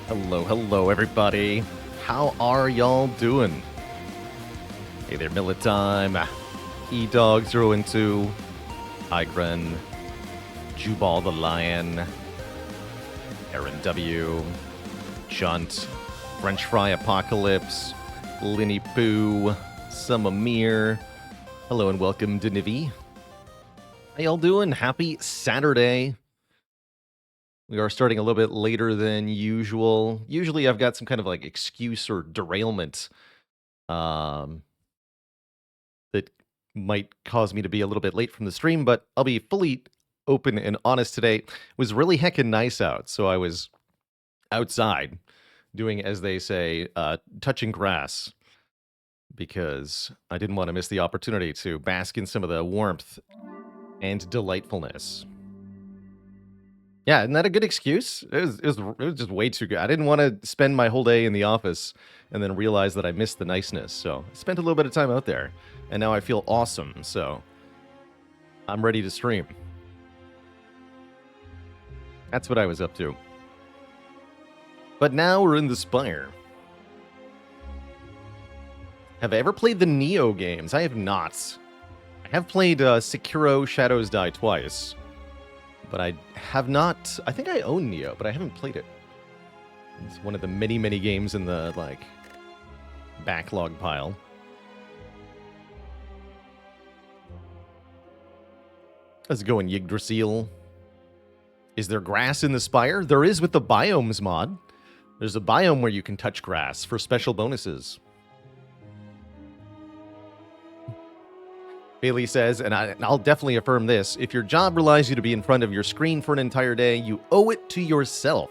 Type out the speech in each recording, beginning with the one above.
Hello, everybody. How are y'all doing? Hey there, Militime, E-Dog012, Igren, Jubal the Lion, Aaron W, Chunt, French Fry Apocalypse, Linny Poo, Samamir. Hello and welcome to Nivi. How y'all doing? Happy Saturday. We are starting a little bit later than usual. Usually I've got some kind of like excuse or derailment that might cause me to be a little bit late from the stream, but I'll be fully open and honest today. It was really heckin' nice out, so I was outside doing, as they say, touching grass, because I didn't want to miss the opportunity to bask in some of the warmth and delightfulness. Yeah, isn't that a good excuse? It was just way too good. I didn't want to spend my whole day in the office and then realize that I missed the niceness. So I spent a little bit of time out there, and now I feel awesome. So I'm ready to stream. That's what I was up to. But now we're in the Spire. Have I ever played the Neo games? I have not. I have played Sekiro Shadows Die twice. But I have not... I think I own Neo, but I haven't played it. It's one of the many, many games in the, like, backlog pile. How's it going, Yggdrasil? Is there grass in the Spire? There is with the Biomes mod. There's a biome where you can touch grass for special bonuses. Bailey says, and I'll definitely affirm this, if your job relies you to be in front of your screen for an entire day, you owe it to yourself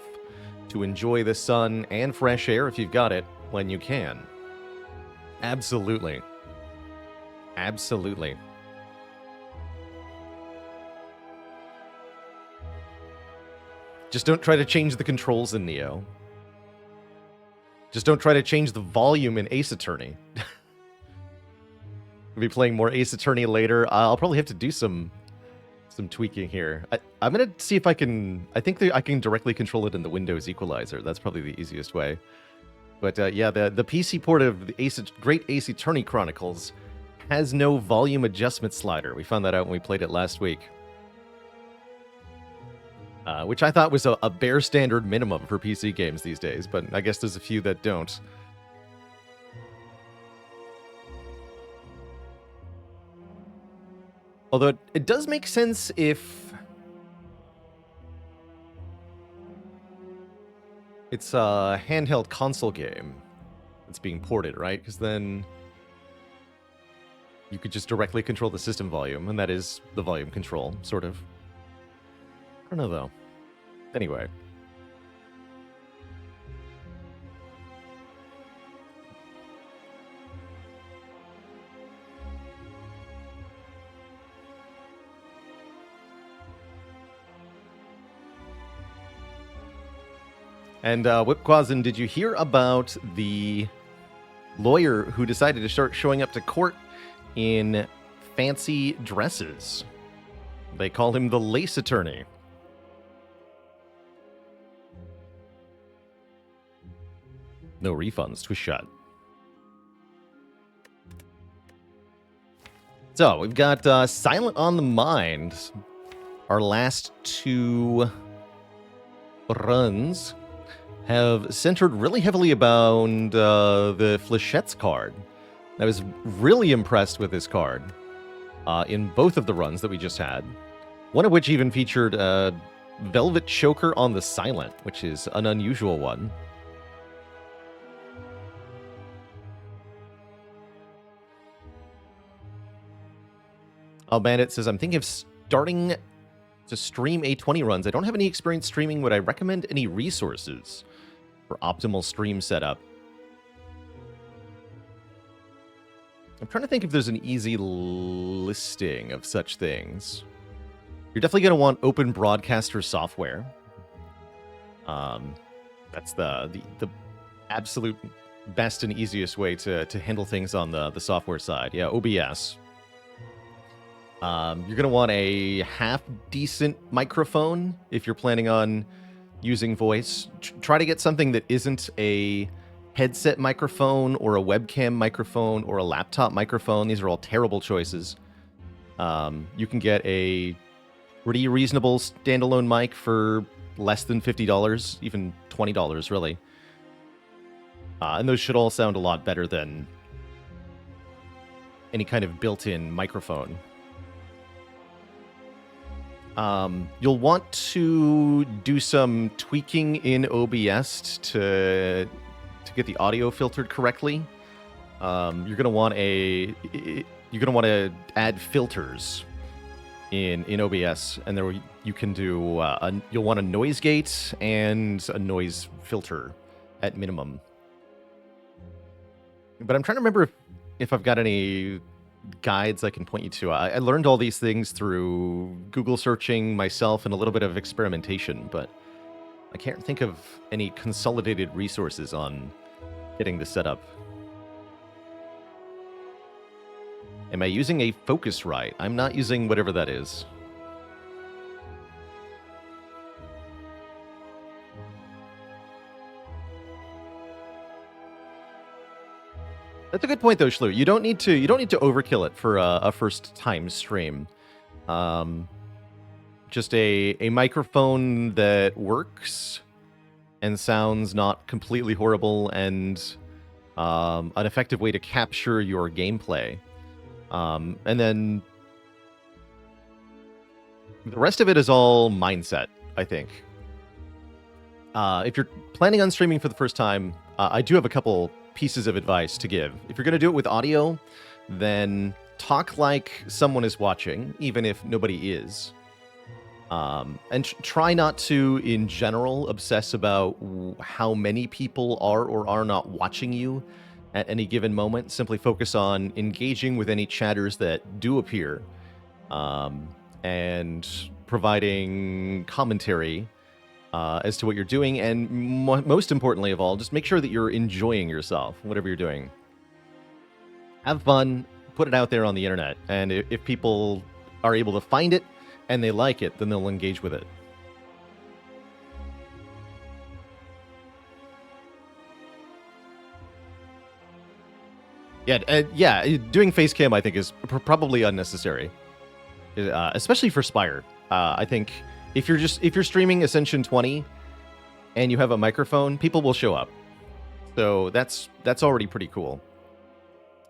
to enjoy the sun and fresh air, if you've got it, when you can. Absolutely. Absolutely. Just don't try to change the controls in Neo. Just don't try to change the volume in Ace Attorney. We'll be playing more Ace Attorney later. I'll probably have to do some tweaking here. I'm going to see if I can... I think I can directly control it in the Windows equalizer. That's probably the easiest way. But yeah, the PC port of the Great Ace Attorney Chronicles has no volume adjustment slider. We found that out when we played it last week. Which I thought was a bare standard minimum for PC games these days, but I guess there's a few that don't. Although it does make sense if it's a handheld console game that's being ported, right? Because then you could just directly control the system volume, and that is the volume control, sort of. I don't know, though. Anyway. And Whipquazin, did you hear about the lawyer who decided to start showing up to court in fancy dresses? They call him the Lace Attorney. No refunds, twist shot. So, we've got Silent on the Mind. Our last two runs have centered really heavily around the Fléchettes card. I was really impressed with this card in both of the runs that we just had. One of which even featured Velvet Choker on the Silent, which is an unusual one. Bandit says, I'm thinking of starting to stream A20 runs. I don't have any experience streaming. Would I recommend any resources for optimal stream setup? I'm trying to think if there's an easy listing of such things. You're definitely going to want open broadcaster software. That's the absolute best and easiest way to handle things on the software side. Yeah, OBS. You're going to want a half-decent microphone if you're planning on using voice. Try to get something that isn't a headset microphone or a webcam microphone or a laptop microphone. These are all terrible choices. You can get a pretty reasonable standalone mic for less than $50, even $20, really. And those should all sound a lot better than any kind of built-in microphone. You'll want to do some tweaking in OBS to get the audio filtered correctly. You're gonna want to add filters in OBS, and there you can do you'll want a noise gate and a noise filter at minimum. But I'm trying to remember if I've got any guides I can point you to. I learned all these things through Google searching myself and a little bit of experimentation, but I can't think of any consolidated resources on getting this set up. Am I using a Focusrite? I'm not using whatever that is. That's a good point, though, Shlu. You don't need to overkill it for a first time stream. Just a microphone that works and sounds not completely horrible, and an effective way to capture your gameplay. And then the rest of it is all mindset, I think. If you're planning on streaming for the first time, I do have a couple pieces of advice to give. If you're going to do it with audio, then talk like someone is watching, even if nobody is. And try not to, in general, obsess about how many people are or are not watching you at any given moment. Simply focus on engaging with any chatters that do appear, and providing commentary as to what you're doing, and most importantly of all, just make sure that you're enjoying yourself, whatever you're doing. Have fun, put it out there on the internet, and if people are able to find it and they like it, then they'll engage with it. Yeah, doing face cam I think is probably unnecessary, especially for Spire. I think if you're streaming Ascension 20 and you have a microphone, people will show up. So that's already pretty cool.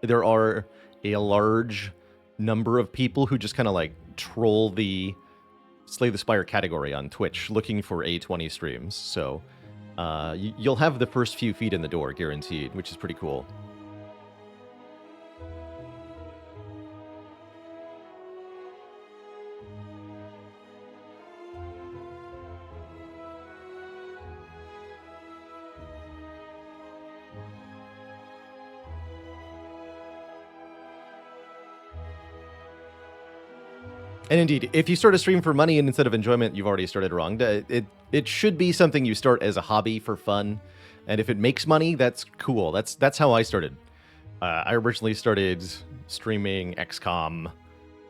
There are a large number of people who just kind of like troll the Slay the Spire category on Twitch looking for A20 streams. So you'll have the first few feet in the door guaranteed, which is pretty cool. And indeed, if you start a stream for money and instead of enjoyment, you've already started wrong. It should be something you start as a hobby for fun, and if it makes money, that's cool. That's how I started. I originally started streaming XCOM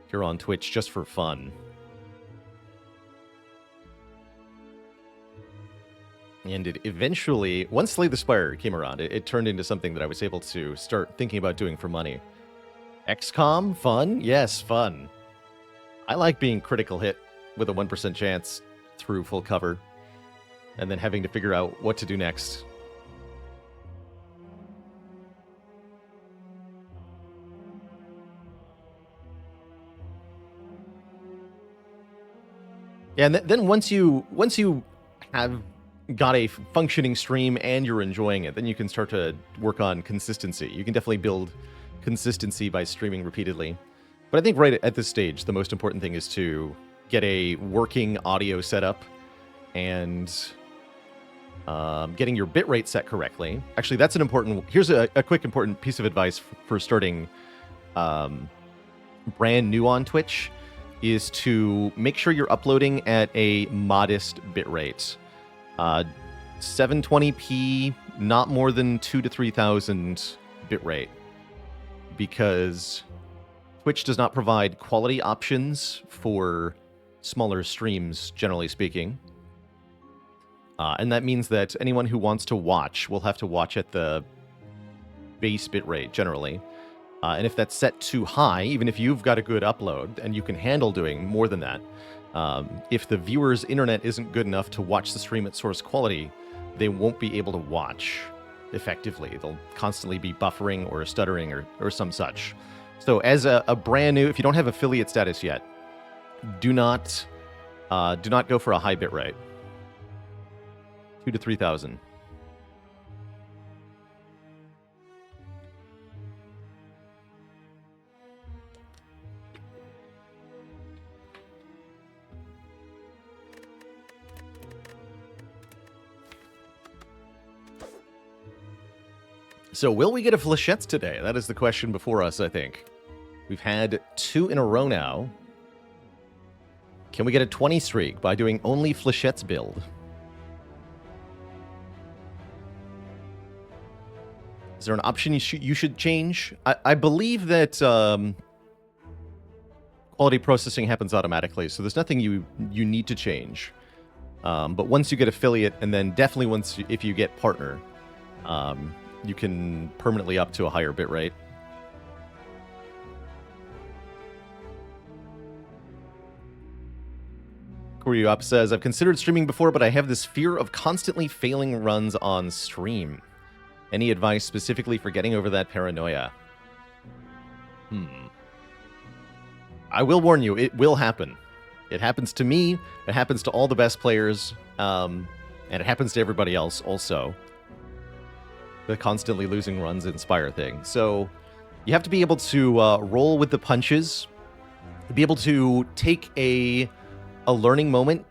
here on Twitch just for fun. And it eventually, once Slay the Spire came around, it turned into something that I was able to start thinking about doing for money. XCOM? Fun? Yes, fun. I like being critical hit with a 1% chance through full cover, and then having to figure out what to do next. Yeah, and then once you have got a functioning stream and you're enjoying it, then you can start to work on consistency. You can definitely build consistency by streaming repeatedly. But I think right at this stage, the most important thing is to get a working audio setup and getting your bitrate set correctly. Actually, that's an important... Here's a quick important piece of advice for starting brand new on Twitch, is to make sure you're uploading at a modest bitrate. 720p, not more than 2,000 to 3,000 bitrate. Because Twitch does not provide quality options for smaller streams, generally speaking. And that means that anyone who wants to watch will have to watch at the base bitrate, generally. And if that's set too high, even if you've got a good upload and you can handle doing more than that, if the viewer's internet isn't good enough to watch the stream at source quality, they won't be able to watch effectively. They'll constantly be buffering or stuttering or some such. So as a brand new, if you don't have affiliate status yet, do not go for a high bit rate. 2 to 3,000. So will we get a flechettes today? That is the question before us, I think. We've had 2 in a row now. Can we get a 20 streak by doing only flechettes build? Is there an option you should change? I believe that quality processing happens automatically, so there's nothing you need to change. But once you get affiliate, and then definitely if you get partner, you can permanently up to a higher bit rate. Koryu Up says, I've considered streaming before, but I have this fear of constantly failing runs on stream. Any advice specifically for getting over that paranoia? I will warn you, it will happen. It happens to me, it happens to all the best players, and it happens to everybody else also. The constantly losing runs in Spire thing. So you have to be able to roll with the punches, be able to take a learning moment,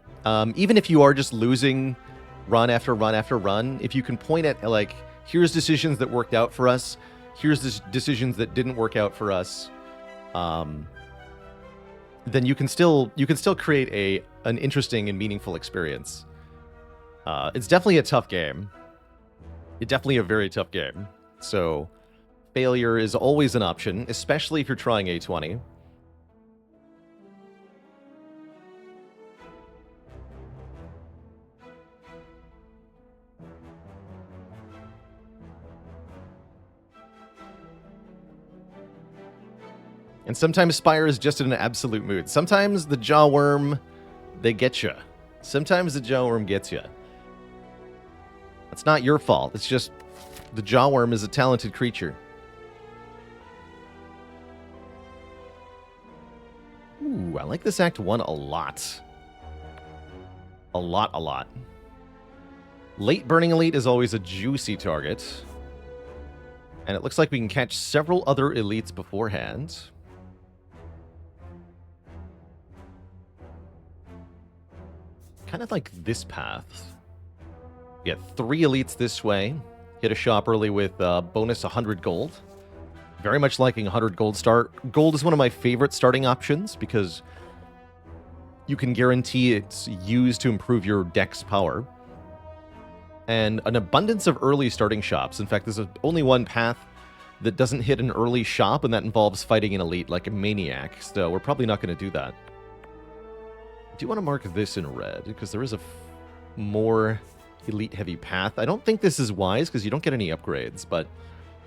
even if you are just losing run after run after run. If you can point at, like, here's decisions that worked out for us, here's the decisions that didn't work out for us, then you can still create an interesting and meaningful experience. It's definitely a tough game. It's definitely a very tough game. So failure is always an option, especially if you're trying A20. And sometimes Spire is just in an absolute mood. Sometimes the Jawworm, they get you. Sometimes the Jawworm gets you. It's not your fault. It's just the Jawworm is a talented creature. Ooh, I like this Act 1 a lot. A lot. Late Burning Elite is always a juicy target. And it looks like we can catch several other elites beforehand. Kind of like this path. Get 3 elites this way. Hit a shop early with bonus 100 gold. Very much liking 100 gold start. Gold is one of my favorite starting options because you can guarantee it's used to improve your deck's power. And an abundance of early starting shops. In fact, there's only one path that doesn't hit an early shop, and that involves fighting an elite like a maniac. So we're probably not going to do that. I do want to mark this in red because there is a more elite-heavy path. I don't think this is wise because you don't get any upgrades, but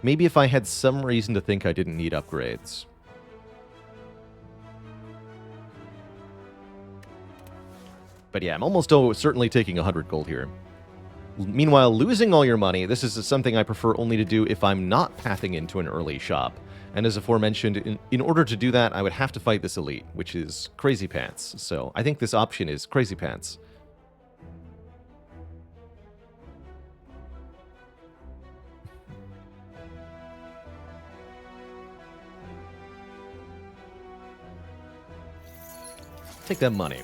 maybe if I had some reason to think I didn't need upgrades. But yeah, I'm almost certainly taking 100 gold here. Meanwhile, losing all your money, this is something I prefer only to do if I'm not pathing into an early shop. And as aforementioned, in order to do that, I would have to fight this elite, which is Crazy Pants. So I think this option is Crazy Pants. Take that money.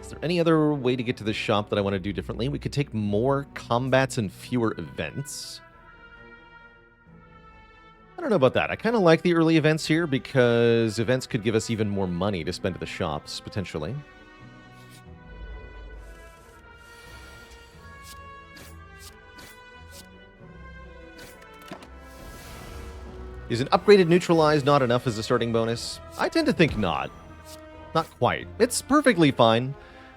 Is there any other way to get to the shop that I want to do differently? We could take more combats and fewer events. I don't know about that. I kind of like the early events here because events could give us even more money to spend at the shops, potentially. Is an upgraded neutralize not enough as a starting bonus? I tend to think not. Not quite. It's perfectly fine.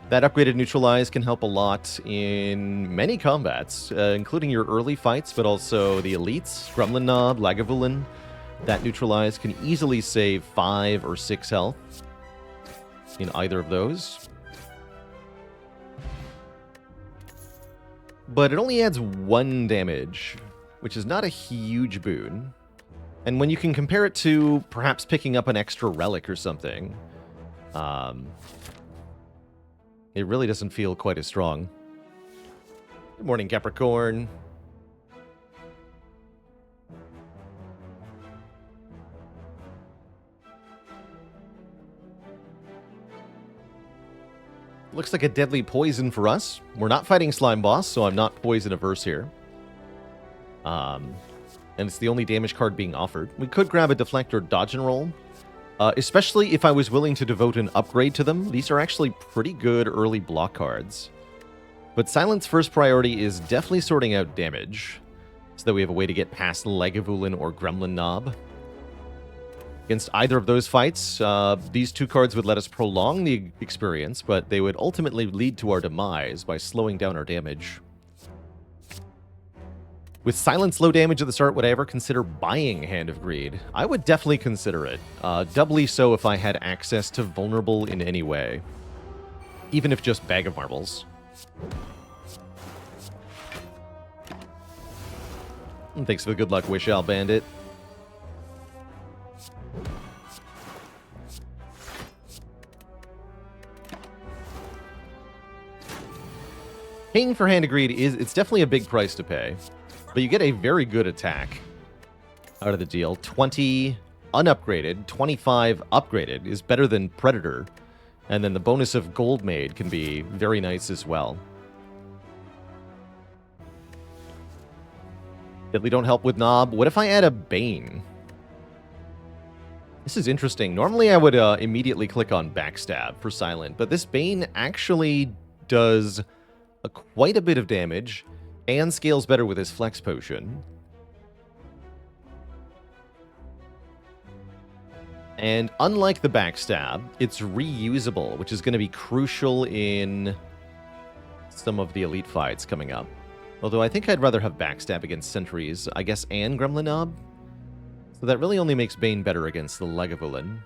That upgraded Neutralize can help a lot in many combats, including your early fights, but also the elites, Gremlin Knob, Lagavulin. That Neutralize can easily save 5 or 6 health in either of those. But it only adds 1 damage, which is not a huge boon. And when you can compare it to perhaps picking up an extra relic or something, it really doesn't feel quite as strong. Good morning, Capricorn. Looks like a deadly poison for us. We're not fighting Slime Boss, so I'm not poison averse here. And it's the only damage card being offered. We could grab a Deflect or Dodge and Roll. Especially if I was willing to devote an upgrade to them. These are actually pretty good early block cards. But Silent's first priority is definitely sorting out damage, so that we have a way to get past Lagavulin or Gremlin Knob. Against either of those fights, these 2 cards would let us prolong the experience, but they would ultimately lead to our demise by slowing down our damage. With Silent's low damage at the start, would I ever consider buying Hand of Greed? I would definitely consider it. Doubly so if I had access to Vulnerable in any way. Even if just Bag of Marbles. And thanks for the good luck wish, Al Bandit. Paying for Hand of Greed it's definitely a big price to pay. But you get a very good attack out of the deal. 20 unupgraded, 25 upgraded is better than Predator. And then the bonus of Gold Maid can be very nice as well. Deadly don't help with Knob. What if I add a Bane? This is interesting. Normally I would immediately click on Backstab for Silent, but this Bane actually does quite a bit of damage and scales better with his Flex Potion. And unlike the Backstab, it's reusable, which is going to be crucial in some of the elite fights coming up. Although I think I'd rather have Backstab against Sentries, I guess, and Gremlin Knob. So that really only makes Bane better against the Lagavulin.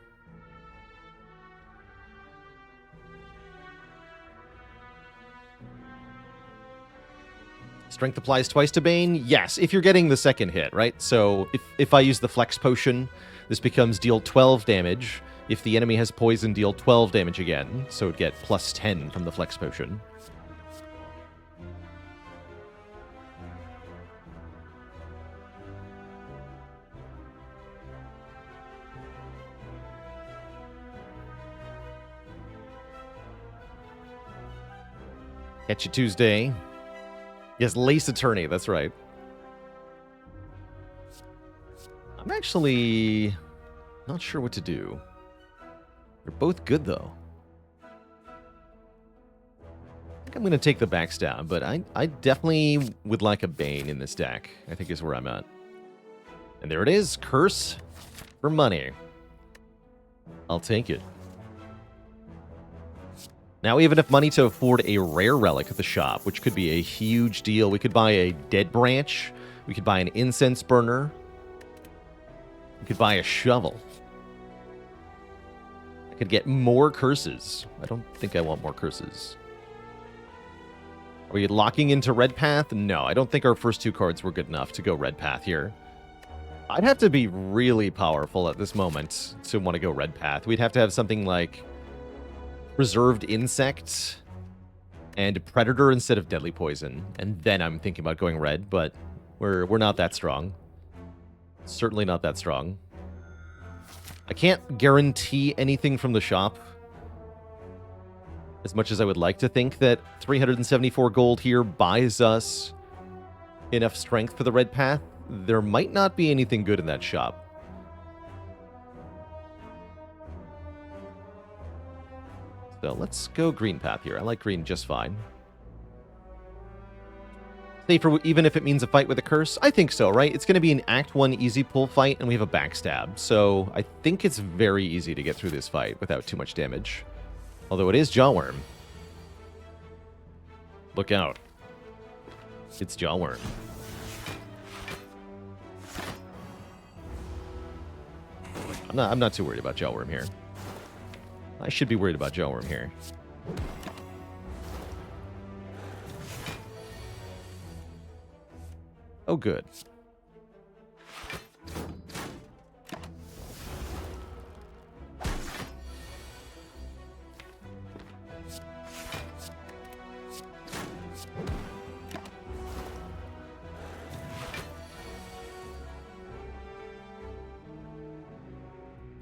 Strength applies twice to Bane? Yes, if you're getting the second hit, right? So if I use the Flex Potion, this becomes deal 12 damage. If the enemy has poison, deal 12 damage again. So it'd get plus 10 from the Flex Potion. Catch you Tuesday. Yes, Lace Attorney, that's right. I'm actually not sure what to do. They're both good, though. I think I'm going to take the Backstab, but I definitely would like a Bane in this deck, I think is where I'm at. And there it is, Curse for money. I'll take it. Now we have enough money to afford a rare relic at the shop, which could be a huge deal. We could buy a Dead Branch. We could buy an Incense Burner. We could buy a Shovel. I could get more curses. I don't think I want more curses. Are we locking into Red Path? No, I don't think our first 2 cards were good enough to go Red Path here. I'd have to be really powerful at this moment to want to go Red Path. We'd have to have something like Reserved Insect and Predator instead of Deadly Poison. And then I'm thinking about going red, but we're not that strong. Certainly not that strong. I can't guarantee anything from the shop. As much as I would like to think that 374 gold here buys us enough strength for the red path, there might not be anything good in that shop. So let's go green path here. I like green just fine. Safer even if it means a fight with a curse? I think so, right? It's going to be an Act 1 easy pull fight, and we have a backstab. So I think it's very easy to get through this fight without too much damage. Although it is Jawworm. Look out. It's Jawworm. I'm not too worried about Jawworm here. I should be worried about Jawworm here. Oh, good.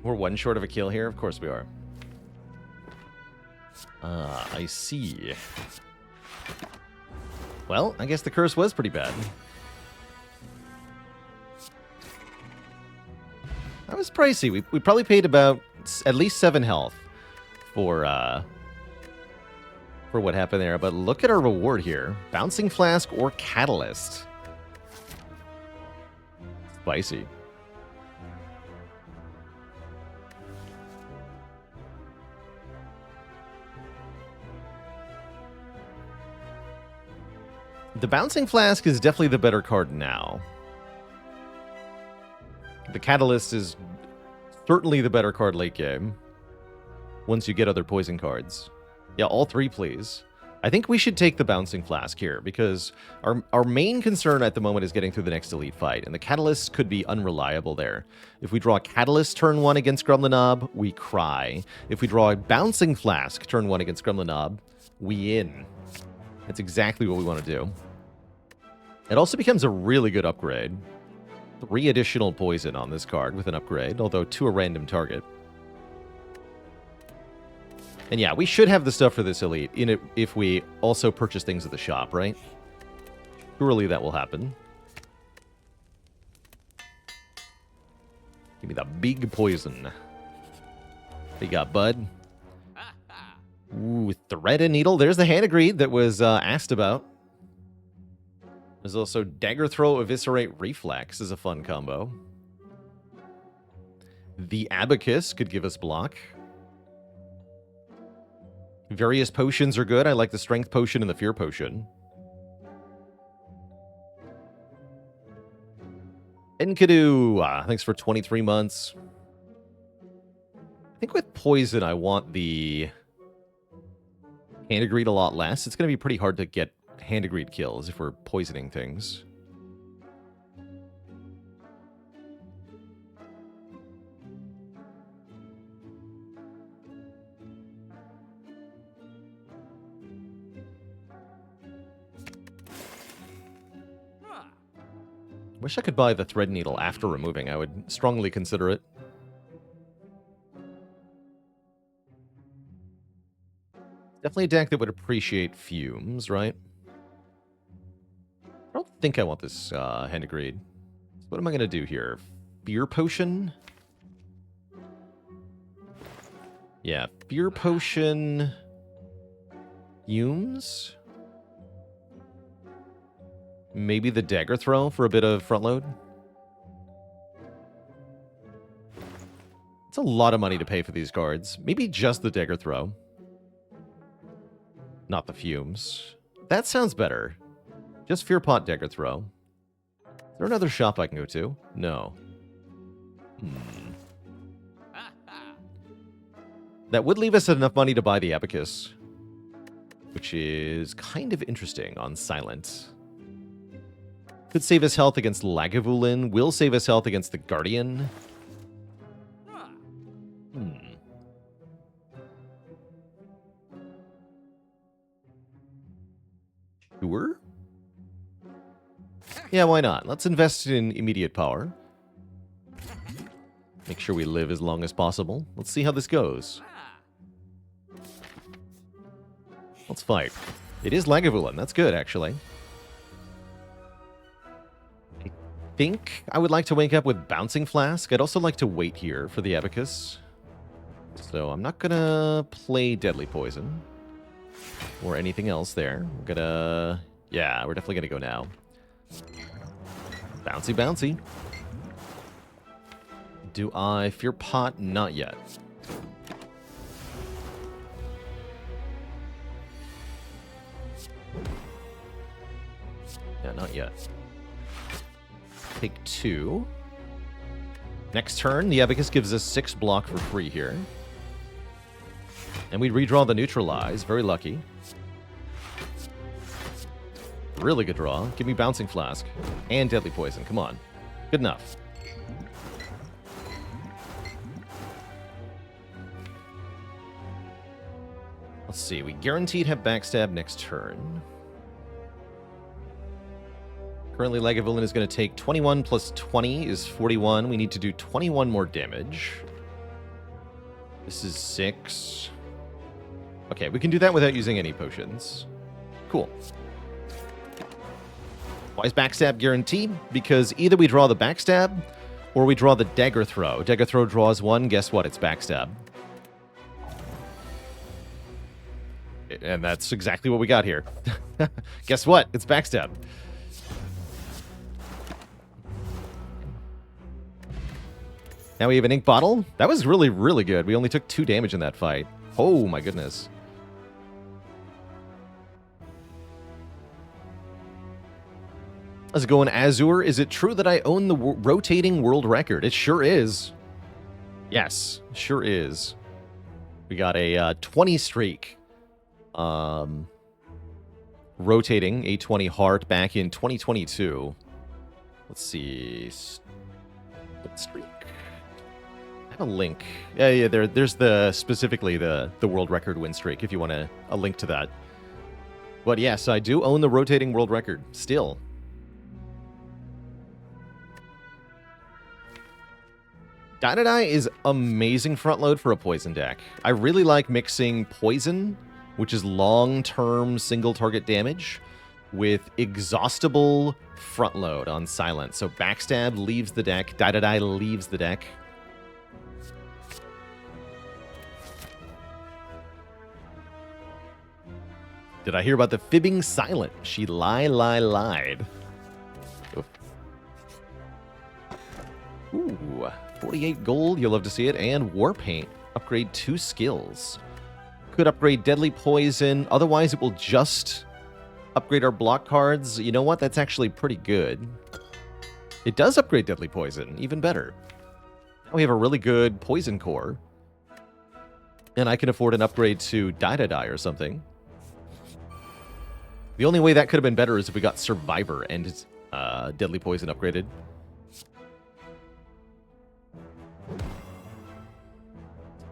We're one short of a kill here? Of course we are. I see. Well, I guess the curse was pretty bad. That was pricey. We probably paid about at least 7 health for what happened there. But look at our reward here. Bouncing Flask or Catalyst. Spicy. The Bouncing Flask is definitely the better card now. The Catalyst is certainly the better card late game. Once you get other poison cards. Yeah, all 3, please. I think we should take the Bouncing Flask here, because our main concern at the moment is getting through the next elite fight, and the Catalyst could be unreliable there. If we draw a Catalyst turn 1 against Gremlinob, we cry. If we draw a Bouncing Flask turn 1 against Gremlinob, we in. That's exactly what we want to do. It also becomes a really good upgrade. 3 additional poison on this card with an upgrade, although to a random target. And yeah, we should have the stuff for this elite in it if we also purchase things at the shop, right? Surely that will happen. Give me the big poison. They got Bud. Ooh, Thread and Needle. There's the Hand of Greed that was asked about. There's also Dagger Throw, Eviscerate, Reflex is a fun combo. The Abacus could give us block. Various potions are good. I like the Strength Potion and the Fear Potion. Enkidu, thanks for 23 months. I think with Poison, I want the Hand of Greed a lot less. It's going to be pretty hard to get Hand of Greed kills if we're poisoning things. Wish I could buy the Thread Needle after removing. I would strongly consider it. Definitely a deck that would appreciate Fumes, right? I don't think I want this Hand of Greed. So what am I going to do here? Fear Potion? Yeah, Fear Potion... Fumes? Maybe the Dagger Throw for a bit of front load? It's a lot of money to pay for these cards. Maybe just the Dagger Throw. Not the Fumes. That sounds better. Just Fear Pot Dagger Throw. Is there another shop I can go to? No. That would leave us enough money to buy the Abacus. Which is kind of interesting on Silent. Could save us health against Lagavulin. Will save us health against the Guardian. Sure. Yeah, why not? Let's invest in immediate power. Make sure we live as long as possible. Let's see how this goes. Let's fight. It is Lagavulin. That's good, actually. I think I would like to wake up with Bouncing Flask. I'd also like to wait here for the Abacus. So I'm not gonna play Deadly Poison. Or anything else there. We're gonna... Yeah, we're definitely gonna go now. Bouncy, bouncy. Do I Fear Pot? Not yet. Yeah, not yet. Take 2. Next turn, the Abacus gives us 6 block for free here. And we redraw the Neutralize. Very lucky. Really good draw. Give me Bouncing Flask. And Deadly Poison. Come on. Good enough. Let's see. We guaranteed have Backstab next turn. Currently, Lagavulin is going to take 21 plus 20 is 41. We need to do 21 more damage. This is 6. Okay, we can do that without using any potions. Cool. Why is Backstab guaranteed? Because either we draw the Backstab, or we draw the Dagger Throw. Dagger Throw draws 1. Guess what? It's Backstab. And that's exactly what we got here. Guess what? It's Backstab. Now we have an Ink Bottle. That was really, really good. We only took 2 damage in that fight. Oh, my goodness. How's it going, Azure? Is it true that I own the rotating world record? It sure is. Yes, sure is. We got a 20 streak. Rotating a 20 heart back in 2022. Let's see. What streak? I have a link. Yeah, there's specifically the world record win streak if you want a link to that. But yes, I do own the rotating world record still. Dynadai is amazing front load for a poison deck. I really like mixing poison, which is long-term single-target damage, with exhaustible front load on silent. So Backstab leaves the deck, Dynadai leaves the deck. Did I hear about the fibbing silent? She lied. Oof. Ooh, 48 gold, you'll love to see it, and War Paint. Upgrade 2 skills. Could upgrade Deadly Poison, otherwise it will just upgrade our block cards. You know what? That's actually pretty good. It does upgrade Deadly Poison, even better. Now we have a really good Poison Core. And I can afford an upgrade to Dynadai or something. The only way that could have been better is if we got Survivor and Deadly Poison upgraded.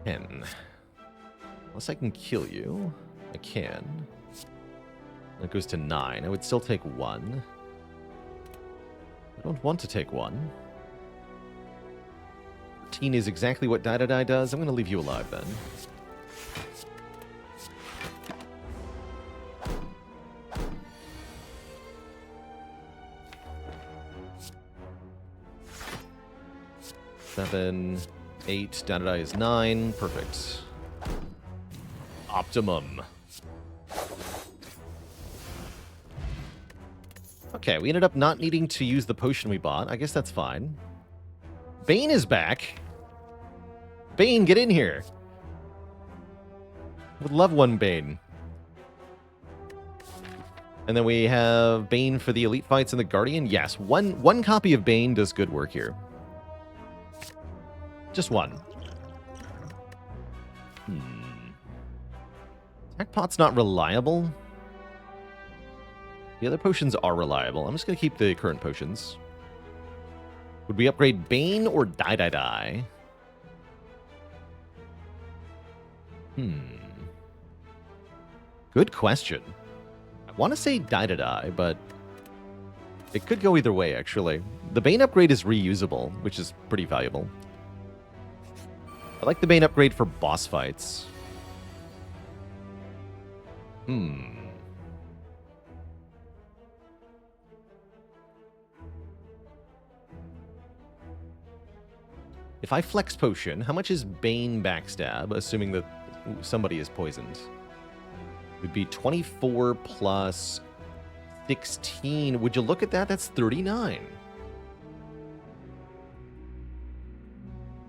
Unless I can kill you. I can. That goes to 9. I would still take 1. I don't want to take 1. 13 is exactly what Dynadai does. I'm going to leave you alive then. Seven, 8, Dynadai is 9. Perfect. Optimum. Okay, we ended up not needing to use the potion we bought. I guess that's fine. Bane is back. Bane, get in here. Would love one Bane. And then we have Bane for the Elite Fights and the Guardian. Yes, one copy of Bane does good work here. Just one. Attackpot's not reliable. The other potions are reliable. I'm just going to keep the current potions. Would we upgrade Bane or Die? Good question. I want to say Die, but it could go either way, actually. The Bane upgrade is reusable, which is pretty valuable. I like the Bane upgrade for boss fights. If I flex potion, how much is Bane backstab, assuming that somebody is poisoned? It would be 24 plus 16. Would you look at that? That's 39.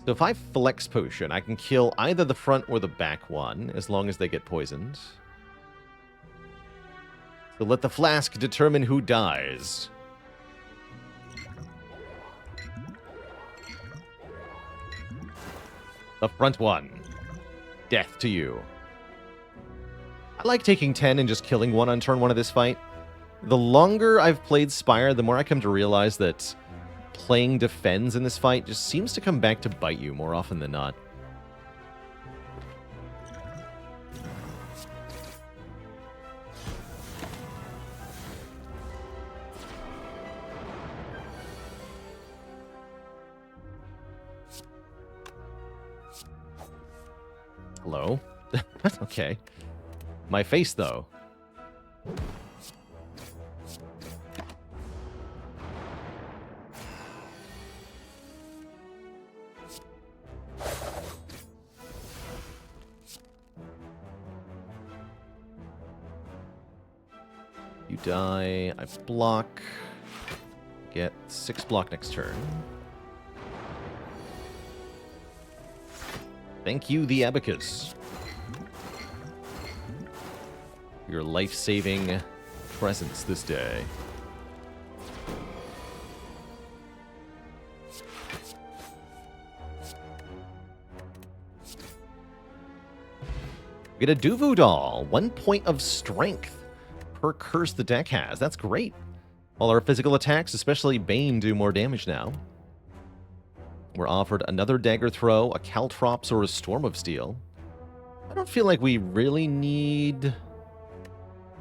So if I flex potion, I can kill either the front or the back one, as long as they get poisoned. So let the flask determine who dies. The front one. Death to you. I like taking 10 and just killing one on turn 1 of this fight. The longer I've played Spire, the more I come to realize that playing defends in this fight just seems to come back to bite you more often than not. Hello? Okay. My face, though. You die. I block. Get 6 block next turn. Thank you, the Abacus. Your life-saving presence this day. We get a Duvu doll. 1 point of strength per curse the deck has. That's great. All our physical attacks, especially Bane, do more damage now. We're offered another Dagger Throw, a Caltrops, or a Storm of Steel. I don't feel like we really need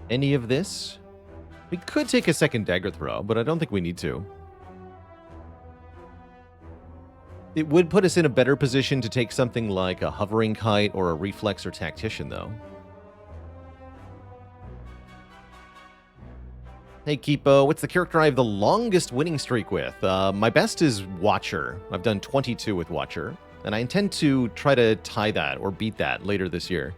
any of this. We could take a second Dagger Throw, but I don't think we need to. It would put us in a better position to take something like a Hovering Kite or a Reflex or Tactician, though. Hey, Kipo, what's the character I have the longest winning streak with? My best is Watcher. I've done 22 with Watcher, and I intend to try to tie that or beat that later this year.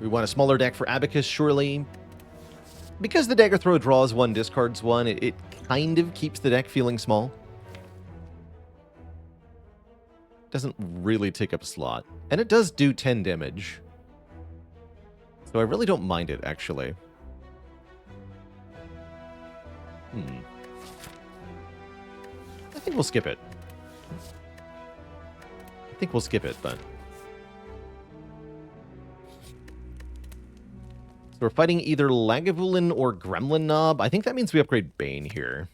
We want a smaller deck for Abacus, surely. Because the Dagger Throw draws 1, discards 1, it kind of keeps the deck feeling small. Doesn't really take up a slot. And it does do 10 damage. So I really don't mind it, actually. I think we'll skip it. But... So we're fighting either Lagavulin or Gremlin Knob. I think that means we upgrade Bane here.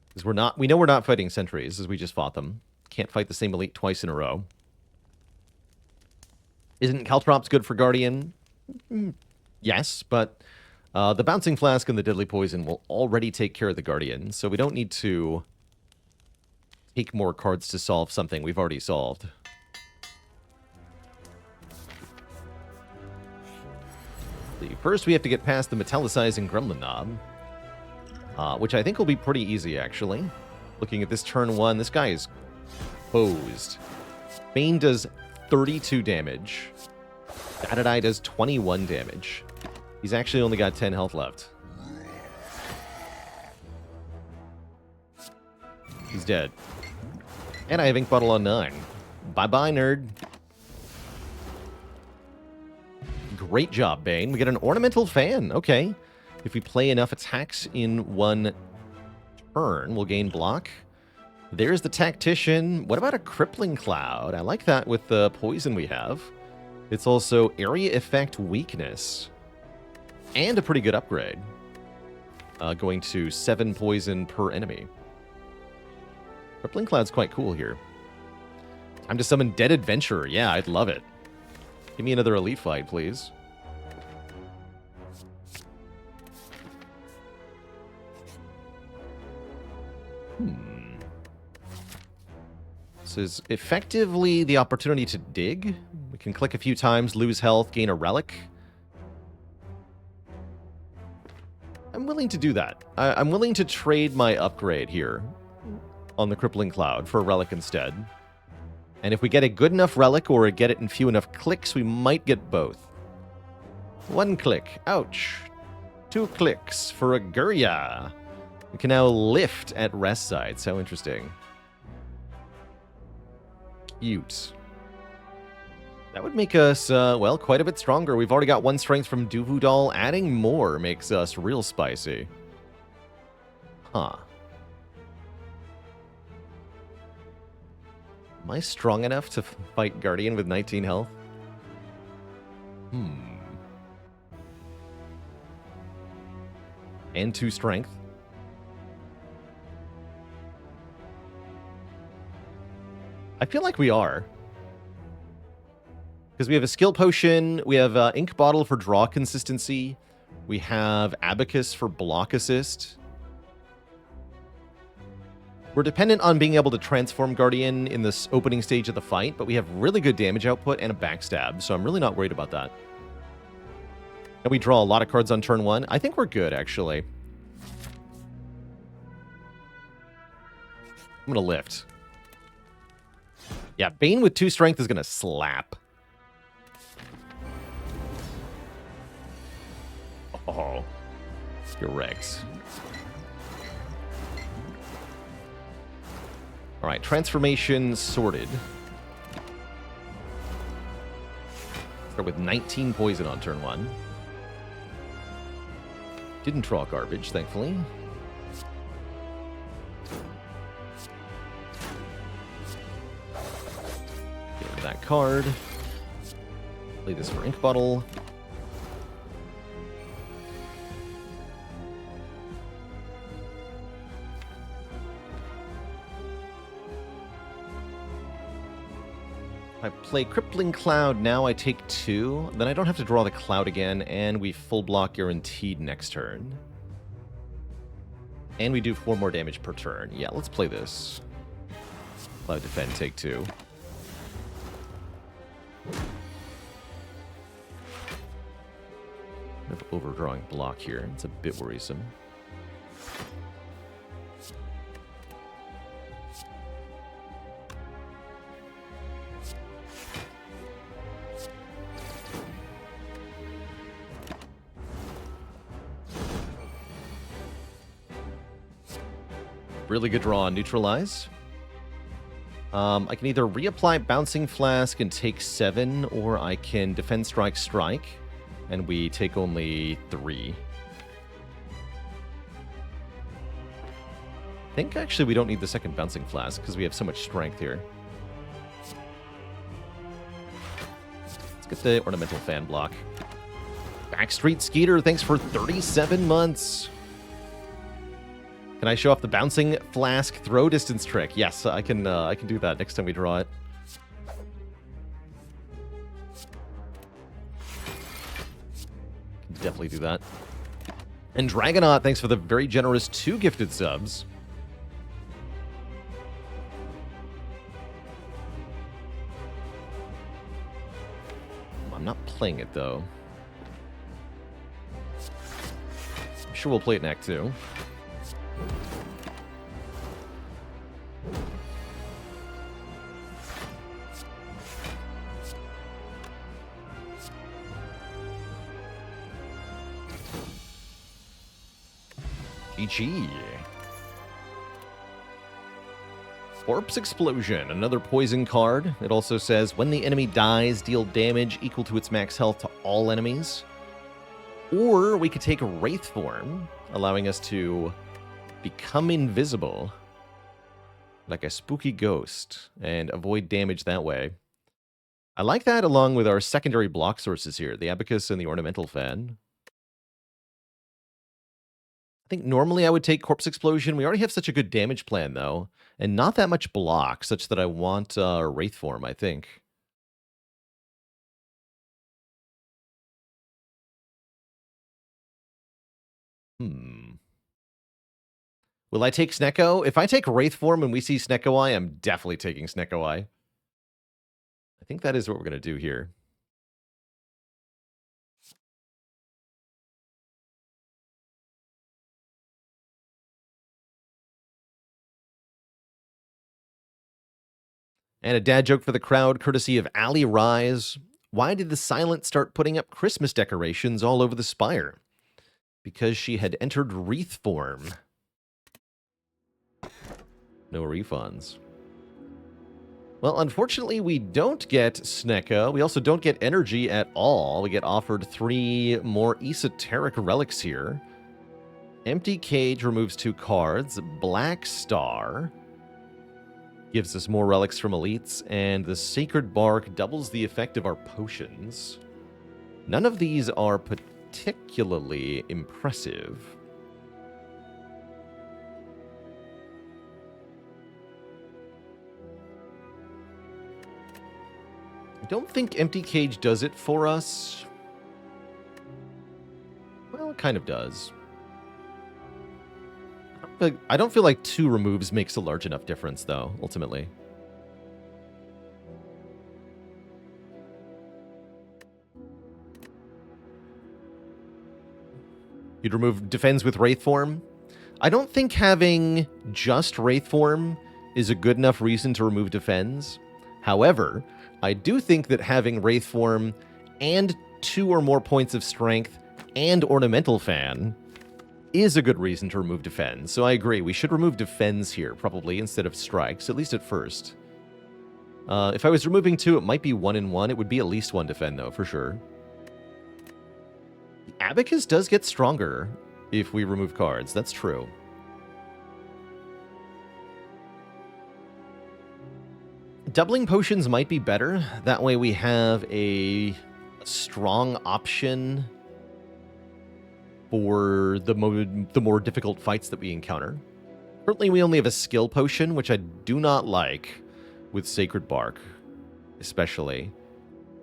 Because we know we're not fighting sentries, as we just fought them. Can't fight the same elite twice in a row. Isn't Caltrops good for Guardian? Yes, but the Bouncing Flask and the Deadly Poison will already take care of the Guardian, so we don't need to take more cards to solve something we've already solved. First, we have to get past the Metallicizing Gremlin Knob, which I think will be pretty easy, actually. Looking at this turn 1, this guy is posed. Bane does 32 damage. Datadai does 21 damage. He's actually only got 10 health left. He's dead. And I have Ink Bottle on 9. Bye-bye, nerd. Great job, Bane. We get an Ornamental Fan. Okay. If we play enough attacks in one turn, we'll gain block. There's the Tactician. What about a Crippling Cloud? I like that with the poison we have. It's also Area Effect Weakness. And a pretty good upgrade. Going to 7 poison per enemy. Crippling Cloud's quite cool here. Time to summon Dead Adventurer. Yeah, I'd love it. Give me another Elite Fight, please. This is effectively the opportunity to dig. We can click a few times, lose health, gain a relic. I'm willing to do that. I'm willing to trade my upgrade here on the Crippling Cloud for a relic instead. And if we get a good enough relic or get it in few enough clicks, we might get both. 1 click. Ouch. 2 clicks for a Gurya. We can now lift at rest sites. How interesting. Cute. That would make us, well, quite a bit stronger. We've already got 1 strength from Duvu Doll. Adding more makes us real spicy. Huh. Am I strong enough to fight Guardian with 19 health? And 2 strength. I feel like we are. Because we have a skill potion, we have ink bottle for draw consistency, we have abacus for block assist. We're dependent on being able to transform Guardian in this opening stage of the fight, but we have really good damage output and a backstab, so I'm really not worried about that. And we draw a lot of cards on turn 1. I think we're good, actually. I'm going to lift. Yeah, Bane with 2 strength is going to slap. Oh. You're wrecked. Alright, transformation sorted. Start with 19 poison on turn 1. Didn't draw garbage, thankfully. Get rid of that card. Play this for ink bottle. I play Crippling Cloud, now I take 2. Then I don't have to draw the cloud again, and we full block guaranteed next turn. And we do 4 more damage per turn. Yeah, let's play this. Cloud Defend, take 2. I have overdrawing block here. It's a bit worrisome. Really good draw on Neutralize. I can either reapply Bouncing Flask and take 7, or I can Defend Strike Strike, and we take only 3. I think actually we don't need the second Bouncing Flask because we have so much strength here. Let's get the Ornamental Fan block. Backstreet Skeeter, thanks for 37 months. Can I show off the Bouncing Flask throw distance trick? Yes, I can do that next time we draw it. Can definitely do that. And Dragonaut, thanks for the very generous 2 gifted subs. I'm not playing it, though. I'm sure we'll play it in Act 2. GG. Corpse Explosion, another poison card. It also says, when the enemy dies, deal damage equal to its max health to all enemies. Or we could take Wraith form, allowing us to become invisible, like a spooky ghost, and avoid damage that way. I like that along with our secondary block sources here, the Abacus and the Ornamental Fan. I think normally I would take Corpse Explosion. We already have such a good damage plan, though, and not that much block, such that I want Wraith form, I think. Will I take Snecko? If I take Wraith form and we see Snecko Eye, I'm definitely taking Snecko Eye. I think that is what we're going to do here. And a dad joke for the crowd, courtesy of Ali Rise. Why did the Silent start putting up Christmas decorations all over the Spire? because she had entered Wreath form. No refunds. Well, unfortunately, we don't get Snecka. We also don't get energy at all. We get offered 3 more esoteric relics here. Empty Cage removes 2 cards. Black Star gives us more relics from elites. And the Sacred Bark doubles the effect of our potions. None of these are particularly impressive. I don't think Empty Cage does it for us. Well, it kind of does. But I don't feel like 2 removes makes a large enough difference, though, ultimately. You'd remove Defends with Wraith Form. I don't think having just Wraith Form is a good enough reason to remove Defends. However, I do think that having Wraith Form and 2 or more points of Strength and Ornamental Fan is a good reason to remove Defends. So I agree, we should remove Defends here, probably, instead of Strikes, at least at first. If I was removing 2, it might be 1 and 1. It would be at least 1 Defend, though, for sure. The Abacus does get stronger if we remove cards. That's true. Doubling potions might be better. That way we have a strong option for the more difficult fights that we encounter. Currently, we only have a skill potion, which I do not like with Sacred Bark, especially.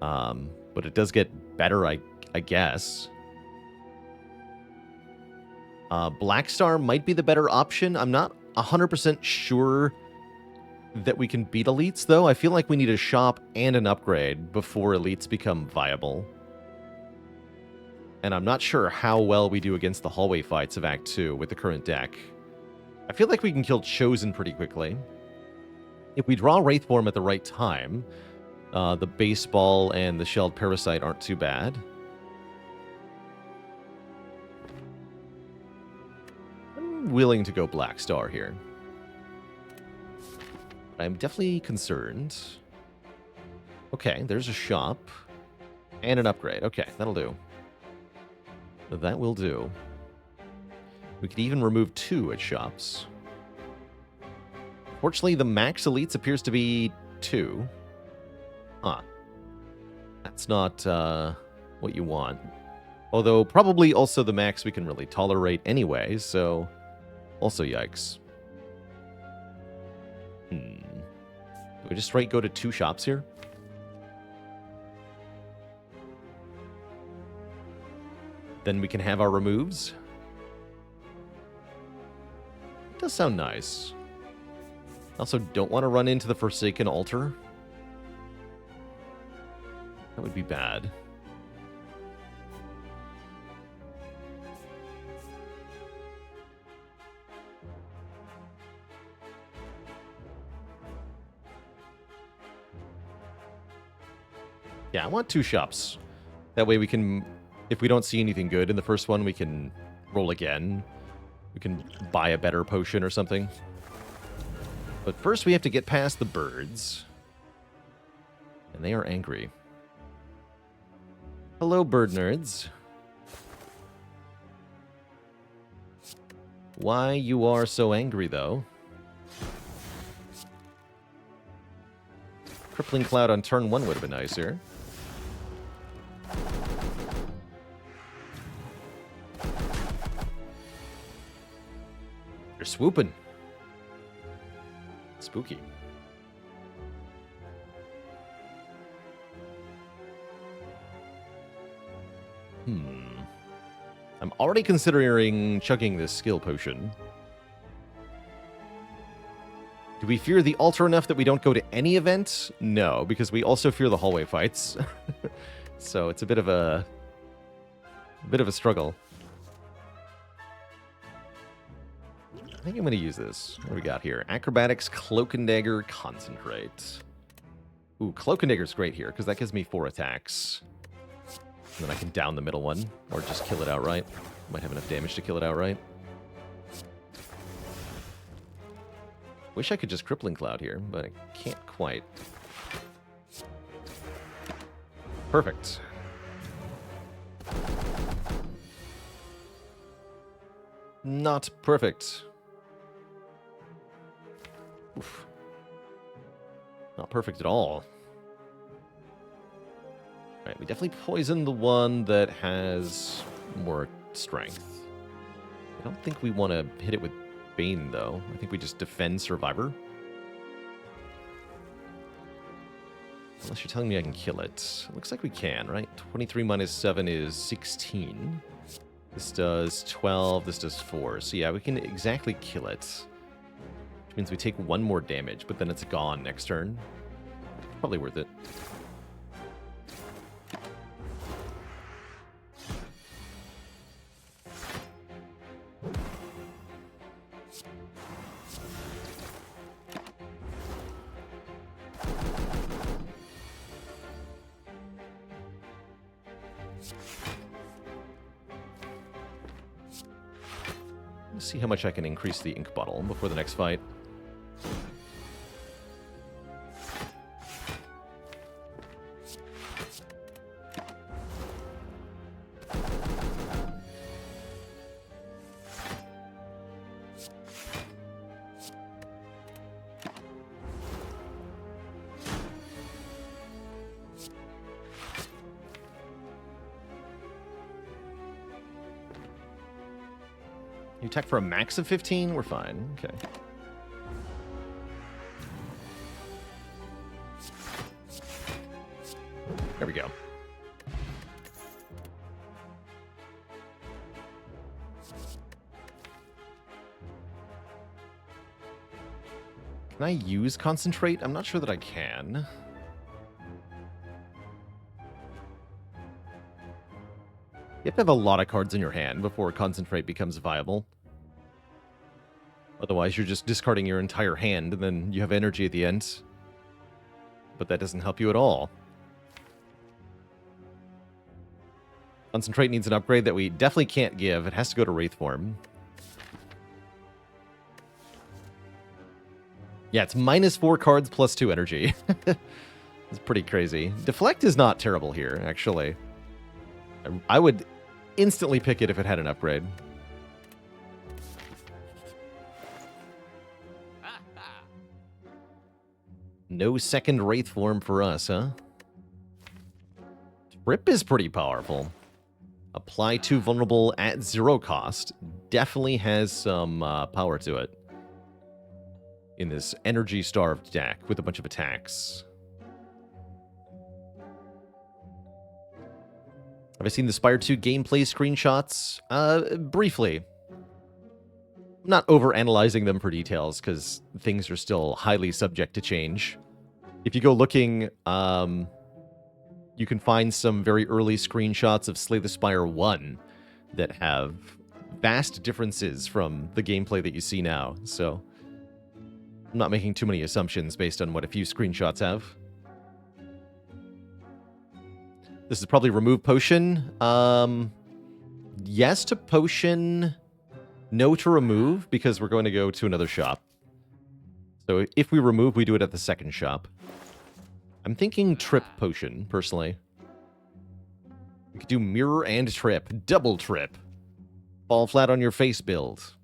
But it does get better, I guess. Black Star might be the better option. I'm not 100% sure that we can beat elites, though. I feel like we need a shop and an upgrade before elites become viable. And I'm not sure how well we do against the hallway fights of Act 2 with the current deck. I feel like we can kill Chosen pretty quickly. If we draw Wraith Form at the right time, the Baseball and the Shelled Parasite aren't too bad. I'm willing to go Black Star here. I'm definitely concerned. Okay, there's a shop. And an upgrade. Okay, that'll do. That will do. We could even remove 2 at shops. Fortunately, the max elites appears to be 2. Huh. That's not what you want. Although, probably also the max we can really tolerate anyway, so... Also, yikes. Do we just straight go to 2 shops here? Then we can have our removes. It does sound nice. Also, don't want to run into the Forsaken Altar. That would be bad. Yeah, I want 2 shops. That way we can, if we don't see anything good in the first one, we can roll again. We can buy a better potion or something. But first we have to get past the birds. And they are angry. Hello, bird nerds. Why you are so angry, though? Crippling Cloud on turn 1 would have been nicer. They're swooping. Spooky. I'm already considering chugging this skill potion. Do we fear the altar enough that we don't go to any event? No, because we also fear the hallway fights. So it's a bit of a struggle. I think I'm going to use this. What do we got here? Acrobatics, Cloak and Dagger, Concentrate. Ooh, Cloak and Dagger's great here, because that gives me 4 attacks. And then I can down the middle one, or just kill it outright. Might have enough damage to kill it outright. Wish I could just Crippling Cloud here, but I can't quite. Perfect. Not perfect. Oof. Not perfect at all. Alright, we definitely poisoned the one that has more strength. I don't think we want to hit it with Bane, though. I think we just defend Survivor. Unless you're telling me I can kill it. Looks like we can, right? 23 minus 7 is 16. This does 12, this does 4. So yeah, we can exactly kill it. Which means we take 1 more damage, but then it's gone next turn. Probably worth it. Let's see how much I can increase the ink bottle before the next fight. You attack for a max of 15? We're fine. Okay. There we go. Can I use Concentrate? I'm not sure that I can. You have to have a lot of cards in your hand before Concentrate becomes viable. Otherwise, you're just discarding your entire hand, and then you have energy at the end. But that doesn't help you at all. Concentrate needs an upgrade that we definitely can't give. It has to go to Wraith form. Yeah, it's -4 cards plus 2 energy. It's pretty crazy. Deflect is not terrible here, actually. I would instantly pick it if it had an upgrade. No second Wraith form for us, huh? Rip is pretty powerful. Apply 2 vulnerable at 0 cost. Definitely has some power to it. In this energy-starved deck with a bunch of attacks. Have I seen the Spire 2 gameplay screenshots? Briefly. I'm not over-analyzing them for details, because things are still highly subject to change. If you go looking, you can find some very early screenshots of Slay the Spire 1 that have vast differences from the gameplay that you see now, so I'm not making too many assumptions based on what a few screenshots have. This is probably remove potion. Yes to potion, no to remove, because we're going to go to another shop. So if we remove, we do it at the second shop. I'm thinking trip potion, personally. We could do mirror and trip. Double trip. Fall flat on your face build.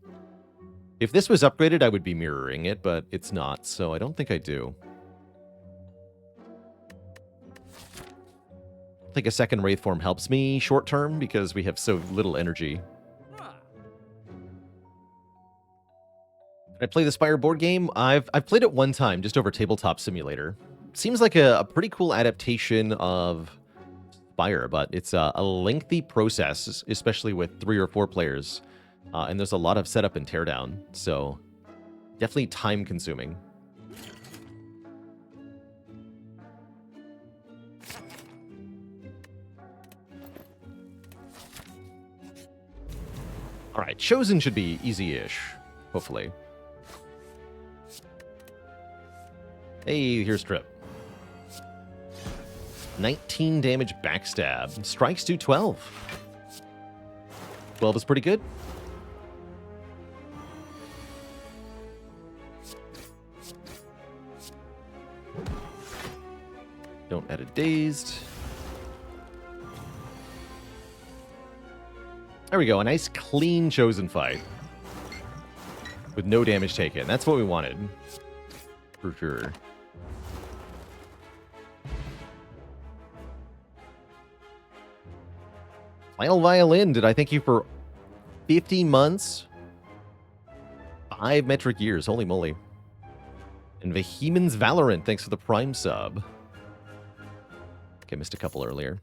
If this was upgraded, I would be mirroring it, but it's not, so I don't think I do. I think a second Wraith form helps me short term because we have so little energy. Did I play the Spire board game? I've played it one time, just over Tabletop Simulator. Seems like a pretty cool adaptation of Spire, but it's a lengthy process, especially with 3 or 4 players. And there's a lot of setup and teardown, so definitely time consuming. All right, Chosen should be easy-ish, hopefully. Hey, here's Trip. 19 damage backstab. Strikes do 12. 12 is pretty good. Don't add a dazed. There we go. A nice, clean Chosen fight. With no damage taken. That's what we wanted. For sure. Final Violin, did I thank you for 50 months? 5 metric years. Holy moly. And Vehemens Valorant, thanks for the Prime sub. Okay, missed a couple earlier.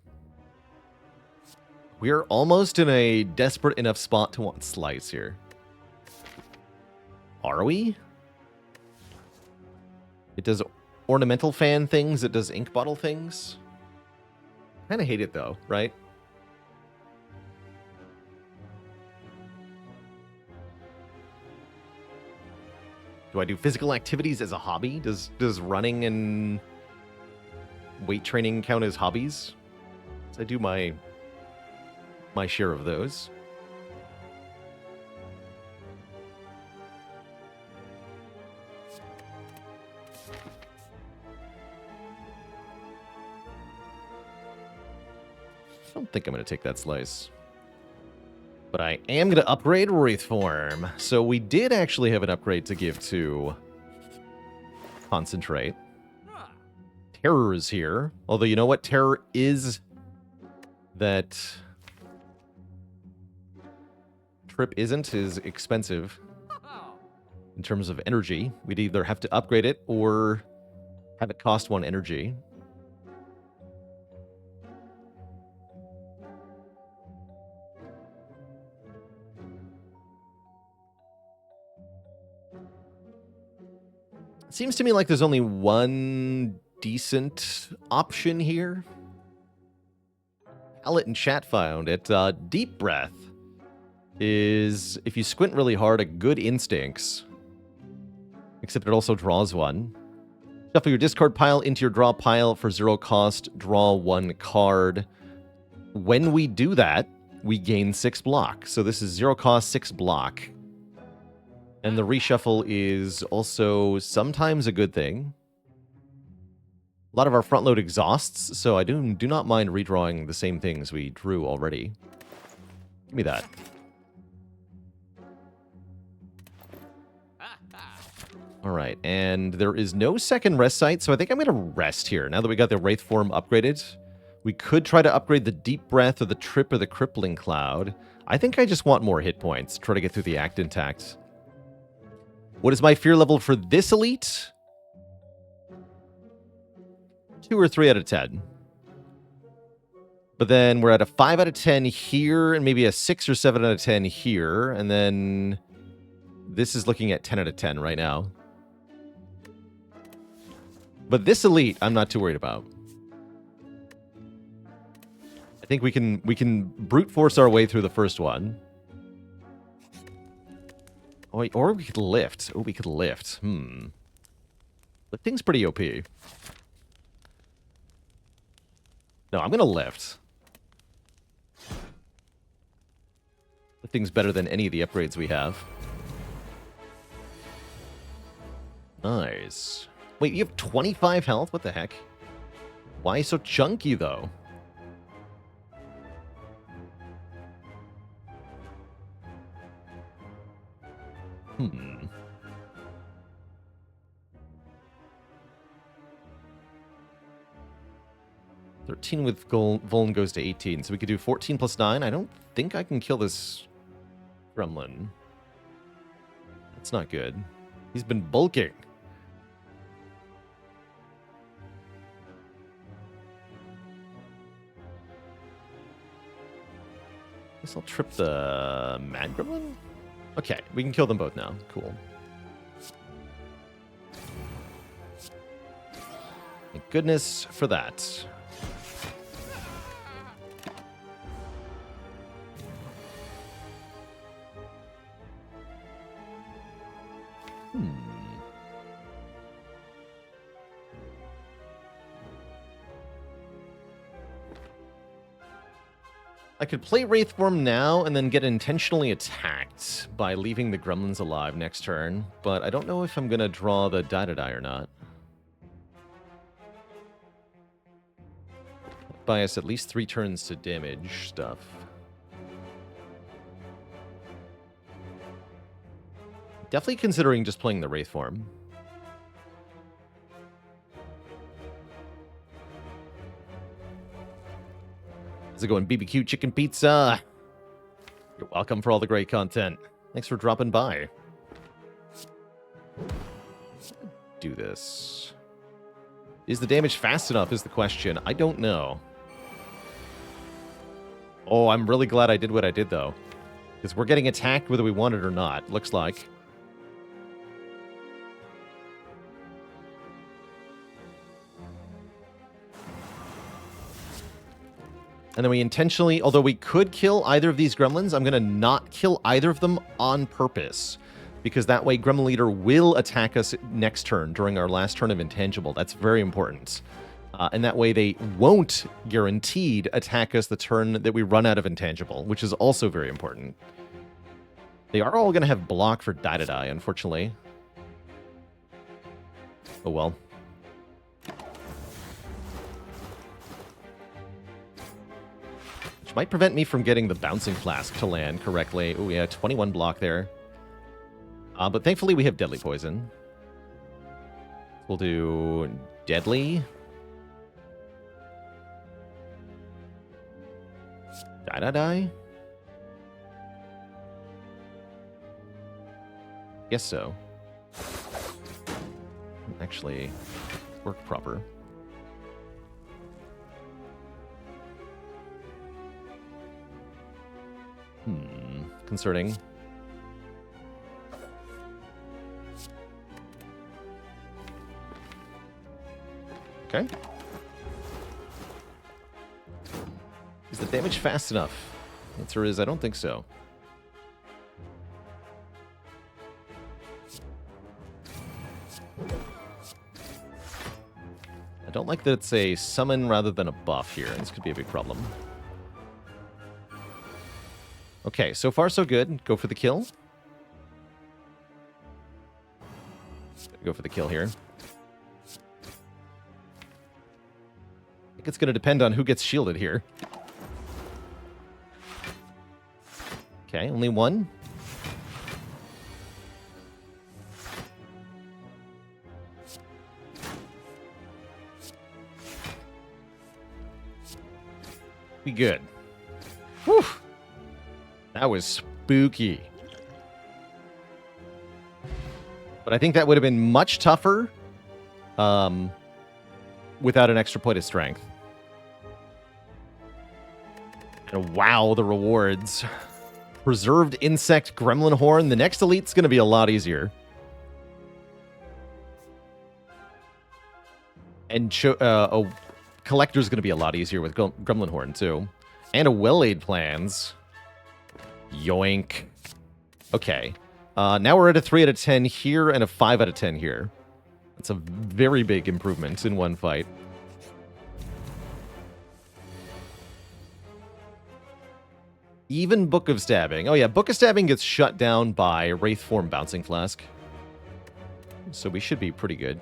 We're almost in a desperate enough spot to want Slice here. Are we? It does ornamental fan things. It does ink bottle things. Kind of hate it though, right? Do I do physical activities as a hobby? Does running and weight training count as hobbies? I do my share of those. I don't think I'm going to take that slice. But I am going to upgrade Wraith Form. So we did actually have an upgrade to give to Concentrate. Terror is here. Although, you know what? Terror is that Trip isn't is expensive in terms of energy. We'd either have to upgrade it or have it cost 1 energy. Seems to me like there's only one decent option here. Palette and chat found it. Deep Breath is, if you squint really hard, a good Instincts. Except it also draws 1. Shuffle your discard pile into your draw pile for 0 cost. Draw 1 card. When we do that, we gain 6 block. So this is 0 cost, 6 block. And the reshuffle is also sometimes a good thing. A lot of our front load exhausts, so I do not mind redrawing the same things we drew already. Give me that. Alright, and there is no second rest site, so I think I'm going to rest here. Now that we got the Wraith Form upgraded, we could try to upgrade the Deep Breath or the Trip or the Crippling Cloud. I think I just want more hit points, try to get through the act intact. What is my fear level for this elite? 2 or 3 out of 10. But then we're at a 5 out of 10 here, and maybe a 6 or 7 out of 10 here. And then this is looking at 10 out of 10 right now. But this elite, I'm not too worried about. I think we can brute force our way through the first one. Or we could lift. Oh, we could lift. Lifting's pretty OP. No, I'm going to lift. Lifting's better than any of the upgrades we have. Nice. Wait, you have 25 health? What the heck? Why so chunky, though? 13 with Vuln goes to 18, so we could do 14 plus 9. I don't think I can kill this gremlin. That's not good. He's been bulking. Guess I'll trip the Mad Gremlin? Okay, we can kill them both now. Cool. Thank goodness for that. I could play Wraith Form now and then get intentionally attacked by leaving the gremlins alive next turn, but I don't know if I'm going to draw the die-to-die or not. Buy us at least 3 turns to damage stuff. Definitely considering just playing the Wraith Form. How's it going, BBQ Chicken Pizza? You're welcome for all the great content. Thanks for dropping by. Do this. Is the damage fast enough is the question. I don't know. Oh, I'm really glad I did what I did, though. Because we're getting attacked whether we want it or not, looks like. And then we intentionally, although we could kill either of these gremlins, I'm going to not kill either of them on purpose. Because that way Gremlin Leader will attack us next turn during our last turn of Intangible. That's very important. And that way they won't guaranteed attack us the turn that we run out of Intangible, which is also very important. They are all going to have block for die-to-die, unfortunately. Oh well. Which might prevent me from getting the Bouncing Flask to land correctly. Oh yeah, 21 block there. But thankfully we have Deadly Poison. We'll do Deadly. Die-die-die? Guess so. Actually, work proper. Concerning. Okay. Is the damage fast enough? The answer is I don't think so. I don't like that it's a summon rather than a buff here. This could be a big problem. Okay, so far so good. Go for the kill. Go for the kill here. I think it's going to depend on who gets shielded here. Okay, only one. Be good. Whew. That was spooky. But I think that would have been much tougher without an extra point of strength. And wow, the rewards. Preserved Insect Gremlin Horn. The next elite's going to be a lot easier. And a Collector's going to be a lot easier with Gremlin Horn, too. And a Well-Laid Plans. Yoink. Okay. Now we're at a 3 out of 10 here and a 5 out of 10 here. That's a very big improvement in one fight. Even Book of Stabbing. Oh yeah, Book of Stabbing gets shut down by Wraith Form Bouncing Flask. So we should be pretty good.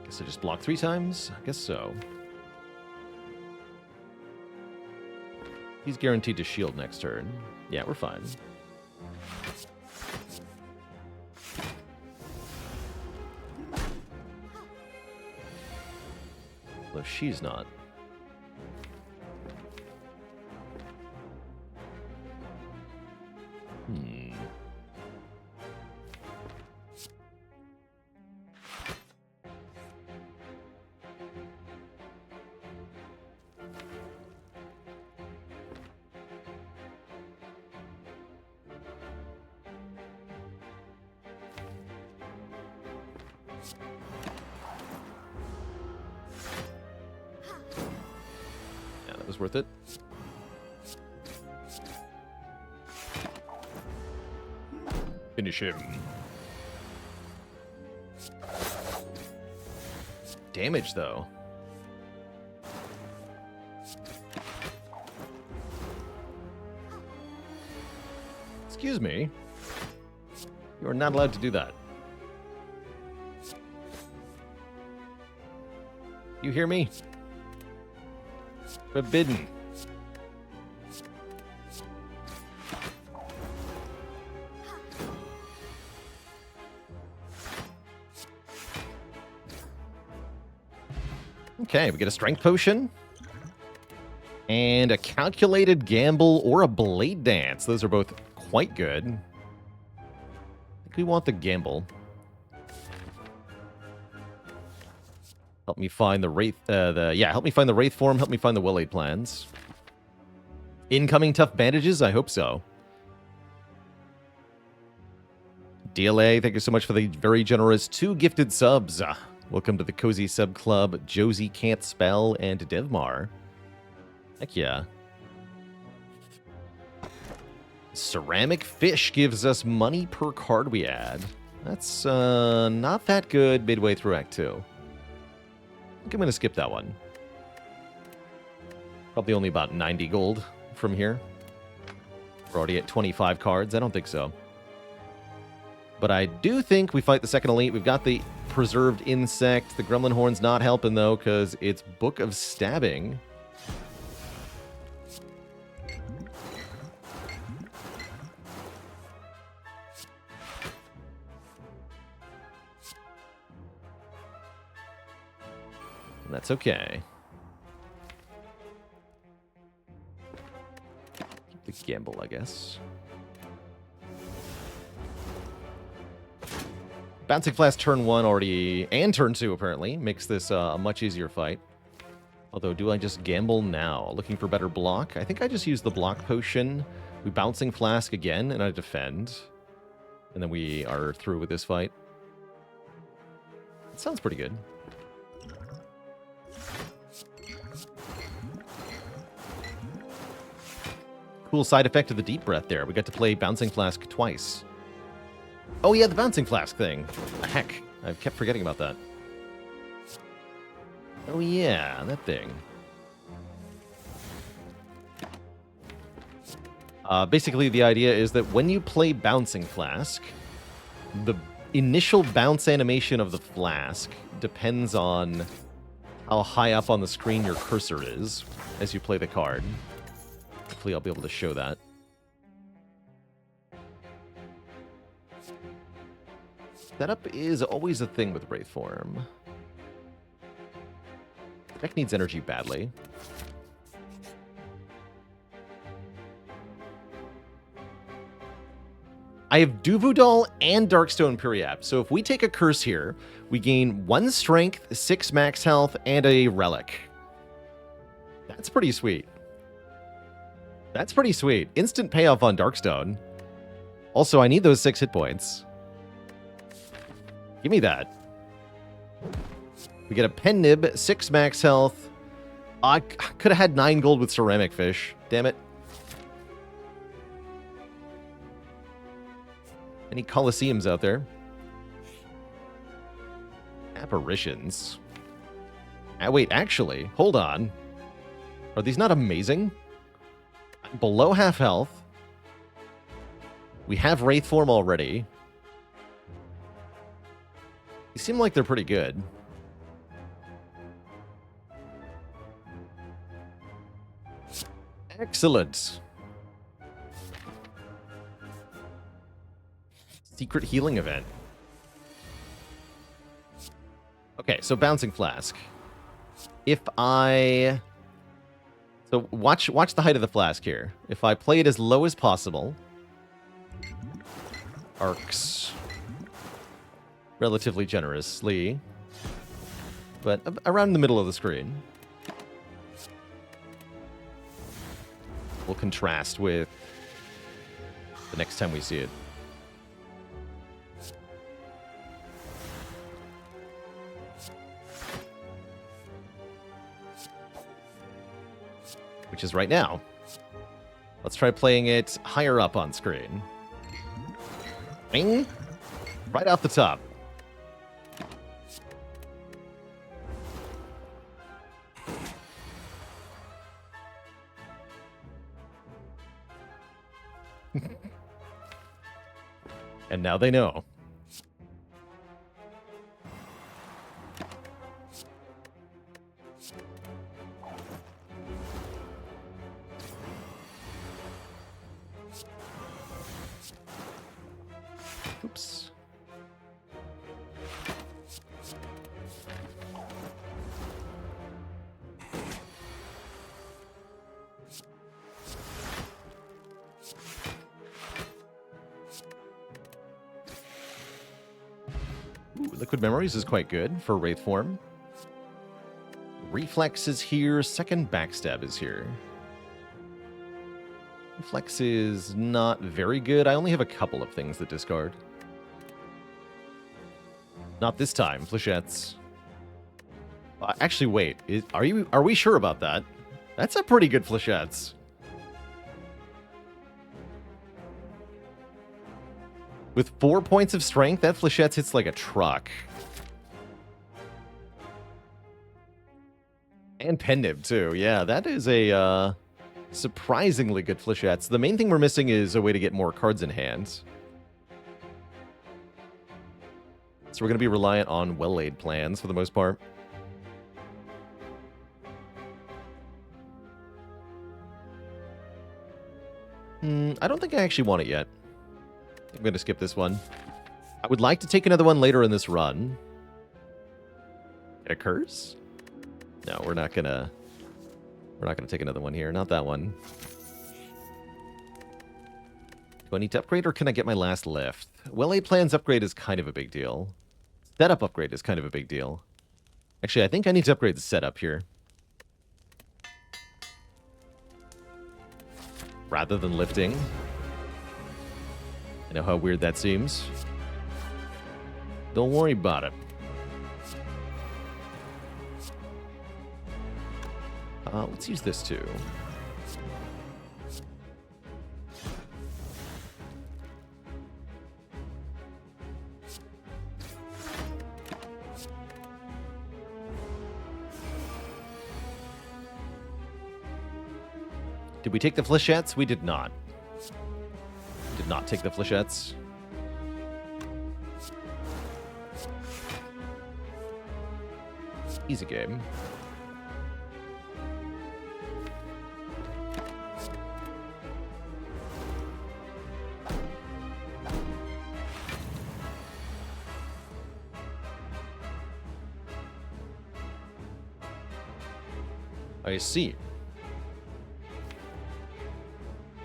Guess I just block 3 times? I guess so. He's guaranteed to shield next turn. Yeah, we're fine. Though she's not. was worth it. Finish him. Damage, though. Excuse me. You are not allowed to do that. You hear me? Forbidden. Okay, we get a strength potion. And a calculated gamble or a blade dance. Those are both quite good. I think we want the gamble. Help me find the wraith. Help me find the wraith form. Help me find the well-laid plans. Incoming tough bandages. I hope so. DLA, thank you so much for the very generous 2 gifted subs. Welcome to the Cozy Sub Club, Josie Can't Spell, and Devmar. Heck yeah. Ceramic Fish gives us money per card we add. That's not that good midway through Act 2. I think I'm going to skip that one. Probably only about 90 gold from here. We're already at 25 cards. I don't think so. But I do think we fight the second elite. We've got the Preserved Insect. The Gremlin Horn's not helping, though, because it's Book of Stabbing. And that's okay. Keep the gamble, I guess. Bouncing Flask turn 1 already, and turn 2 apparently, makes this a much easier fight. Although, do I just gamble now? Looking for better block? I think I just use the block potion. We Bouncing Flask again, and I defend. And then we are through with this fight. That sounds pretty good. Cool side effect of the deep breath there. We got to play Bouncing Flask twice. Oh yeah, the Bouncing Flask thing. Heck, I've kept forgetting about that. Oh yeah, that thing. Basically, the idea is that when you play Bouncing Flask, the initial bounce animation of the flask depends on how high up on the screen your cursor is as you play the card. Hopefully I'll be able to show that. Setup is always a thing with Wraith Form. Deck needs energy badly. I have Duvudal and Darkstone Periap. So if we take a curse here, we gain 1 strength, 6 max health, and a relic. That's pretty sweet. That's pretty sweet. Instant payoff on Darkstone. Also, I need those 6 hit points. Give me that. We get a Pen Nib, 6 max health. I could have had 9 gold with Ceramic Fish. Damn it. Any Colosseums out there? Apparitions. Wait, actually, hold on. Are these not amazing? I'm below half health. We have Wraith Form already. They seem like they're pretty good. Excellent. Secret healing event. Okay, so Bouncing Flask. If I... So watch the height of the flask here. If I play it as low as possible... Arcs. Relatively generously. But around the middle of the screen. We'll contrast with the next time we see it. which is right now. Let's try playing it higher up on screen. Bing! Right off the top. And now they know. Oops. Ooh, Liquid Memories is quite good for Wraith form. Reflex is here. Second Backstab is here. Reflex is not very good. I only have a couple of things that discard. Not this time, Flechettes. Actually, wait. Are we sure about that? That's a pretty good Flechettes. With 4 points of strength, that Flechettes hits like a truck. And Pendib, too. Yeah, that is a surprisingly good Flechettes. The main thing we're missing is a way to get more cards in hand. So we're going to be reliant on well-laid plans for the most part. I don't think I actually want it yet. I'm going to skip this one. I would like to take another one later in this run. It occurs? No, we're not gonna take another one here. Not that one. Do I need to upgrade or can I get my last lift? Well-laid plans upgrade is kind of a big deal. Setup upgrade is kind of a big deal. Actually, I think I need to upgrade the setup here. Rather than lifting. I know how weird that seems. Don't worry about it. Let's use this too. Did we take the Flechettes? We did not. Did not take the Flechettes. Easy game. I see.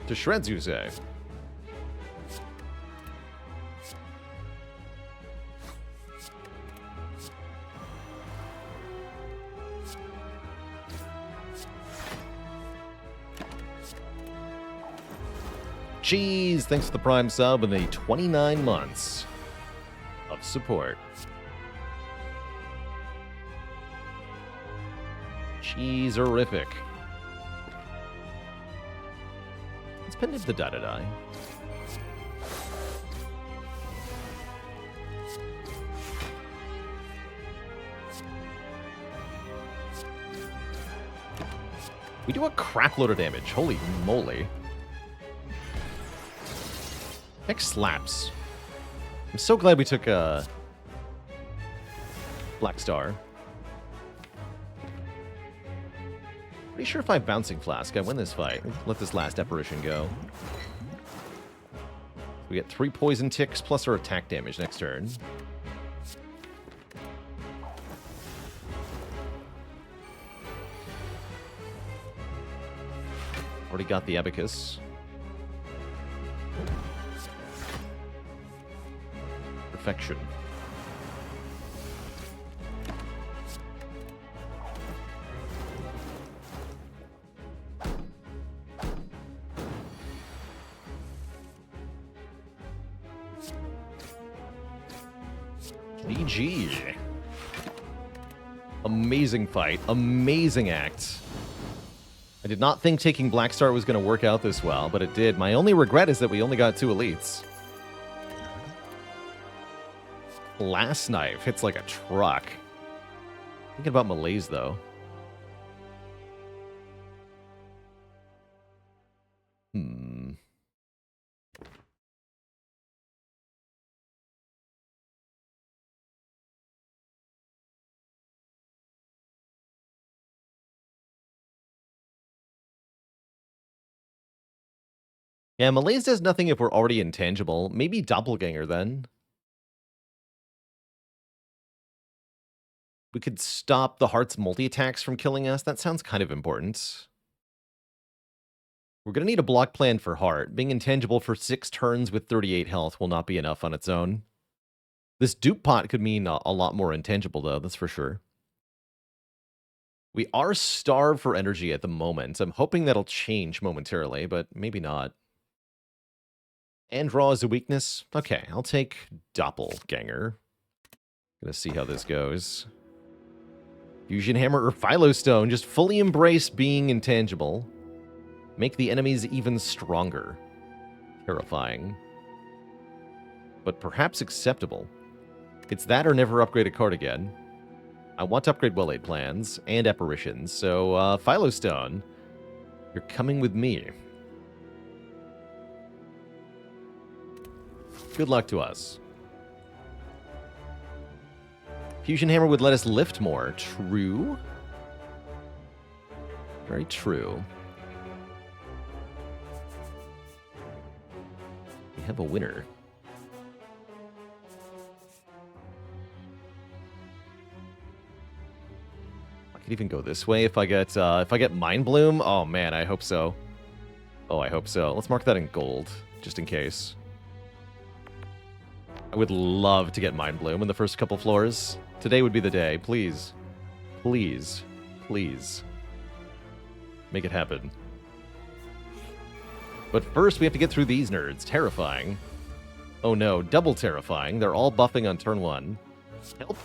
To shreds, you say? Jeez, thanks for the Prime sub and the 29 months of support. Jeez-erific. Let's pen the die-die-die. We do a crap load of damage. Holy moly. Heck slaps. I'm so glad we took a Black Star. Pretty sure if I have Bouncing Flask, I win this fight. Let this last apparition go. We get 3 poison ticks plus our attack damage next turn. Already got the Abacus. Perfection. GG. Amazing fight. Amazing act. I did not think taking Black Star was going to work out this well, but it did. My only regret is that we only got 2 elites. Last Knife hits like a truck. Thinking about Malaise, though. Yeah, Malaise does nothing if we're already intangible. Maybe Doppelganger, then. We could stop the Heart's multi-attacks from killing us. That sounds kind of important. We're going to need a block plan for Heart. Being intangible for 6 turns with 38 health will not be enough on its own. This dupe pot could mean a lot more intangible, though, that's for sure. We are starved for energy at the moment. I'm hoping that'll change momentarily, but maybe not. And draw is a weakness. Okay, I'll take Doppelganger. Gonna see how this goes. Fusion Hammer or Philostone. Just fully embrace being intangible. Make the enemies even stronger. Terrifying. But perhaps acceptable. It's that or never upgrade a card again. I want to upgrade Well-Laid Plans and Apparitions, so Philostone, you're coming with me. Good luck to us. Fusion Hammer would let us lift more. True. Very true. We have a winner. I could even go this way if I get Mind Bloom. Oh man, I hope so. Oh, I hope so. Let's mark that in gold, just in case. I would love to get Mind Bloom in the first couple floors. Today would be the day. Please. Please. Please. Make it happen. But first, we have to get through these nerds. Terrifying. Oh no, double terrifying. They're all buffing on turn 1. Help.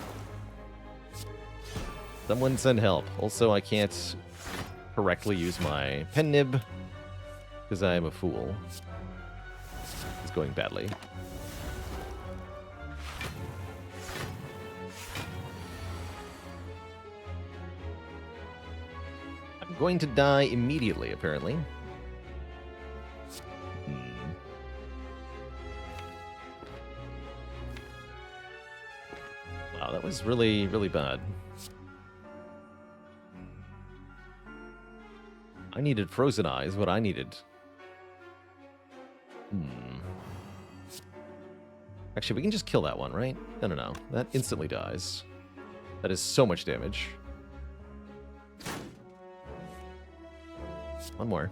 Someone send help. Also, I can't correctly use my pen nib because I am a fool. It's going badly. I'm going to die immediately, apparently. Wow, that was really, really bad. I needed Frozen Eyes, what I needed. Actually, we can just kill that one, right? No. That instantly dies. That is so much damage. One more.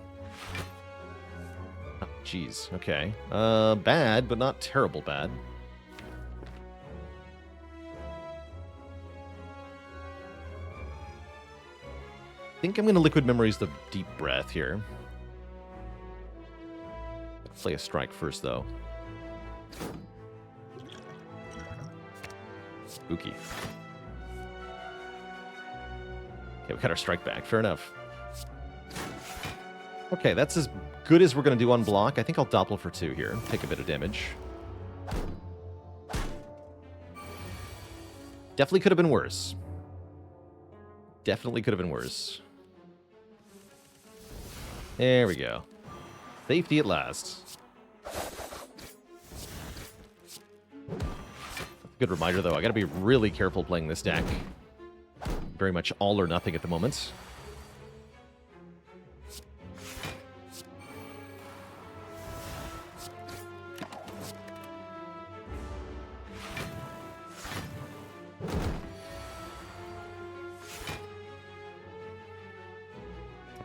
Oh, jeez. Okay. Bad, but not terrible bad. I think I'm going to Liquid Memories the Deep Breath here. Play a strike first, though. Spooky. Okay, we got our strike back. Fair enough. Okay, that's as good as we're going to do on block. I think I'll Doppel for 2 here. Take a bit of damage. Definitely could have been worse. Definitely could have been worse. There we go. Safety at last. Good reminder, though. I gotta be really careful playing this deck. Very much all or nothing at the moment.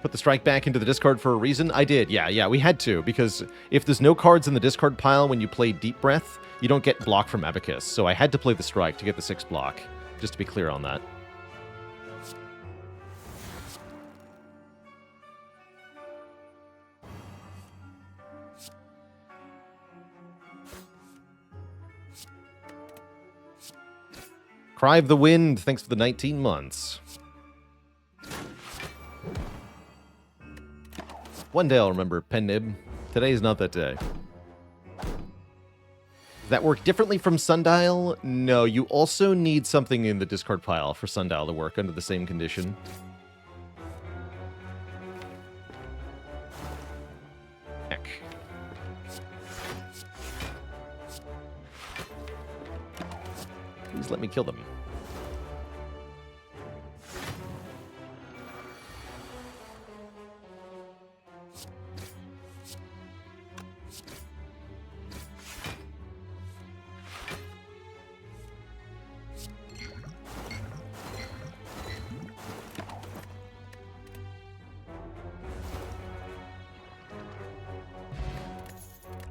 Put the strike back into the discard for a reason? I did, yeah, we had to, because if there's no cards in the discard pile when you play Deep Breath, you don't get block from Abacus, so I had to play the strike to get the 6 block, just to be clear on that. Cry of the Wind, thanks for the 19 months. One day I'll remember, Pen Nib. Today is not that day. Does that work differently from Sundial? No, you also need something in the discard pile for Sundial to work under the same condition. Heck. Please let me kill them.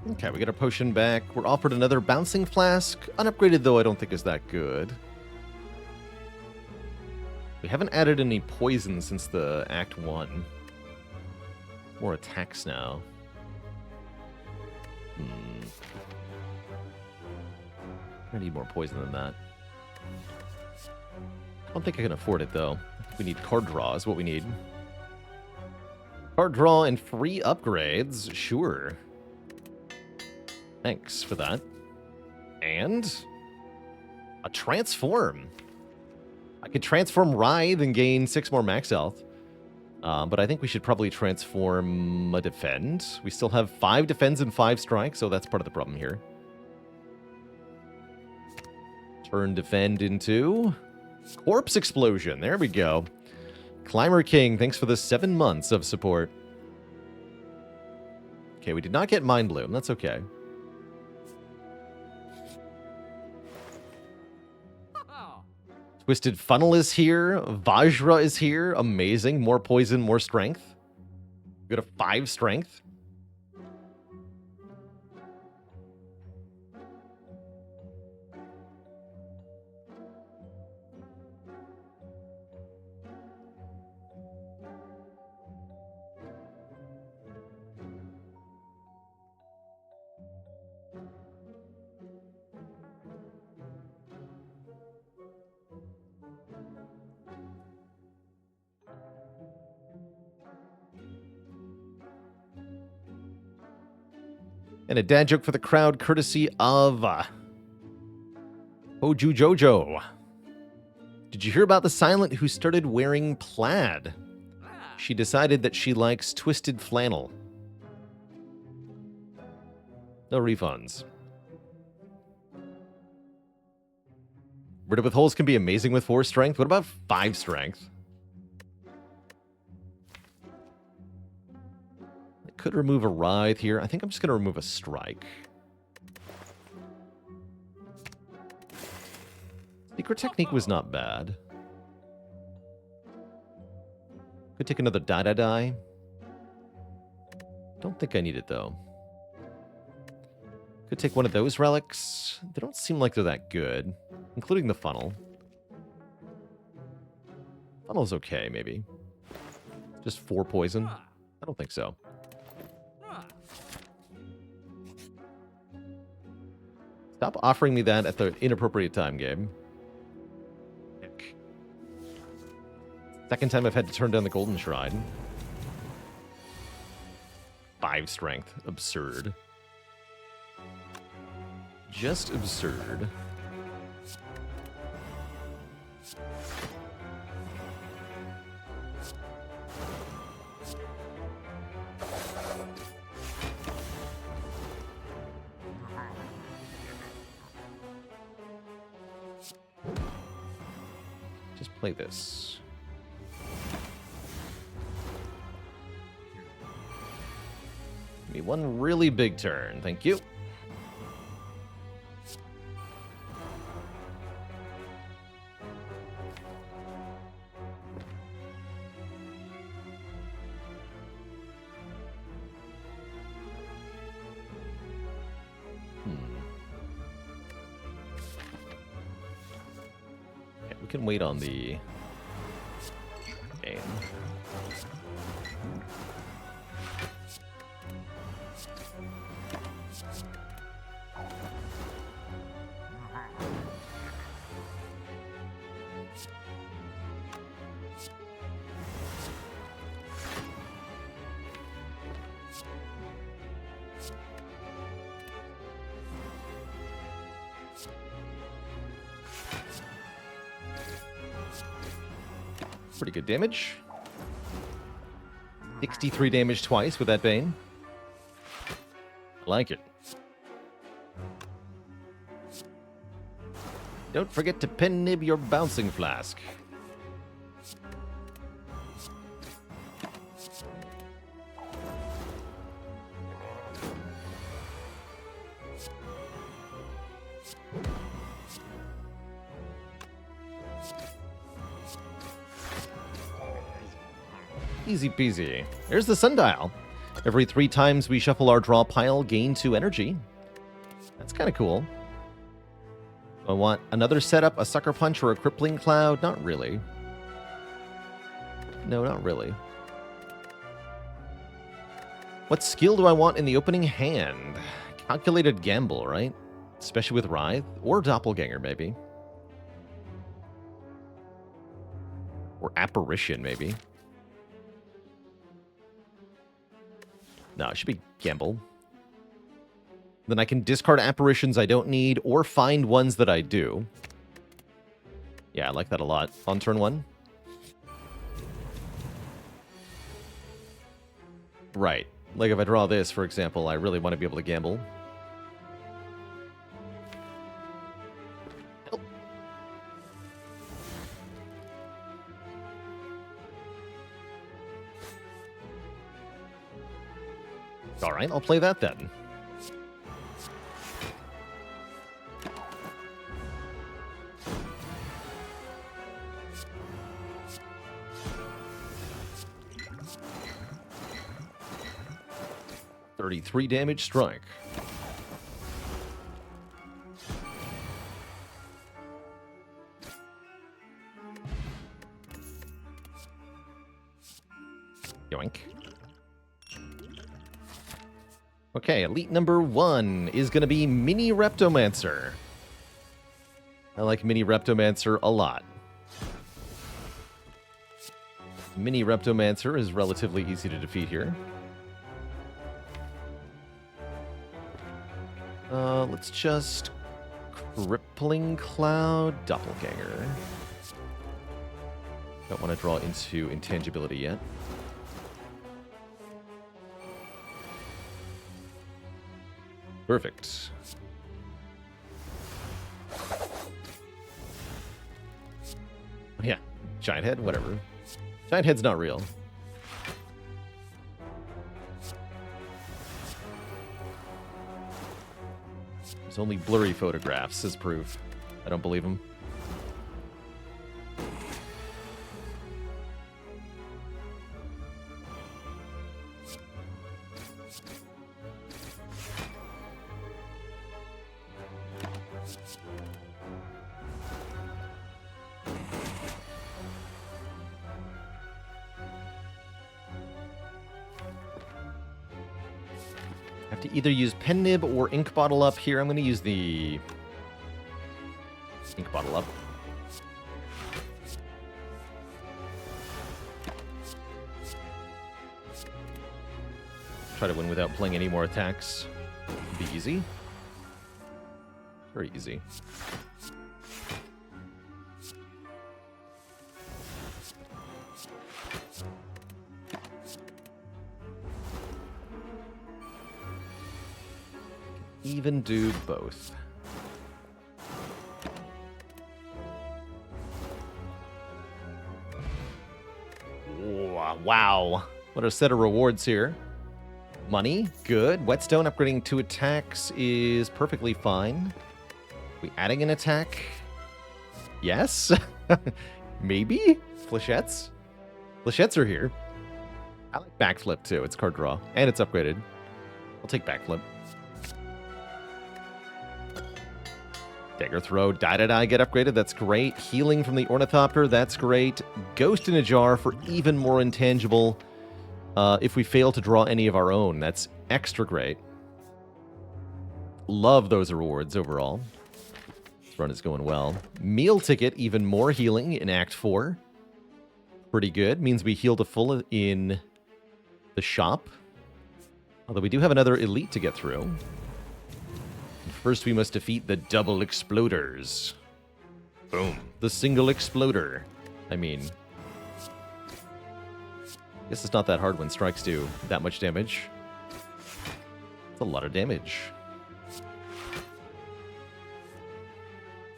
Okay, we get our potion back. We're offered another bouncing flask. Unupgraded, though, I don't think is that good. We haven't added any poison since the Act 1. More attacks now. I need more poison than that. I don't think I can afford it, though. I think we need card draw is what we need. Card draw and free upgrades? Sure. Thanks for that. And a transform. I could transform Writhe and gain 6 more max health. But I think we should probably transform a defend. We still have 5 defends and 5 strikes, so that's part of the problem here. Turn defend into Corpse Explosion. There we go. Climber King, thanks for the 7 months of support. Okay, we did not get Mind Bloom. That's okay. Twisted Funnel is here. Vajra is here. Amazing. More poison, more strength. We got a 5 strength. And a dad joke for the crowd, courtesy of Hoju Jojo. Did you hear about the Silent who started wearing plaid? She decided that she likes twisted flannel. No refunds. Rid of with holes can be amazing with 4 strength. What about 5 strength? Could remove a Writhe here. I think I'm just going to remove a Strike. Secret Technique was not bad. Could take another Die. Don't think I need it, though. Could take one of those relics. They don't seem like they're that good, including the Funnel. Funnel's okay, maybe. Just 4 poison? I don't think so. Stop offering me that at the inappropriate time, Gabe. Heck. Second time I've had to turn down the Golden Shrine. 5 strength. Absurd. Just absurd. Play this. Give me one really big turn. Thank you. Can wait on the game. Pretty good damage. 63 damage twice with that Bane. I like it. Don't forget to pen nib your bouncing flask. Easy peasy. There's the sundial. Every 3 times we shuffle our draw pile, gain 2 energy. That's kind of cool. I want another setup, a sucker punch, or a crippling cloud? Not really. No, not really. What skill do I want in the opening hand? Calculated gamble, right? Especially with Writhe. Or Doppelganger, maybe. Or Apparition, maybe. No, it should be gamble. Then I can discard apparitions I don't need or find ones that I do. Yeah, I like that a lot. On turn 1. Right. Like if I draw this, for example, I really want to be able to gamble. Help. All right, I'll play that then. .33 damage strike. Yoink. Okay, elite number 1 is going to be Mini Reptomancer. I like Mini Reptomancer a lot. Mini Reptomancer is relatively easy to defeat here. Let's just... Crippling Cloud, Doppelganger. Don't want to draw into intangibility yet. Perfect. Yeah, Giant Head, whatever. Giant Head's not real. There's only blurry photographs as proof. I don't believe him. To either use pen nib or ink bottle up here. I'm going to use the ink bottle up. Try to win without playing any more attacks. Be easy. Very easy. Even do both. Wow. What a set of rewards here. Money, good. Whetstone upgrading 2 attacks is perfectly fine. We adding an attack? Yes? Maybe? Flechettes? Flechettes are here. I like backflip too. It's card draw. And it's upgraded. I'll take backflip. Dagger Throw, Die get upgraded, that's great. Healing from the Ornithopter, that's great. Ghost in a Jar for even more intangible if we fail to draw any of our own. That's extra great. Love those rewards overall. This run is going well. Meal Ticket, even more healing in Act 4. Pretty good. Means we heal to full in the shop. Although we do have another elite to get through. First, we must defeat the double exploders. Boom. The single exploder. I mean, Guess it's not that hard when strikes do that much damage. It's a lot of damage.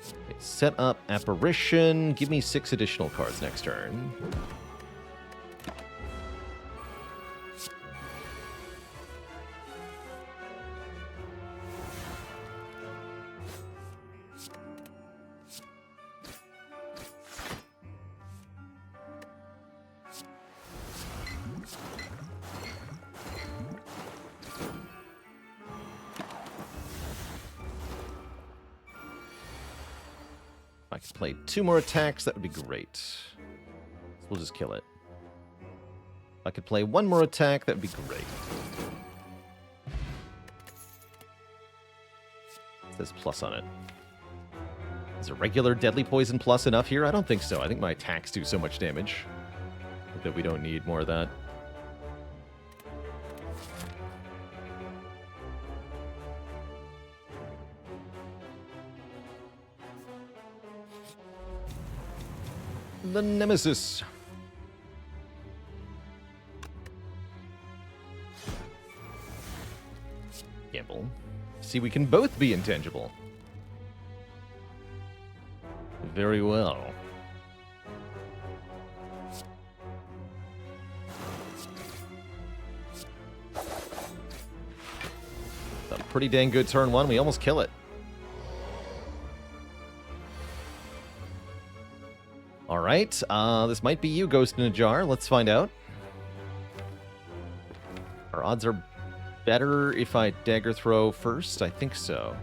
Okay, set up Apparition. Give me 6 additional cards next turn. If I could play 2 more attacks, that would be great. So we'll just kill it. If I could play 1 more attack, that would be great. It says plus on it. Is a regular deadly poison plus enough here? I don't think so. I think my attacks do so much damage that we don't need more of that. The Nemesis. Gamble. See, we can both be intangible. Very well. A pretty dang good turn 1. We almost kill it. Alright, this might be you, Ghost in a Jar. Let's find out. Our odds are better if I dagger throw first. I think so.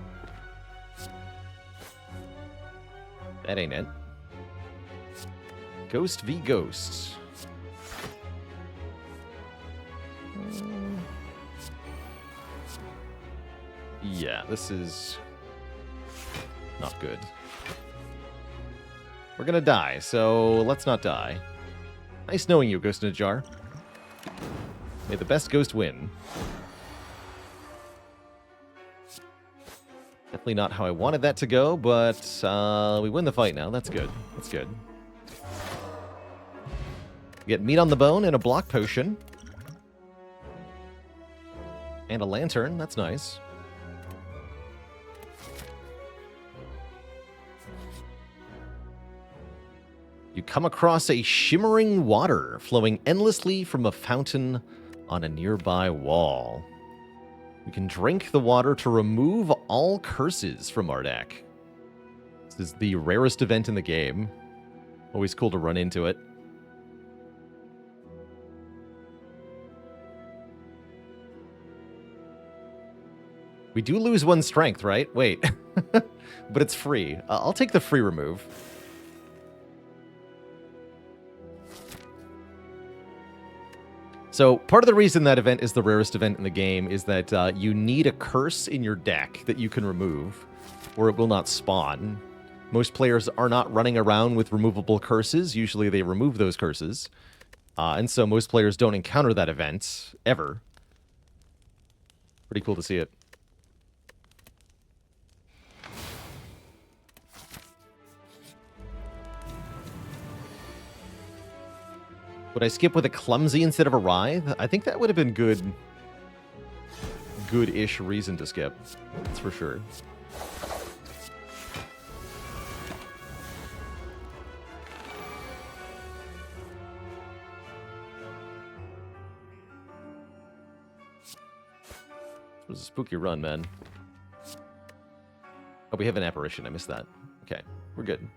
That ain't it. Ghost v. Ghost. Yeah, this is not good. We're gonna die, so let's not die. Nice knowing you, Ghost in a Jar. May the best ghost win. Definitely not how I wanted that to go, but we win the fight now. That's good. That's good. Get meat on the bone and a block potion. And a lantern. That's nice. You come across a shimmering water flowing endlessly from a fountain on a nearby wall. You can drink the water to remove all curses from our deck. This is the rarest event in the game. Always cool to run into it. We do lose 1 strength, right? Wait. But it's free. I'll take the free remove. So, part of the reason that event is the rarest event in the game is that you need a curse in your deck that you can remove, or it will not spawn. Most players are not running around with removable curses. Usually they remove those curses. And so most players don't encounter that event, ever. Pretty cool to see it. Would I skip with a Clumsy instead of a Writhe? I think that would have been good-ish reason to skip. That's for sure. It was a spooky run, man. Oh, we have an apparition. I missed that. Okay, we're good.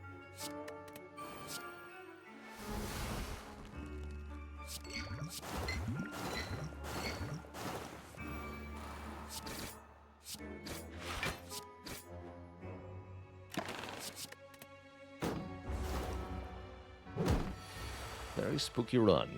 Very spooky run.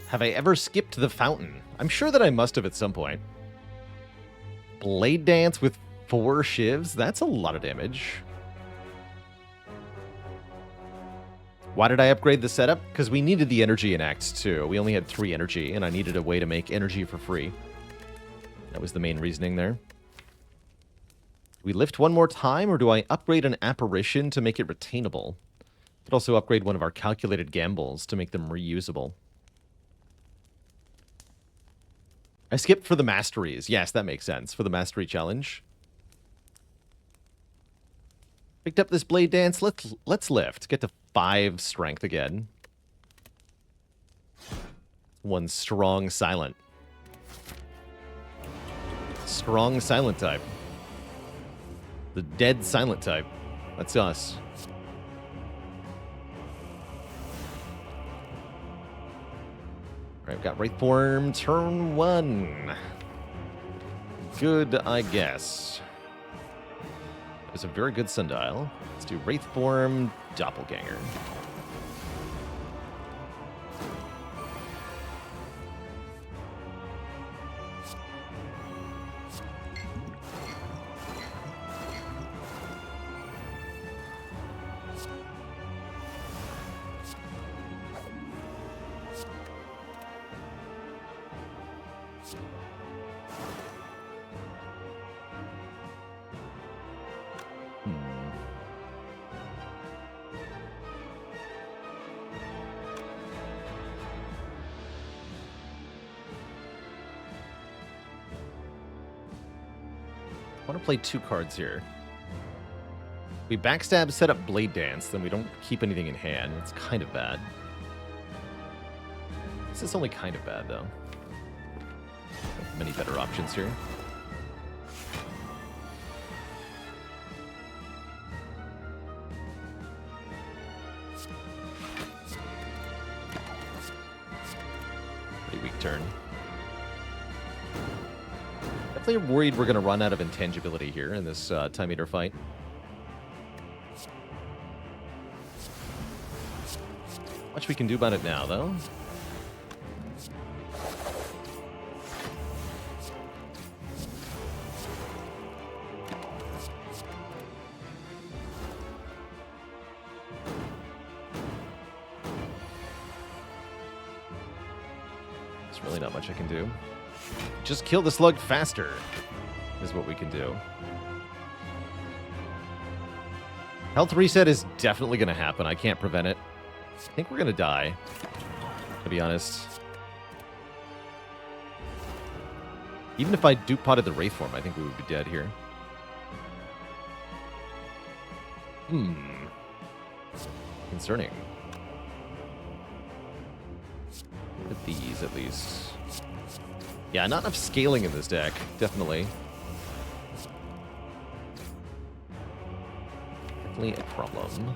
Have I ever skipped the fountain? I'm sure that I must have at some point. Blade Dance with 4 shivs? That's a lot of damage. Why did I upgrade the setup? Because we needed the energy in Act 2. We only had 3 energy, and I needed a way to make energy for free. That was the main reasoning there. Do we lift one more time, or do I upgrade an apparition to make it retainable? Could also upgrade one of our calculated gambles to make them reusable. I skipped for the masteries. Yes, that makes sense. For the mastery challenge. Picked up this blade dance. Let's lift. Get to 5 strength again. 1 strong silent. Strong silent type. The dead silent type. That's us. Alright, we've got Wraith Form, turn 1. Good, I guess. It was a very good sundial. Let's do Wraith Form, Doppelganger. I want to play 2 cards here. We backstab, set up Blade Dance, then we don't keep anything in hand. It's kind of bad. This is only kind of bad, though. Many better options here. Pretty weak turn. Definitely worried we're going to run out of intangibility here in this Time Eater fight. Much we can do about it now, though. There's really not much I can do. Just kill the slug faster is what we can do. Health reset is definitely going to happen. I can't prevent it. I think we're going to die, to be honest. Even if I Duke Potted the Wraith Form, I think we would be dead here. Concerning. Look at these, at least. Yeah, not enough scaling in this deck, definitely. Definitely a problem.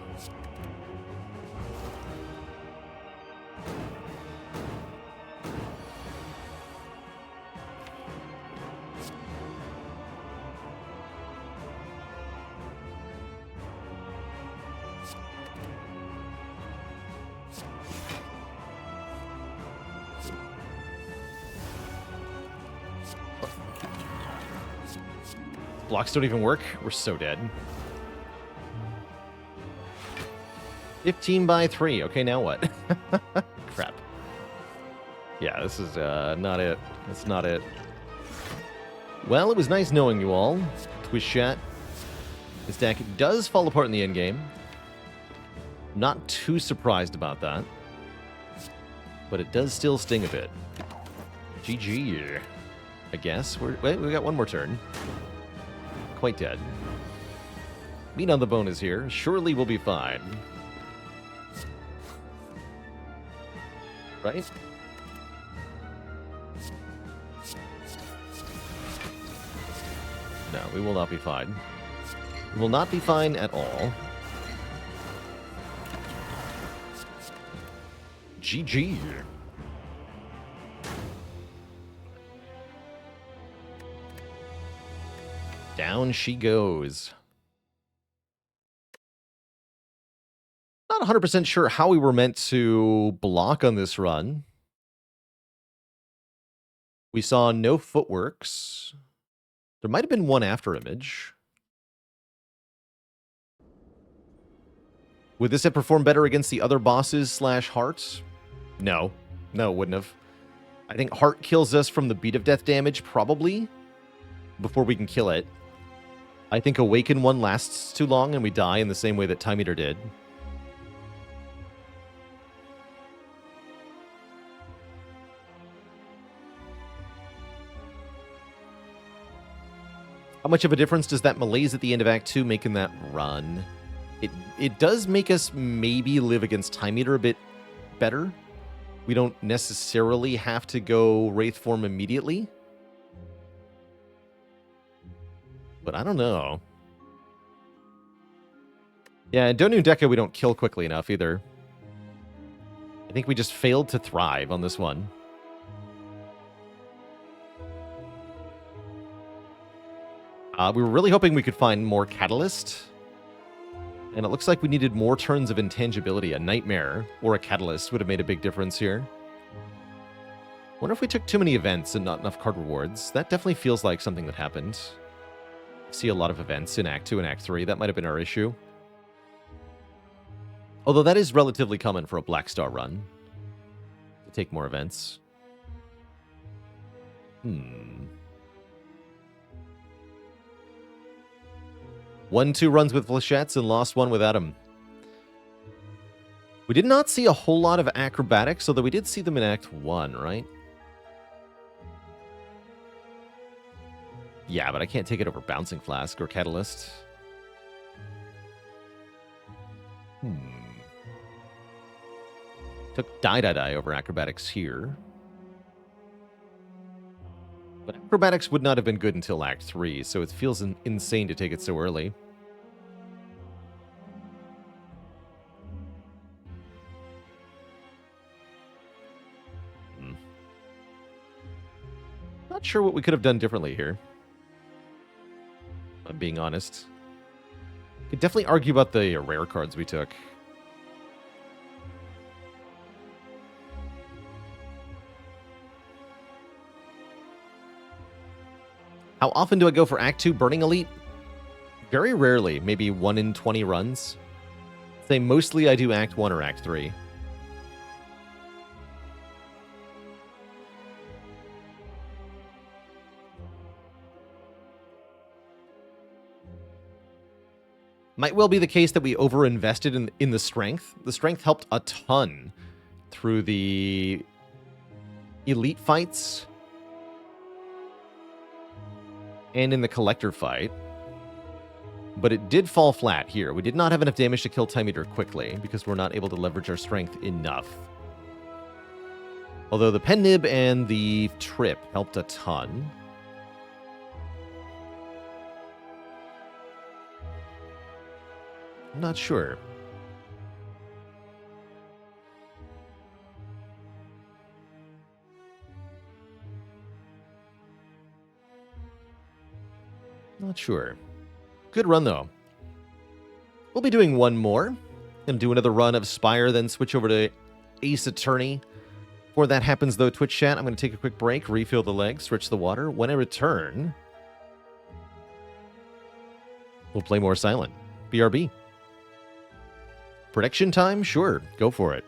Blocks don't even work. We're so dead. 15 by 3. Okay, now what? Crap. Yeah, this is not it. That's not it. Well, it was nice knowing you all. Twitch chat. This deck does fall apart in the endgame. Not too surprised about that. But it does still sting a bit. GG, I guess. Wait, we got one more turn. Quite dead. Meat on the bone is here. Surely we'll be fine. Right? No, we will not be fine. We will not be fine at all. GG. Down she goes. Not 100% sure how we were meant to block on this run. We saw no footworks. There might have been one after image. Would this have performed better against the other bosses slash hearts? No. No, it wouldn't have. I think heart kills us from the beat of death damage, probably, before we can kill it. I think awaken one lasts too long and we die in the same way that Time Eater did. How much of a difference does that malaise at the end of Act 2 make in that run? It does make us maybe live against Time Eater a bit better. We don't necessarily have to go Wraith form immediately. But I don't know. Yeah, in Donu Deka we don't kill quickly enough either. I think we just failed to thrive on this one. We were really hoping we could find more Catalyst. And it looks like we needed more turns of intangibility. A Nightmare or a Catalyst would have made a big difference here. Wonder if we took too many events and not enough card rewards. That definitely feels like something that happened. I see a lot of events in Act 2 and Act 3. That might have been our issue. Although that is relatively common for a Black Star run. To take more events. 1-2 runs with Flechettes and lost one without him. We did not see a whole lot of acrobatics, although we did see them in Act 1, right? Yeah, but I can't take it over Bouncing Flask or Catalyst. Took Die over acrobatics here. But acrobatics would not have been good until Act 3, so it feels insane to take it so early. Not sure what we could have done differently here. If I'm being honest. Could definitely argue about the rare cards we took. How often do I go for Act 2 Burning Elite? Very rarely, maybe 1 in 20 runs. I'd say mostly I do Act 1 or Act 3. Might well be the case that we overinvested in the strength. The strength helped a ton through the elite fights and in the collector fight. But it did fall flat here. We did not have enough damage to kill Time Eater quickly because we're not able to leverage our strength enough. Although the Pen Nib and the Trip helped a ton. I'm not sure. Not sure. Good run, though. We'll be doing one more. Gonna do another run of Spire, then switch over to Ace Attorney. Before that happens, though, Twitch chat, I'm going to take a quick break, refill the legs, switch the water. When I return, we'll play more Silent. BRB. Prediction time? Sure, go for it.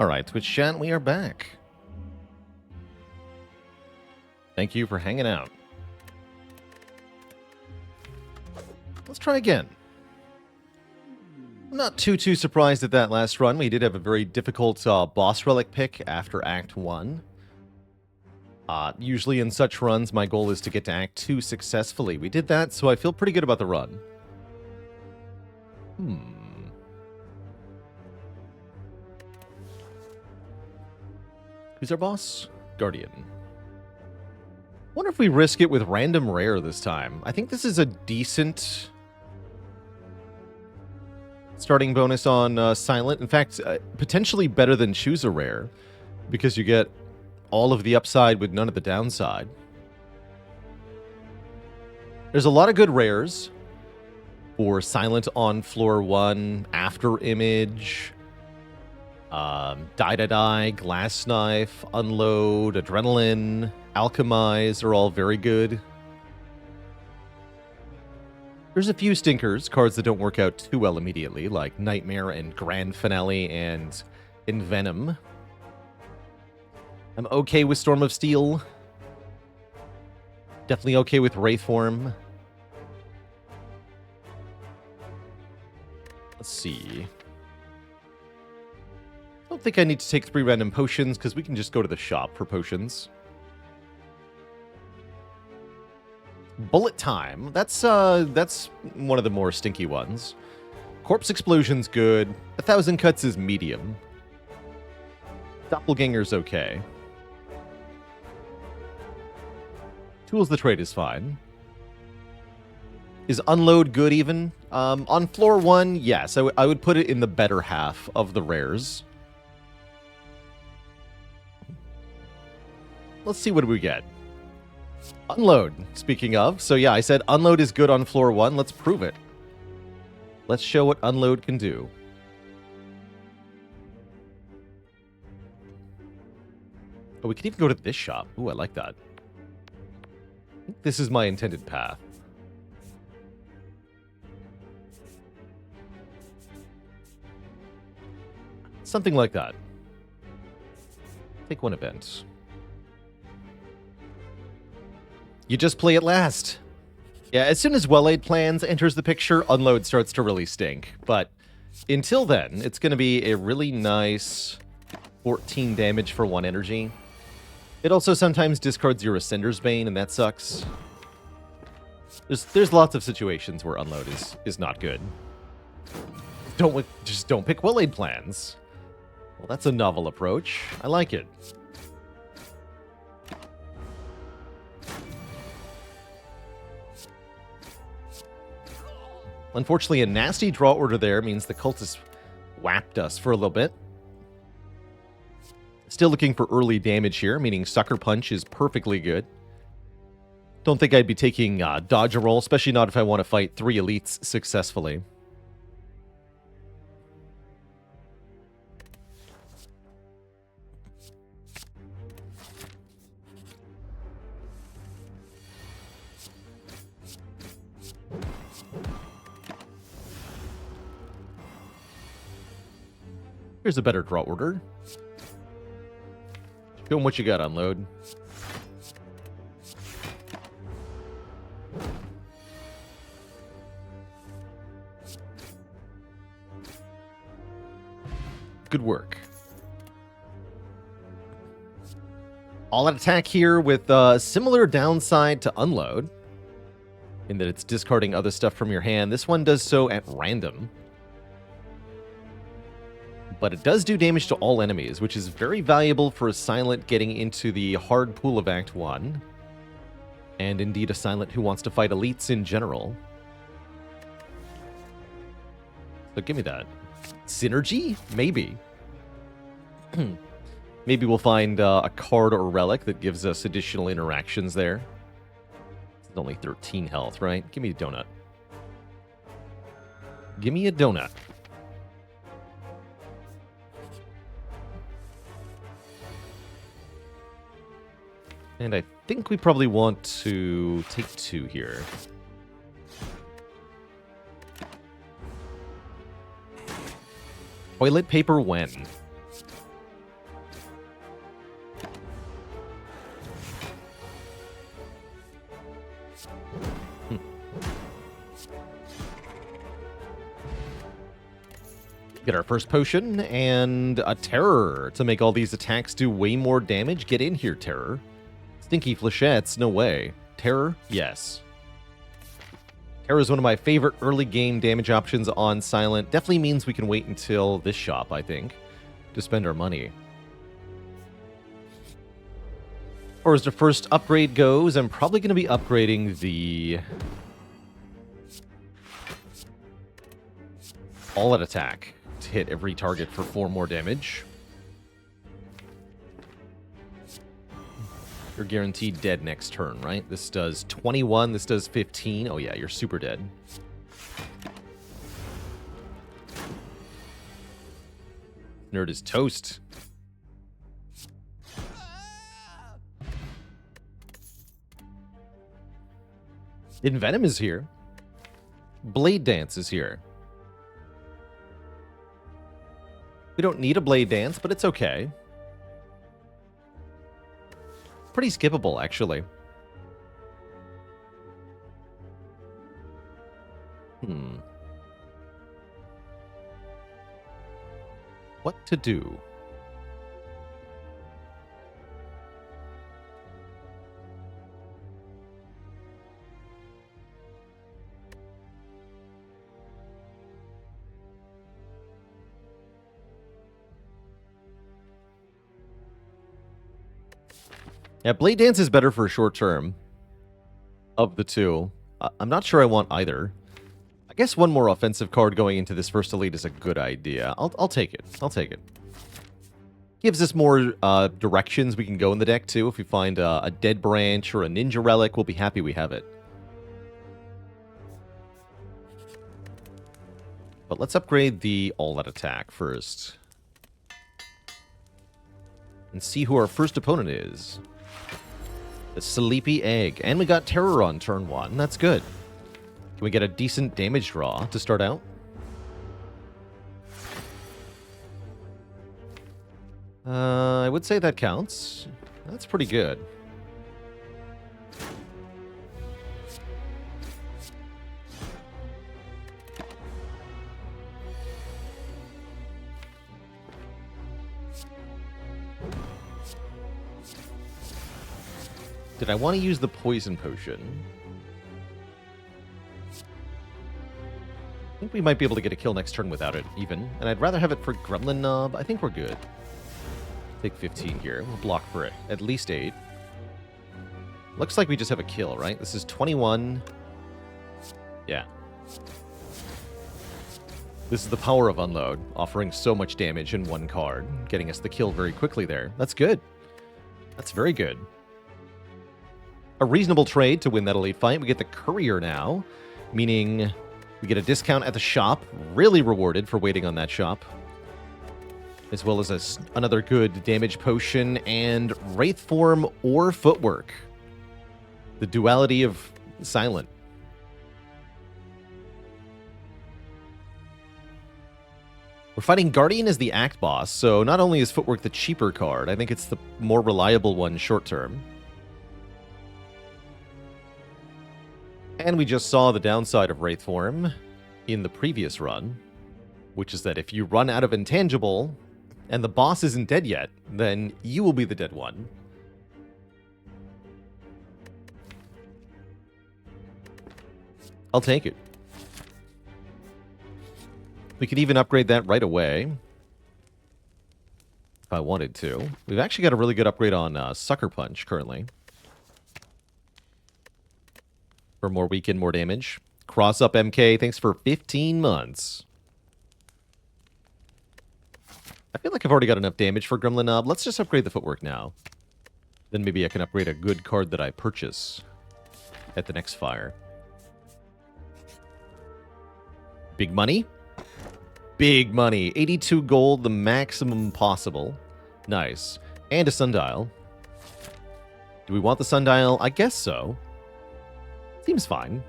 Alright, Twitch chat, we are back. Thank you for hanging out. Let's try again. I'm not too surprised at that last run. We did have a very difficult boss relic pick after Act 1. Usually in such runs, my goal is to get to Act 2 successfully. We did that, so I feel pretty good about the run. Who's our boss? Guardian. Wonder if we risk it with random rare this time. I think this is a decent starting bonus on Silent. In fact, potentially better than choose a rare, because you get all of the upside with none of the downside. There's a lot of good rares for Silent on floor 1, After Image, Die, Glass Knife, Unload, Adrenaline, Alchemize are all very good. There's a few stinkers, cards that don't work out too well immediately, like Nightmare and Grand Finale and Envenom. I'm okay with Storm of Steel. Definitely okay with Wraithform. Let's see. I don't think I need to take 3 random potions, because we can just go to the shop for potions. Bullet Time. That's one of the more stinky ones. Corpse Explosion's good. 1,000 Cuts is medium. Doppelganger's okay. Tools the Trade is fine. Is Unload good even? On floor 1, yes. I would put it in the better half of the rares. Let's see what we get. Unload, speaking of. So yeah, I said Unload is good on floor 1. Let's prove it. Let's show what Unload can do. Oh, we can even go to this shop. Ooh, I like that. I think this is my intended path. Something like that. Take one event. You just play it last. Yeah, as soon as Well-Laid Plans enters the picture, Unload starts to really stink. But until then, it's going to be a really nice 14 damage for 1 energy. It also sometimes discards your Ascender's Bane, and that sucks. There's lots of situations where Unload is not good. Just don't pick Well-Laid Plans. Well, that's a novel approach. I like it. Unfortunately, a nasty draw order there means the cultist whapped us for a little bit. Still looking for early damage here, meaning Sucker Punch is perfectly good. Don't think I'd be taking Dodge and Roll, especially not if I want to fight 3 elites successfully. Here's a better draw order. Show them what you got, Unload. Good work. All-out attack here with similar downside to Unload, in that it's discarding other stuff from your hand. This one does so at random. But it does do damage to all enemies, which is very valuable for a Silent getting into the hard pool of Act 1. And indeed a Silent who wants to fight elites in general. So give me that. Synergy? Maybe. Maybe we'll find a card or relic that gives us additional interactions there. It's only 13 health, right? Give me a donut. Give me a donut. And I think we probably want to take 2 here. Toilet paper when? Get our first potion and a terror to make all these attacks do way more damage. Get in here, terror. Stinky flechettes, no way. Terror, yes. Terror is one of my favorite early game damage options on Silent. Definitely means we can wait until this shop, I think, to spend our money. Or as the first upgrade goes, I'm probably going to be upgrading the all-out attack to hit every target for 4 more damage. You're guaranteed dead next turn, right? This does 21, this does 15. Oh yeah, you're super dead. Nerd is toast. Envenom is here. Blade Dance is here. We don't need a Blade Dance, but it's okay. Pretty skippable, actually. What to do? Yeah, Blade Dance is better for short term of the two. I'm not sure I want either. I guess one more offensive card going into this first elite is a good idea. I'll take it. I'll take it. Gives us more directions we can go in the deck, too. If we find a Dead Branch or a Ninja Relic, we'll be happy we have it. But let's upgrade the all-out attack first. And see who our first opponent is. The Sleepy Egg. And we got Terror on turn 1. That's good. Can we get a decent damage draw to start out? I would say that counts. That's pretty good. Did I want to use the poison potion? I think we might be able to get a kill next turn without it, even. And I'd rather have it for Gremlin Knob. I think we're good. Take 15 here. We'll block for it. At least 8. Looks like we just have a kill, right? This is 21. Yeah. This is the power of Unload, offering so much damage in one card, getting us the kill very quickly there. That's good. That's very good. A reasonable trade to win that elite fight. We get the Courier now, meaning we get a discount at the shop. Really rewarded for waiting on that shop. As well as another good damage potion and Wraith Form or Footwork. The duality of Silent. We're fighting Guardian as the Act Boss, so not only is Footwork the cheaper card, I think it's the more reliable one short term. And we just saw the downside of Wraith Form in the previous run, which is that if you run out of Intangible and the boss isn't dead yet, then you will be the dead one. I'll take it. We could even upgrade that right away if I wanted to. We've actually got a really good upgrade on Sucker Punch currently. For more weaken, more damage. Cross up MK, thanks for 15 months. I feel like I've already got enough damage for Gremlin Knob. Let's just upgrade the Footwork now. Then maybe I can upgrade a good card that I purchase at the next fire. Big money? Big money. 82 gold, the maximum possible. Nice. And a sundial. Do we want the sundial? I guess so. Seems fine.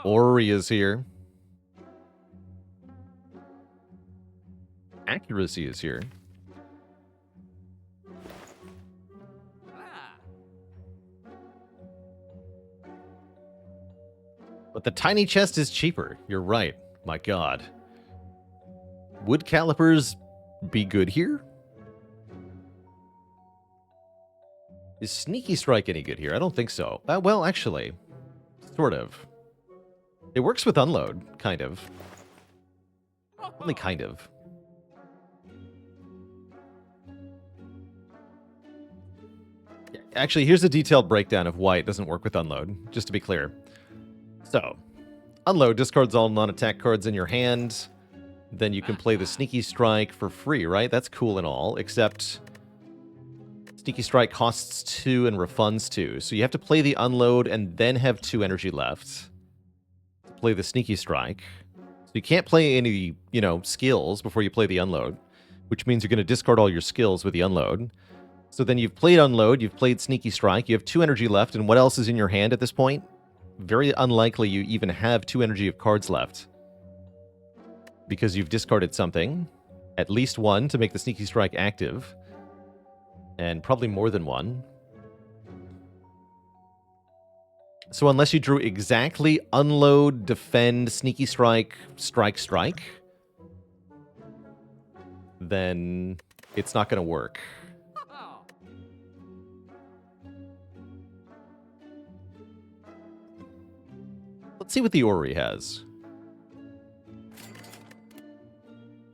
Ori is here. Accuracy is here. But the tiny chest is cheaper. You're right. My god. Would calipers be good here? Is Sneaky Strike any good here? I don't think so. Well, actually, sort of. It works with Unload, kind of. Only kind of. Actually, here's a detailed breakdown of why it doesn't work with Unload, just to be clear. So, Unload discards all non-attack cards in your hand. Then you can play the Sneaky Strike for free, right? That's cool and all, except Sneaky Strike costs 2 and refunds 2. So you have to play the Unload and then have 2 energy left to play the Sneaky Strike. So you can't play any, skills before you play the Unload, which means you're going to discard all your skills with the Unload. So then you've played Unload, you've played Sneaky Strike, you have 2 energy left, and what else is in your hand at this point? Very unlikely you even have 2 energy of cards left. Because you've discarded something, at least 1 to make the Sneaky Strike active, and probably more than 1. So unless you drew exactly Unload, Defend, Sneaky Strike, Strike, Strike, then it's not going to work. Let's see what the Ori has.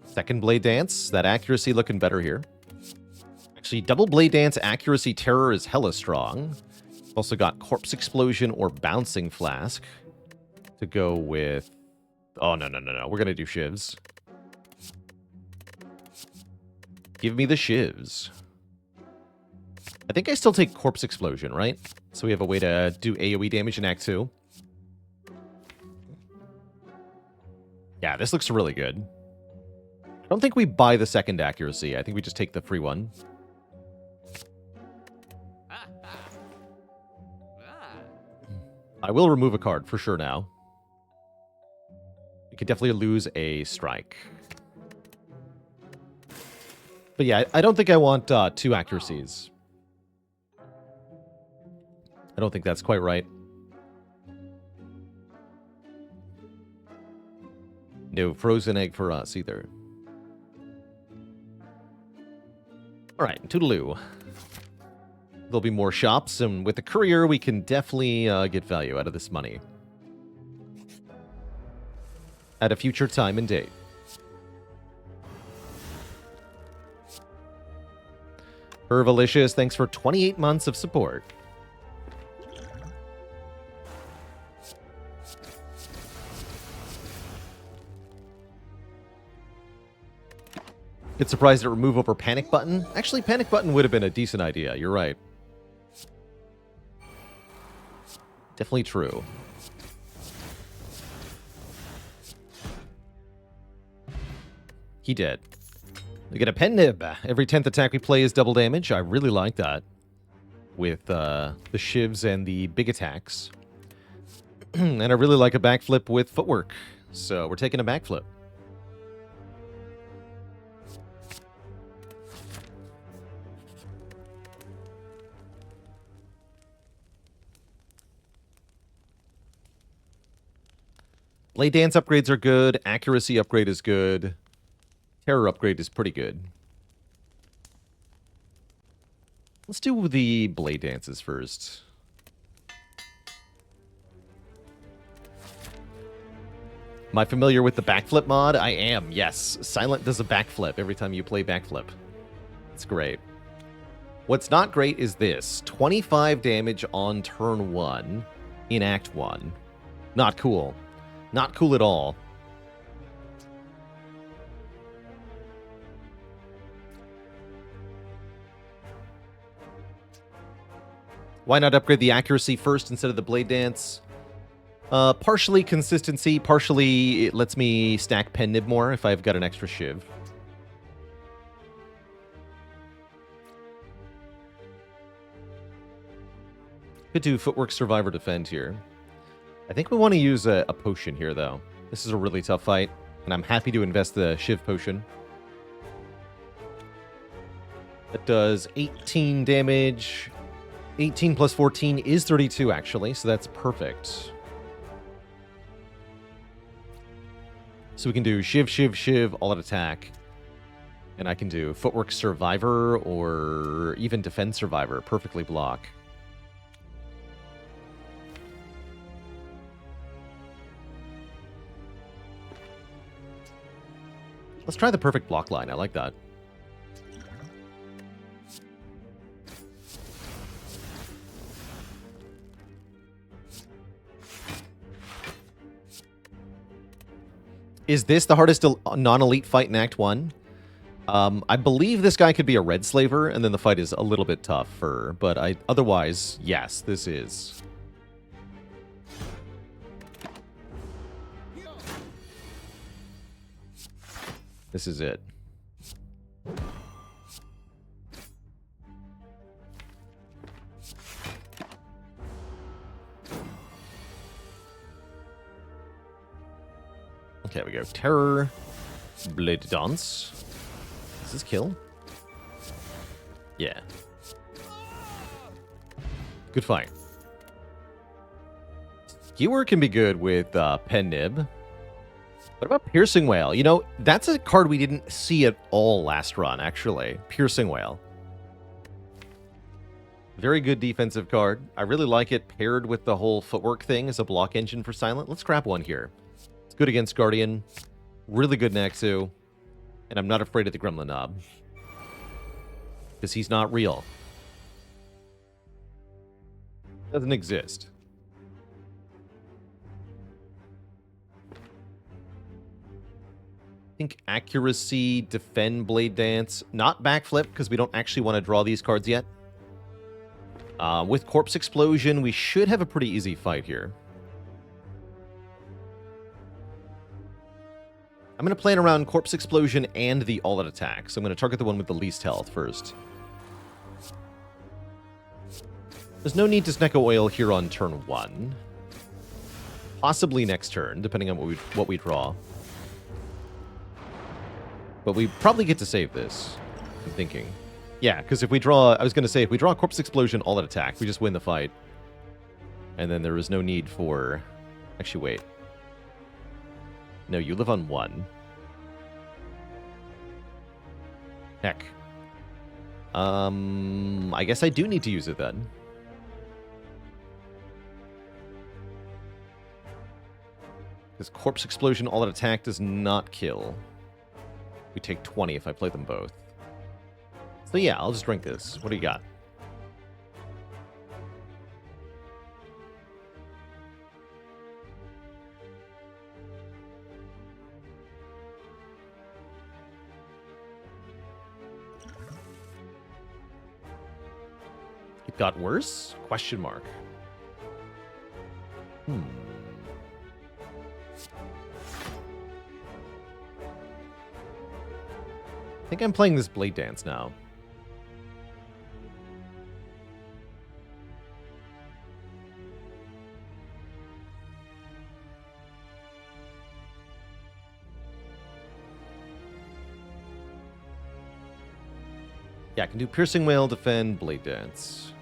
Second Blade Dance. That accuracy looking better here. Actually, double Blade Dance accuracy terror is hella strong. Also got Corpse Explosion or Bouncing Flask to go with... Oh, no. We're going to do Shivs. Give me the Shivs. I think I still take Corpse Explosion, right? So we have a way to do AoE damage in Act 2. Yeah, this looks really good. I don't think we buy the second accuracy. I think we just take the free one. I will remove a card for sure now. You could definitely lose a strike. But yeah, I don't think I want 2 accuracies. I don't think that's quite right. No frozen egg for us either. Alright, toodaloo. There'll be more shops, and with the courier, we can definitely get value out of this money. At a future time and date. Hervalicious, thanks for 28 months of support. Get surprised at remove over panic button. Actually, panic button would have been a decent idea. You're right. Definitely true. He did. We get a pen nib. Every 10th attack we play is double damage. I really like that. With the shivs and the big attacks. And I really like a backflip with footwork. So we're taking a backflip. Blade Dance upgrades are good. Accuracy upgrade is good. Terror upgrade is pretty good. Let's do the Blade Dances first. Am I familiar with the backflip mod? I am, yes. Silent does a backflip every time you play backflip. It's great. What's not great is this. 25 damage on turn 1 in Act 1. Not cool. Not cool at all. Why not upgrade the accuracy first instead of the Blade Dance? Partially consistency, partially it lets me stack pen nib more if I've got an extra shiv. Could do Footwork, Survivor, Defend here. I think we want to use a potion here, though. This is a really tough fight, and I'm happy to invest the Shiv potion. That does 18 damage. 18 plus 14 is 32, actually, so that's perfect. So we can do Shiv, Shiv, Shiv, all out attack. And I can do Footwork Survivor or even Defend Survivor, perfectly block. Let's try the perfect block line. I like that. Is this the hardest non-elite fight in Act 1? I believe this guy could be a red slaver, and then the fight is a little bit tougher. But otherwise, yes, this is. This is it. Okay, we go. Terror. Blade Dance. Does this kill? Yeah. Good fight. Skewer can be good with Pen Nib. What about Piercing Whale? You know, that's a card we didn't see at all last run, actually. Piercing Whale. Very good defensive card. I really like it paired with the whole footwork thing as a block engine for Silent. Let's grab one here. It's good against Guardian. Really good Nexu. And I'm not afraid of the Gremlin Knob. Because he's not real. Doesn't exist. I think Accuracy, Defend, Blade Dance. Not Backflip, because we don't actually want to draw these cards yet. With Corpse Explosion, we should have a pretty easy fight here. I'm going to plan around Corpse Explosion and the all-out attack. So I'm going to target the one with the least health first. There's no need to Snecko Oil here on turn 1. Possibly next turn, depending on what we draw. But we probably get to save this, I'm thinking. Yeah, because if we draw... I was going to say, if we draw Corpse Explosion, all-out attack, we just win the fight. And then there is no need for... Actually, wait. No, you live on 1. Heck. I guess I do need to use it then. Because Corpse Explosion, all-out attack does not kill. We take 20 if I play them both. So yeah, I'll just drink this. What do you got? It got worse? Question mark. I think I'm playing this Blade Dance now. Yeah, I can do Piercing Whale, Defend, Blade Dance.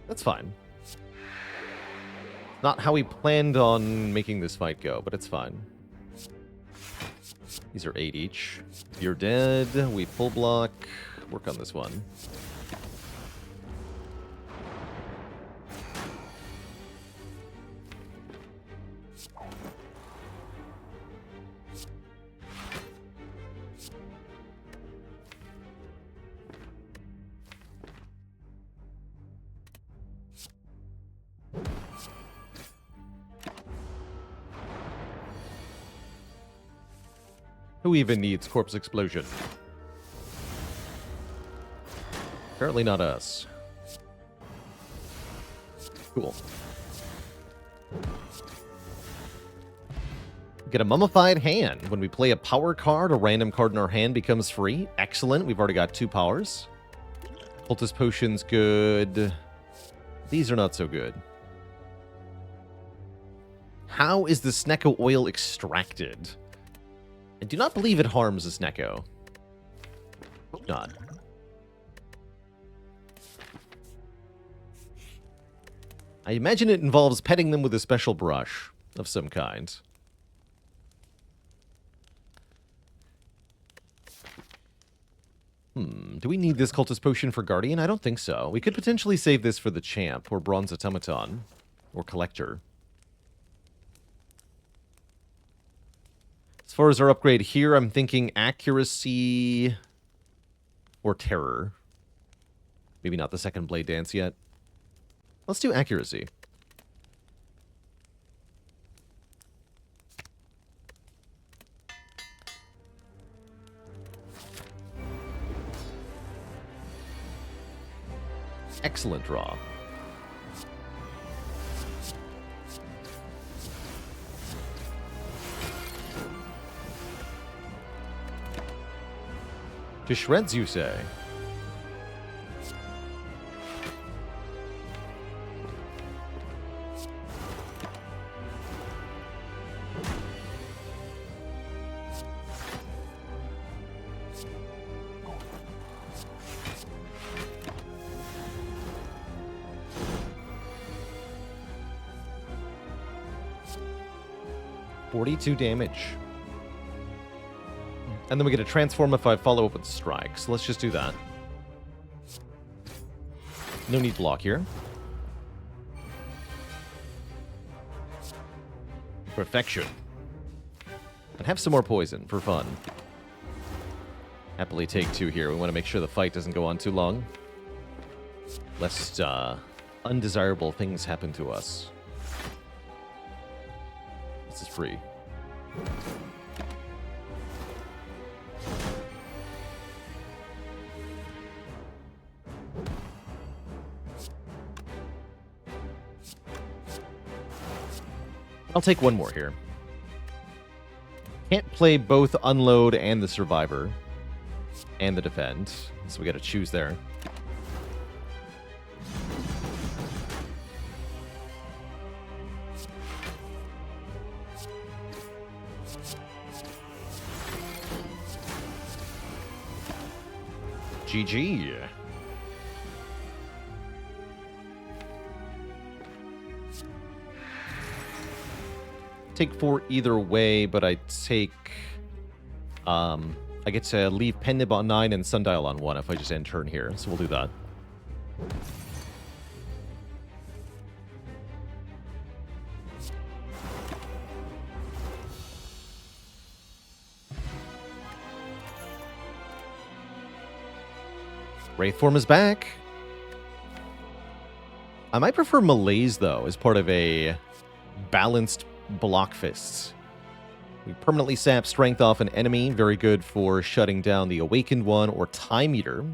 That's fine. Not how we planned on making this fight go, but it's fine. These are 8 each. You're dead. We full block. Work on this one. Who even needs Corpse Explosion? Apparently not us. Cool. Get a Mummified Hand. When we play a power card, a random card in our hand becomes free. Excellent. We've already got 2 powers. Cultist Potion's good. These are not so good. How is the Snecko Oil extracted? I do not believe it harms the Snecko. Hope not. I imagine it involves petting them with a special brush of some kind. Do we need this cultist potion for Guardian? I don't think so. We could potentially save this for the Champ, or Bronze Automaton, or Collector. As far as our upgrade here, I'm thinking Accuracy or Terror. Maybe not the second Blade Dance yet. Let's do Accuracy. Excellent draw. To shreds, you say? $42 damage. And then we get a transform if I follow up with strike. So let's just do that. No need block here. Perfection. And have some more poison for fun. Happily take 2 here. We want to make sure the fight doesn't go on too long. Lest undesirable things happen to us. This is free. I'll take one more here. Can't play both Unload and the Survivor. And the Defend. So we gotta choose there. GG. Take 4 either way, but I take... I get to leave Pendib on 9 and Sundial on 1 if I just end turn here, so we'll do that. Wraithform is back. I might prefer Malaise, though, as part of a balanced block fists. We permanently sap strength off an enemy. Very good for shutting down the Awakened One or Time Eater,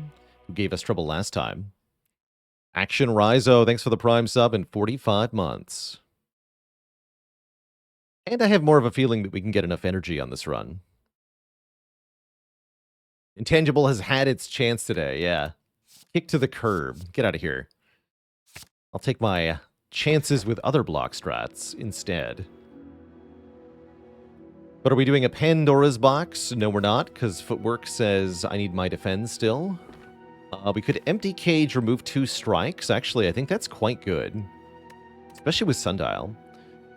who gave us trouble last time. Action Rizo, thanks for the Prime sub in 45 months. And I have more of a feeling that we can get enough energy on this run. Intangible has had its chance today, yeah. Kick to the curb. Get out of here. I'll take my chances with other block strats instead. But are we doing a Pandora's box? No, we're not, because Footwork says I need my defend still. We could empty cage, remove 2 strikes. Actually, I think that's quite good. Especially with Sundial.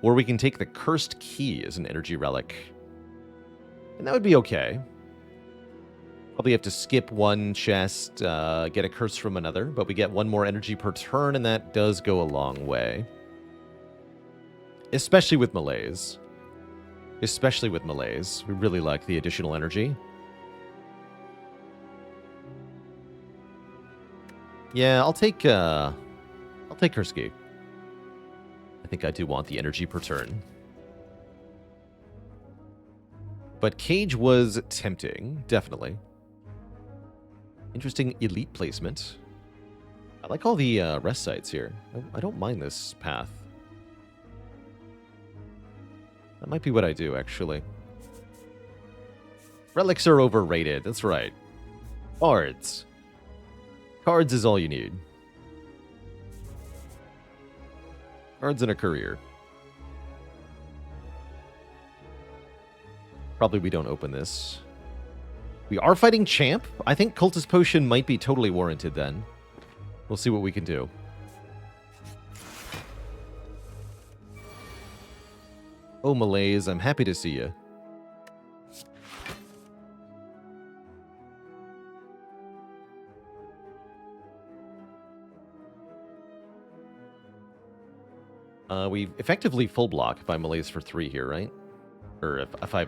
Or we can take the Cursed Key as an energy relic. And that would be okay. Probably have to skip 1 chest, get a curse from another, but we get 1 more energy per turn, and that does go a long way. Especially with Malaise. Especially with Malaise. We really like the additional energy. Yeah, I'll take Kurski. I think I do want the energy per turn. But Cage was tempting, definitely. Interesting elite placement. I like all the rest sites here. I don't mind this path. That might be what I do, actually. Relics are overrated, that's right. Cards. Cards is all you need. Cards and a career. Probably we don't open this. We are fighting Champ. I think Cultist Potion might be totally warranted then. We'll see what we can do. Oh, Malaise, I'm happy to see you. We effectively full block if I melees for 3 here, right? Or if I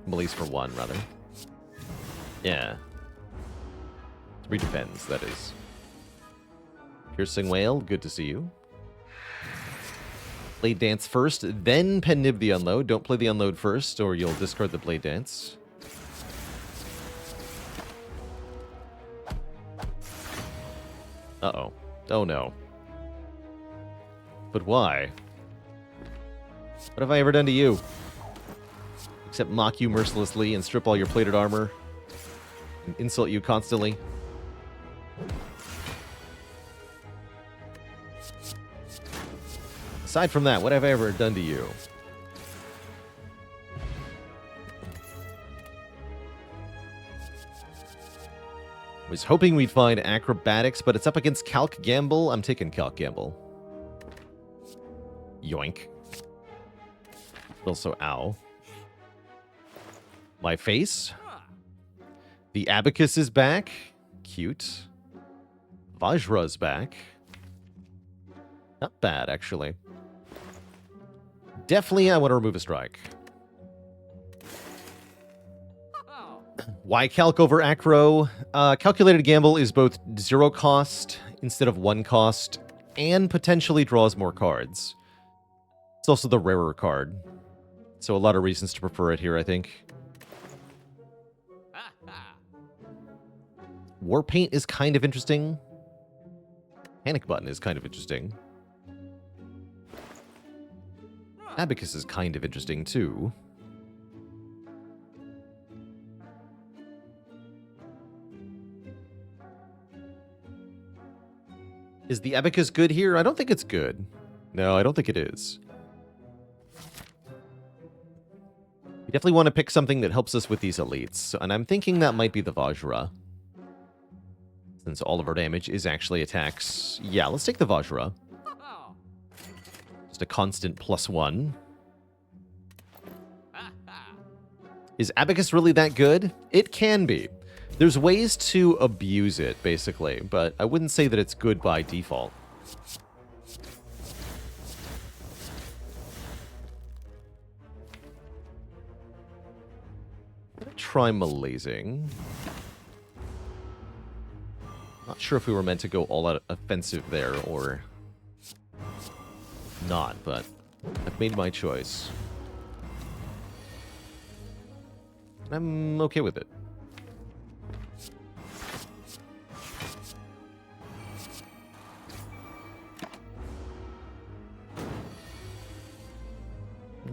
melees for 1, rather. Yeah. 3 defends, that is. Piercing Wail, good to see you. Blade Dance first, then Pen Nib the Unload. Don't play the Unload first, or you'll discard the Blade Dance. Uh-oh. Oh no. But why? What have I ever done to you? Except mock you mercilessly and strip all your plated armor and insult you constantly. Aside from that, what have I ever done to you? Was hoping we'd find Acrobatics, but it's up against Calc Gamble. I'm taking Calc Gamble. Yoink. Also, ow. My face. The Abacus is back. Cute. Vajra's back. Not bad, actually. Definitely I want to remove a strike. Why Calc over Acro? Calculated Gamble is both 0 cost instead of 1 cost, and potentially draws more cards. It's also the rarer card. So a lot of reasons to prefer it here, I think. Warpaint is kind of interesting. Panic Button is kind of interesting. Abacus is kind of interesting, too. Is the Abacus good here? I don't think it's good. No, I don't think it is. We definitely want to pick something that helps us with these elites, and I'm thinking that might be the Vajra. Since all of our damage is actually attacks. Yeah, let's take the Vajra. Just a constant +1. Is Abacus really that good? It can be. There's ways to abuse it, basically, but I wouldn't say that it's good by default. I'm gonna try Malazing. Not sure if we were meant to go all out offensive there or not, but I've made my choice. I'm okay with it.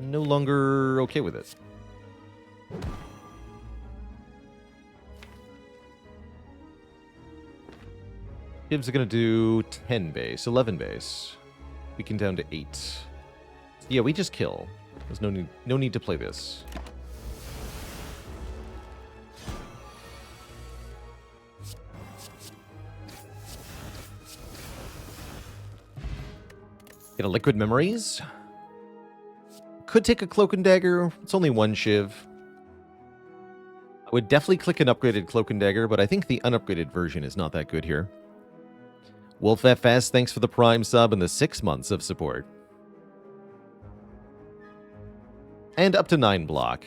No longer okay with it. Gibbs are going to do 10 base, 11 base. We can down to 8. Yeah, we just kill. There's no need to play this. Get a Liquid Memories. Could take a Cloak and Dagger. It's only 1 Shiv. I would definitely click an upgraded Cloak and Dagger, but I think the unupgraded version is not that good here. Wolf FS, thanks for the Prime sub and the 6 months of support. And up to 9 block.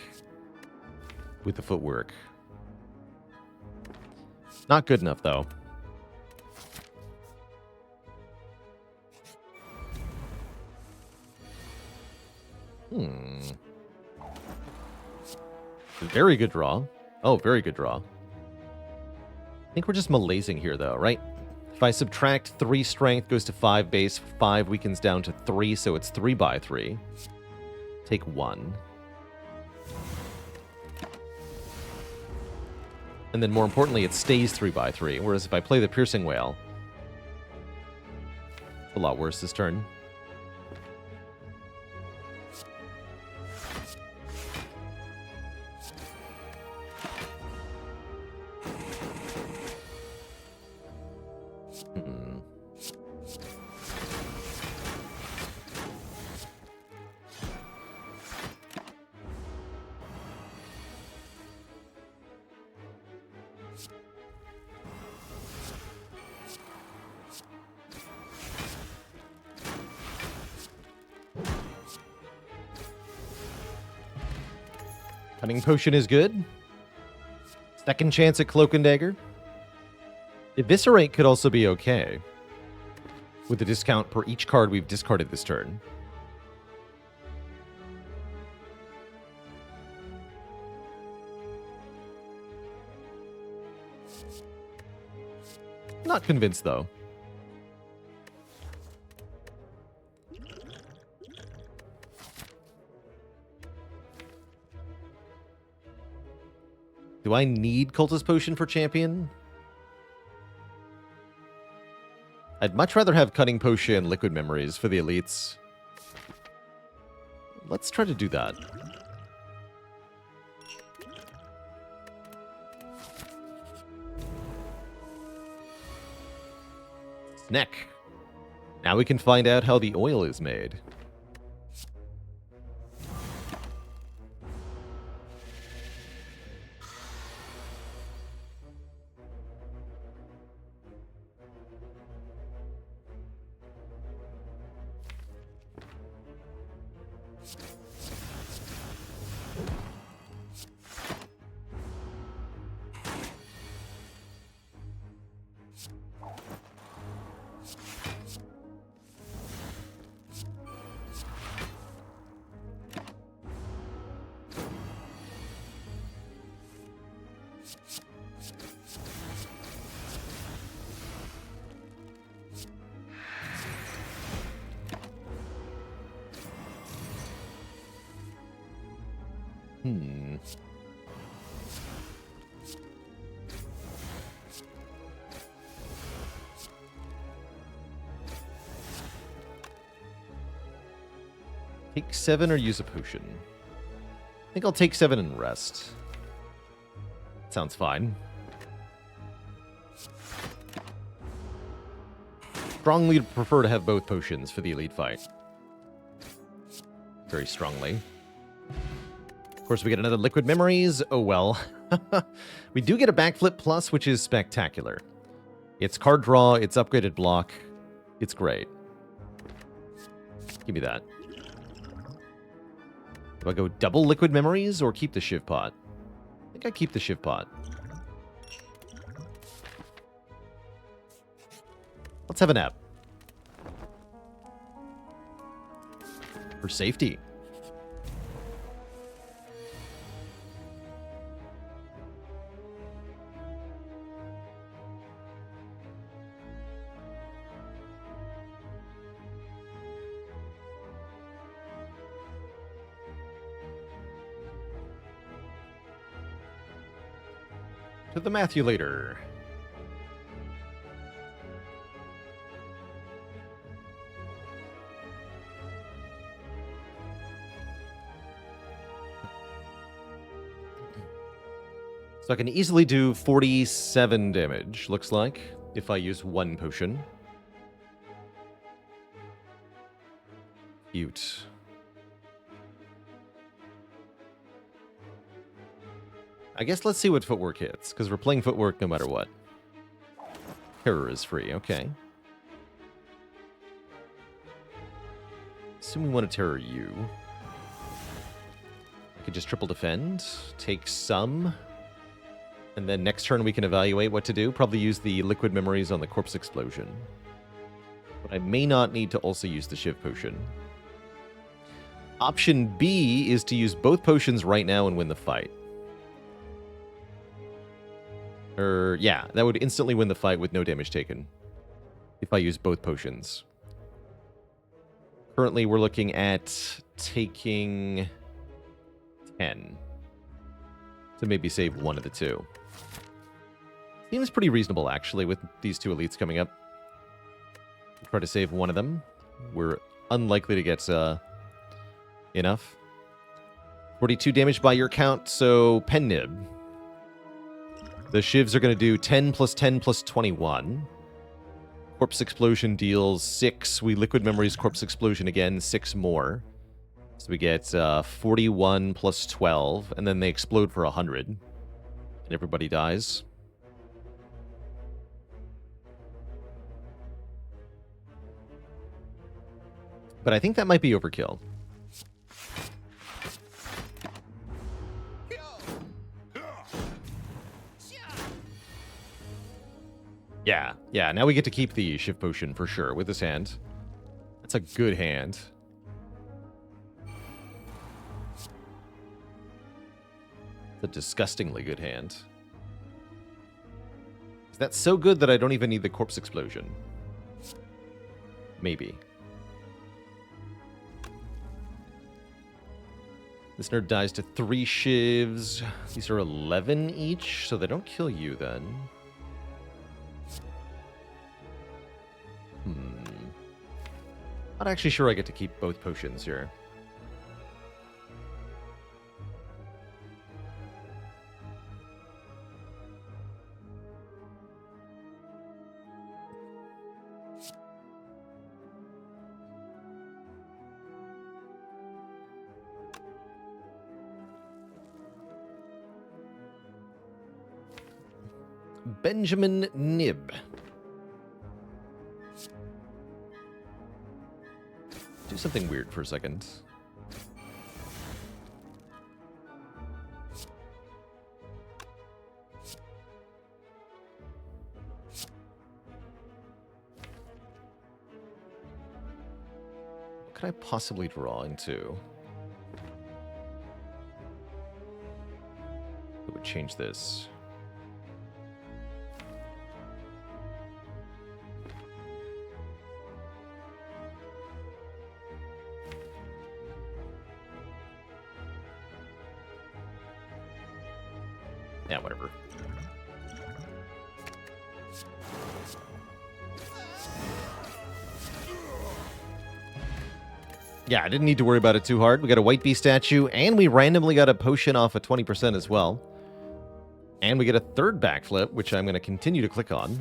With the footwork. Not good enough, though. Very good draw. Oh, very good draw. I think we're just malazing here, though, right? If I subtract 3 strength, goes to 5 base, 5 weakens down to 3, so it's 3 by 3. Take 1. And then more importantly, it stays 3 by 3, whereas if I play the Piercing Wail, it's a lot worse this turn. Cunning Potion is good. Second chance at Cloak and Dagger. Eviscerate could also be okay, with the discount per each card we've discarded this turn. Not convinced, though. Do I need Cultist Potion for Champion? I'd much rather have Cunning Potion and Liquid Memories for the elites. Let's try to do that. Snack. Now we can find out how the oil is made. Take 7 or use a potion. I think I'll take 7 and rest. Sounds fine. Strongly prefer to have both potions for the elite fight. Very strongly. Of course, we get another Liquid Memories. Oh well. We do get a Backflip Plus, which is spectacular. It's card draw, it's upgraded block. It's great. Give me that. Do I go double Liquid Memories or keep the Shiv Pot? I think I keep the Shiv Pot. Let's have a nap. For safety. To the Mathulator. So I can easily do 47 damage, looks like, if I use one potion. Cute. I guess let's see what footwork hits, because we're playing footwork no matter what. Terror is free, okay. Assume we want to terror you. I could just triple defend, take some, and then next turn we can evaluate what to do. Probably use the Liquid Memories on the Corpse Explosion. But I may not need to also use the Shiv Potion. Option B is to use both potions right now and win the fight. Yeah, that would instantly win the fight with no damage taken if I use both potions. Currently, we're looking at taking 10 to maybe save one of the two. Seems pretty reasonable, actually, with these two elites coming up. Try to save one of them. We're unlikely to get enough. 42 damage by your count, so Pen Nib. The Shivs are going to do 10 plus 10 plus 21. Corpse Explosion deals 6. We Liquid Memories Corpse Explosion again, 6 more. So we get 41 plus 12, and then they explode for 100. And everybody dies. But I think that might be overkill. Yeah, yeah, now we get to keep the shift potion for sure with this hand. That's a good hand. It's a disgustingly good hand. That's so good that I don't even need the corpse explosion. Maybe. This nerd dies to 3 shivs. These are 11 each, so they don't kill you then. Not actually sure I get to keep both potions here. Benjamin Nib. Do something weird for a second. What could I possibly draw into? It would change this. Yeah, whatever. Yeah, I didn't need to worry about it too hard. We got a white bee statue, and we randomly got a potion off of 20% as well. And we get a third backflip, which I'm going to continue to click on.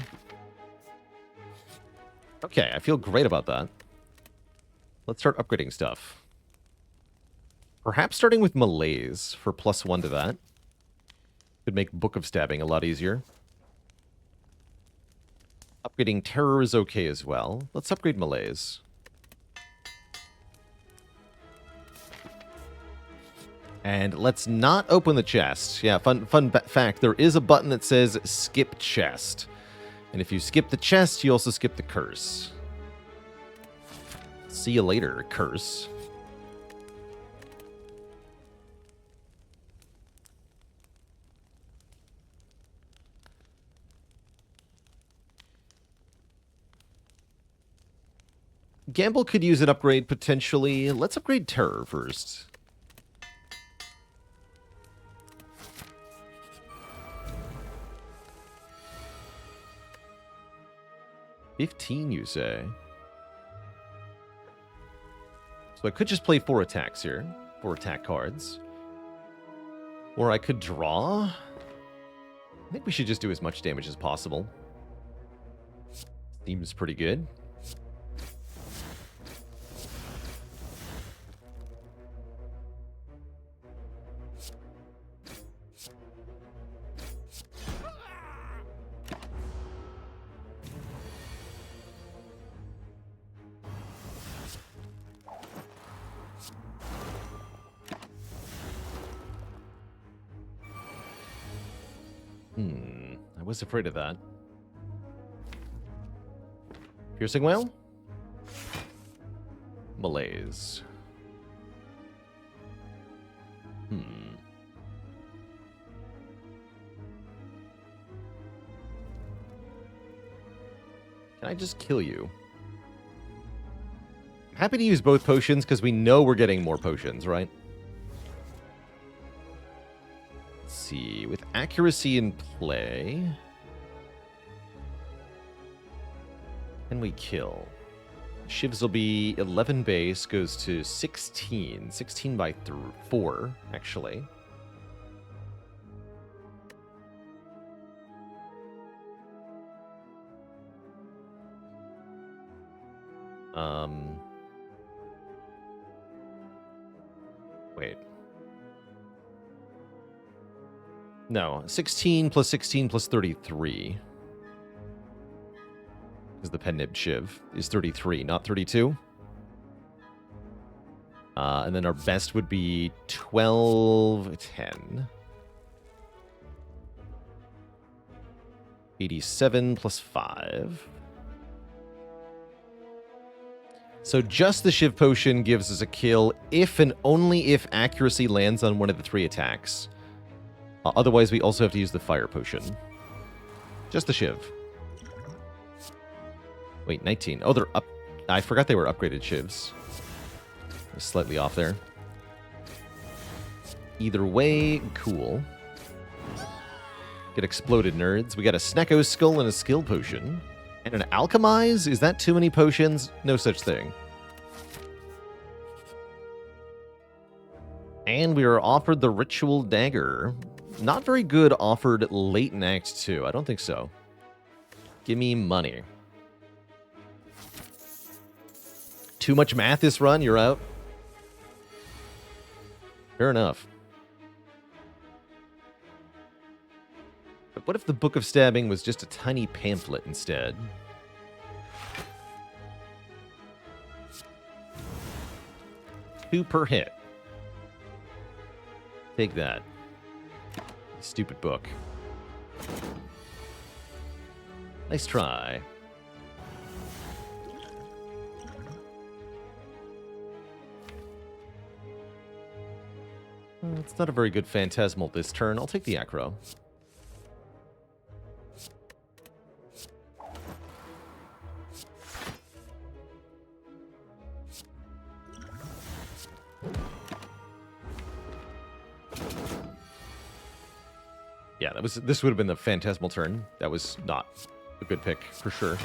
Okay, I feel great about that. Let's start upgrading stuff. Perhaps starting with Malaise for +1 to that. Could make Book of Stabbing a lot easier. Upgrading Terror is okay as well. Let's upgrade Malaise. And let's not open the chest. Yeah, fun fact, there is a button that says Skip Chest. And if you skip the chest, you also skip the curse. See you later, curse. Gamble could use an upgrade, potentially. Let's upgrade Terror first. $15, you say? So I could just play 4 attacks here. 4 attack cards. Or I could draw. I think we should just do as much damage as possible. Seems pretty good. I was afraid of that. Piercing Wail? Malaise. Can I just kill you? I'm happy to use both potions because we know we're getting more potions, right? Let's see. With accuracy in play, can we kill? Shivs will be 11 base, goes to 16. 16 by 4, actually. Wait. No, 16 plus 16 plus 33. Because the pen nib shiv is 33, not 32. And then our best would be 12, 10. 87 plus 5. So just the Shiv Potion gives us a kill if and only if accuracy lands on one of the 3 attacks. Otherwise, we also have to use the Fire Potion. Just the Shiv. Wait, 19. Oh, they're up. I forgot they were upgraded Shivs. I was slightly off there. Either way, cool. Get exploded, nerds. We got a Snecko Skull and a Skill Potion. And an Alchemize? Is that too many potions? No such thing. And we are offered the Ritual Dagger. Not very good offered late in Act 2. I don't think so. Give me money. Too much math this run? You're out? Fair enough. But what if the Book of Stabbing was just a tiny pamphlet instead? Two per hit. Take that. Stupid book. Nice try. It's not a very good Phantasmal this turn. I'll take the Acro. Yeah, this would have been the Phantasmal turn. That was not a good pick, for sure.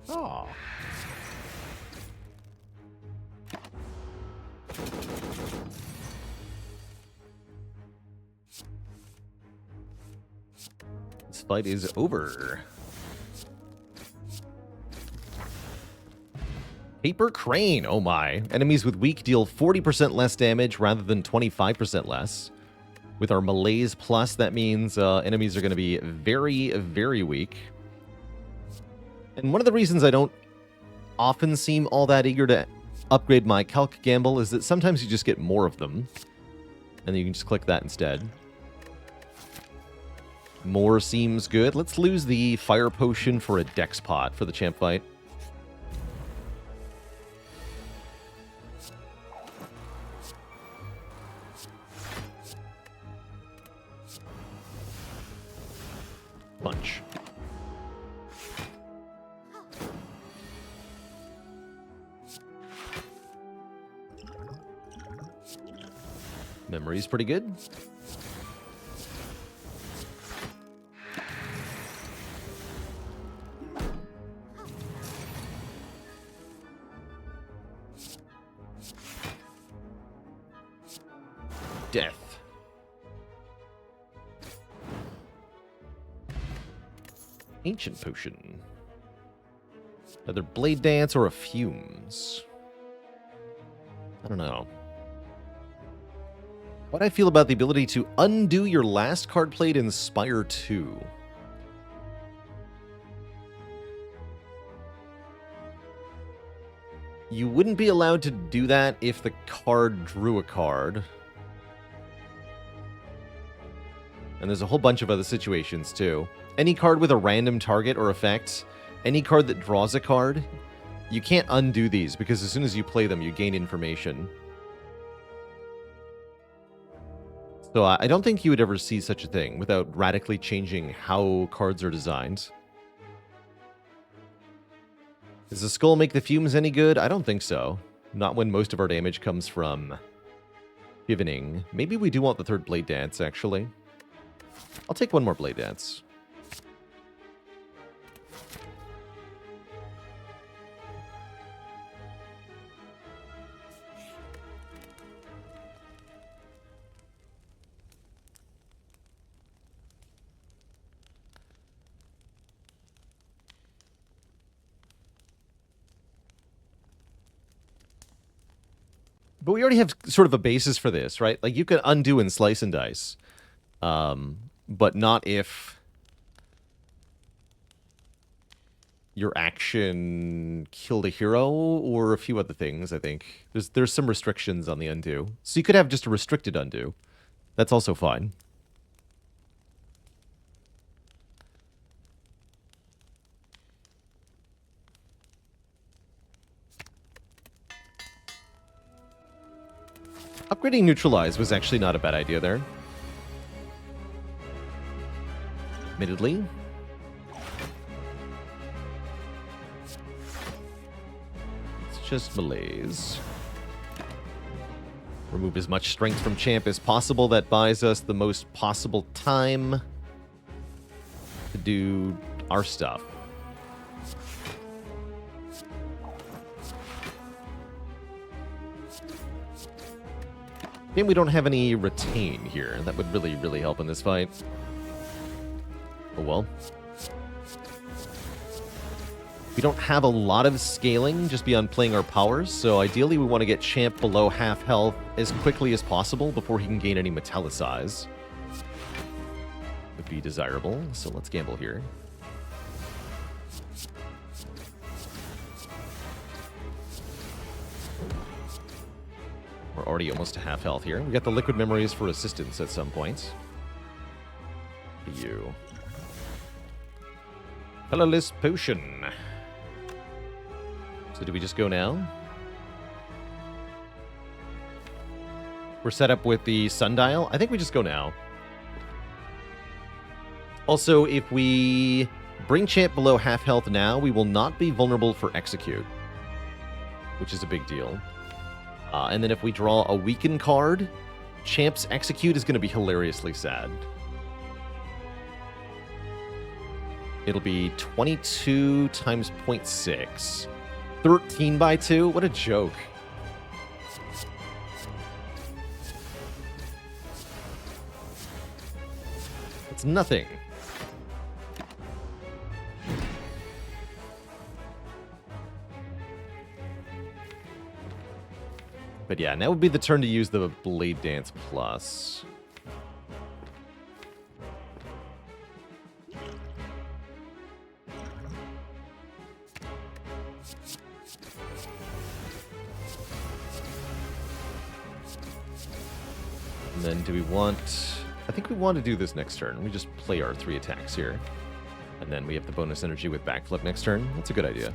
Oh. This fight is over. Paper Crane, oh my. Enemies with weak deal 40% less damage rather than 25% less. With our Malaise Plus, that means enemies are going to be very, very weak. And one of the reasons I don't often seem all that eager to upgrade my Calc Gamble is that sometimes you just get more of them. And then you can just click that instead. More seems good. Let's lose the Fire Potion for a Dex Pot for the champ fight. Punch. Memory's pretty good. Death. Ancient Potion. Either Blade Dance or a Fumes. I don't know. What I feel about the ability to undo your last card played in Spire 2. You wouldn't be allowed to do that if the card drew a card. And there's a whole bunch of other situations, too. Any card with a random target or effect, any card that draws a card, you can't undo these, because as soon as you play them, you gain information. So I don't think you would ever see such a thing without radically changing how cards are designed. Does the skull make the fumes any good? I don't think so. Not when most of our damage comes from Givening. Maybe we do want the third Blade Dance, actually. I'll take one more Blade Dance. But we already have sort of a basis for this, right? Like, you can undo and slice and dice. But not if your action killed a hero or a few other things, I think. There's some restrictions on the undo. So you could have just a restricted undo. That's also fine. Upgrading Neutralize was actually not a bad idea there. Admittedly. It's just malaise. Remove as much strength from champ as possible. That buys us the most possible time to do our stuff. And we don't have any retain here. That would really, really help in this fight. Oh well. We don't have a lot of scaling just beyond playing our powers, so ideally we want to get champ below half health as quickly as possible before he can gain any metallicize. Would be desirable, so let's gamble here. We're already almost to half health here. We got the liquid memories for assistance at some point. You. Colorless potion. So do we just go now? We're set up with the sundial. I think we just go now. Also, if we bring champ below half health now, we will not be vulnerable for execute, which is a big deal. And then if we draw a weaken card, champ's execute is going to be hilariously sad. It'll be 22 times 0.6. 13 by 2? What a joke. It's nothing. But yeah, now would be the turn to use the Blade Dance Plus. And then do we want... I think we want to do this next turn. We just play our 3 attacks here. And then we have the bonus energy with backflip next turn. That's a good idea.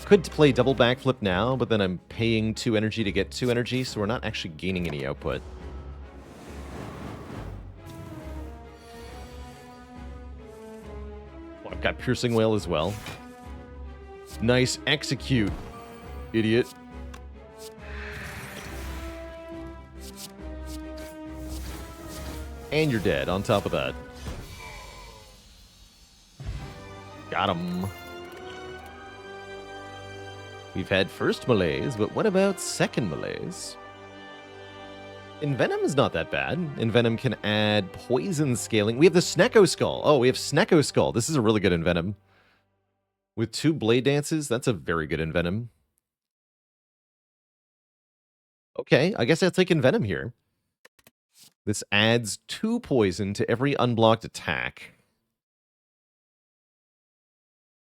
Could play double backflip now, but then I'm paying 2 energy to get 2 energy, so we're not actually gaining any output. Oh, I've got Piercing Wail as well. Nice execute, idiot. And you're dead on top of that. Got him. We've had first malaise, but what about second malaise? Envenom is not that bad. Envenom can add poison scaling. We have the Snecko Skull. Oh, we have Snecko Skull. This is a really good Envenom. With 2 Blade Dances, that's a very good Envenom. Okay, I guess I'll take Envenom here. This adds 2 poison to every unblocked attack,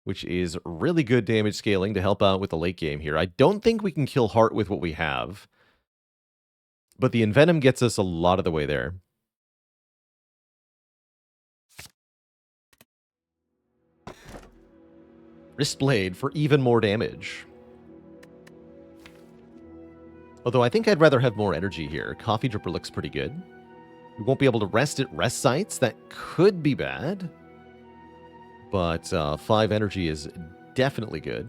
which is really good damage scaling to help out with the late game here. I don't think we can kill Heart with what we have, but the Envenom gets us a lot of the way there. Wristblade for even more damage. Although I think I'd rather have more energy here. Coffee Dripper looks pretty good. We won't be able to rest at rest sites. That could be bad. But 5 energy is definitely good.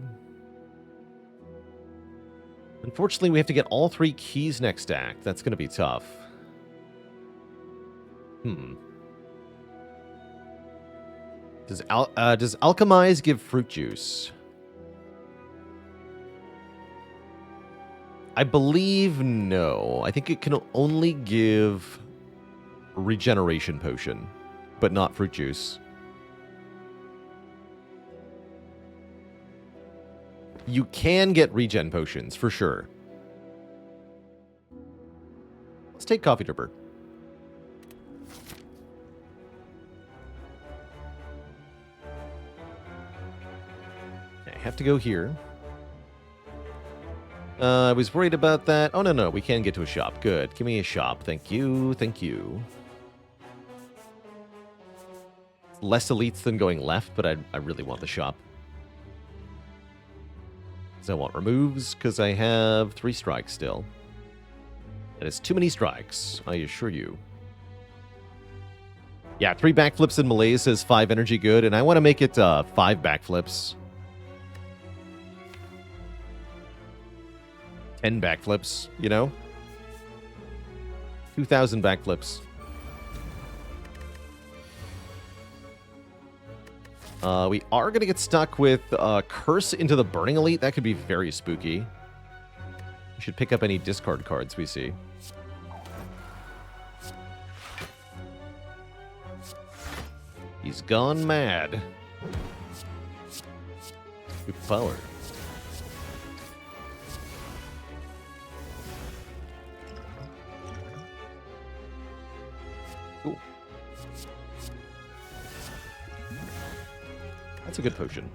Unfortunately, we have to get all 3 keys next act. That's going to be tough. Does Alchemize give fruit juice? I believe no. I think it can only give regeneration potion, but not fruit juice. You can get regen potions, for sure. Let's take Coffee Dripper. I have to go here. I was worried about that. Oh, no, we can get to a shop. Good. Give me a shop. Thank you. Thank you. Less elites than going left, but I really want the shop. Because I want removes, because I have 3 strikes still. That is too many strikes, I assure you. Yeah, 3 backflips in melee says 5 energy good, and I want to make it 5 backflips. 10 backflips, you know? 2,000 backflips. We are going to get stuck with Curse into the Burning Elite. That could be very spooky. We should pick up any discard cards we see. He's gone mad. With power. Cool. That's a good potion.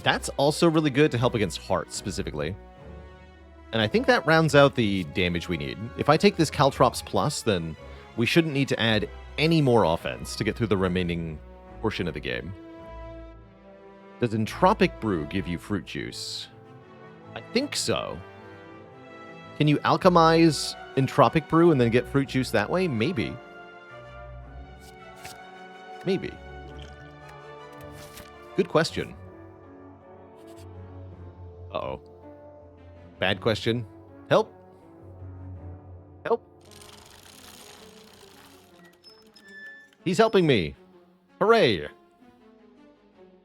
That's also really good to help against hearts, specifically. And I think that rounds out the damage we need. If I take this Caltrops Plus, then we shouldn't need to add any more offense to get through the remaining portion of the game. Does Entropic Brew give you fruit juice? I think so. Can you alchemize Entropic Brew and then get fruit juice that way? Maybe. Maybe. Good question. Uh-oh. Bad question. Help. Help. He's helping me. Hooray.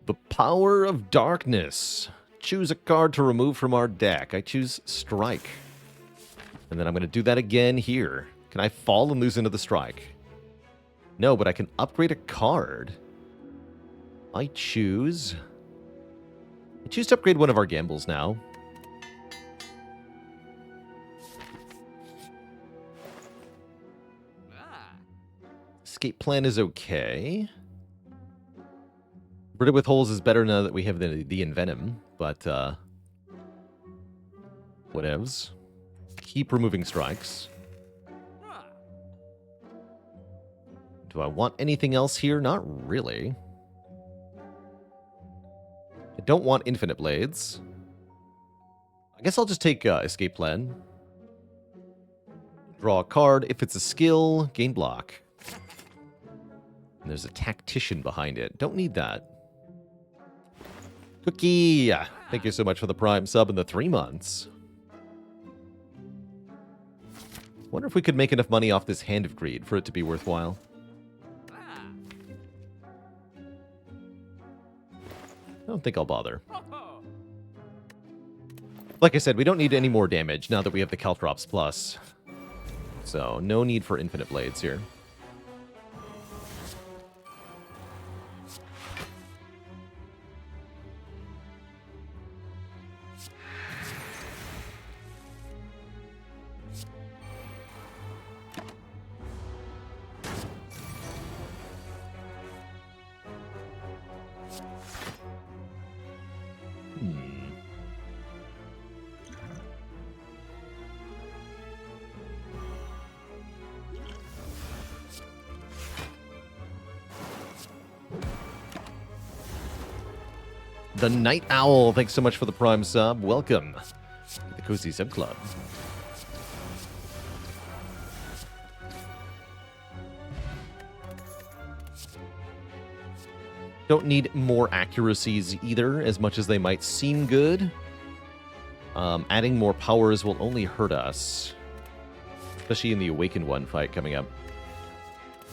The Power of Darkness. Choose a card to remove from our deck. I choose Strike. And then I'm going to do that again here. Can I fall and lose into the Strike? No, but I can upgrade a card. I choose to upgrade one of our gambles now. Escape plan is okay. Ridded with Holes is better now that we have the Envenom, but whatevs. Keep removing strikes. Do I want anything else here? Not really. I don't want Infinite Blades. I guess I'll just take Escape Plan. Draw a card. If it's a skill, gain block. And there's a Tactician behind it. Don't need that. Cookie! Thank you so much for the Prime sub in the 3 months. Wonder if we could make enough money off this Hand of Greed for it to be worthwhile. I don't think I'll bother. Like I said, we don't need any more damage now that we have the Caltrops Plus. So, no need for Infinite Blades here. The Night Owl, thanks so much for the Prime sub. Welcome to the Cozy Sub Club. Don't need more accuracies either, as much as they might seem good. Adding more powers will only hurt us, especially in the Awakened One fight coming up.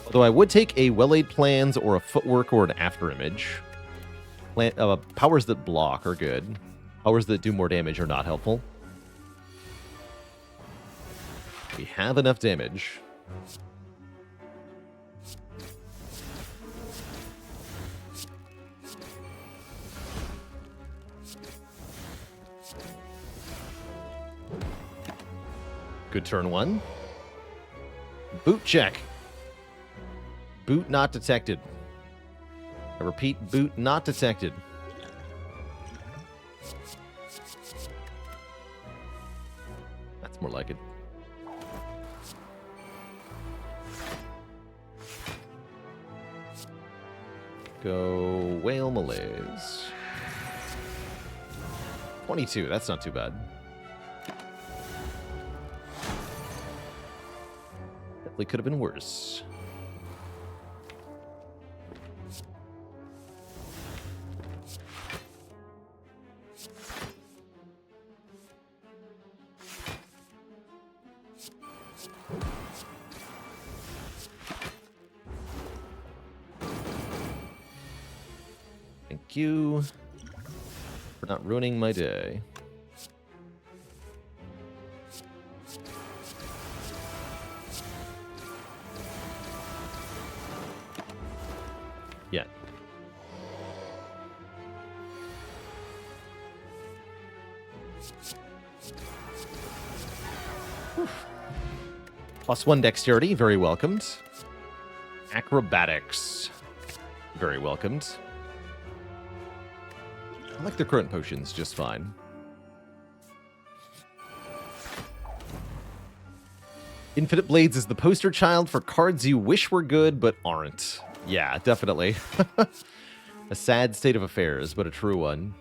Although I would take a Well-Laid Plans or a Footwork or an Afterimage. Powers that block are good. Powers that do more damage are not helpful. We have enough damage. Good turn one. Boot check. Boot not detected. I repeat, boot not detected. That's more like it. Go Whale Malaise. 22, that's not too bad. Definitely could have been worse. Thank you for not ruining my day. Yeah. +1 dexterity, very welcomed. Acrobatics, very welcomed. I like the current potions just fine. Infinite Blades is the poster child for cards you wish were good but aren't. Yeah, definitely. A sad state of affairs, but a true one.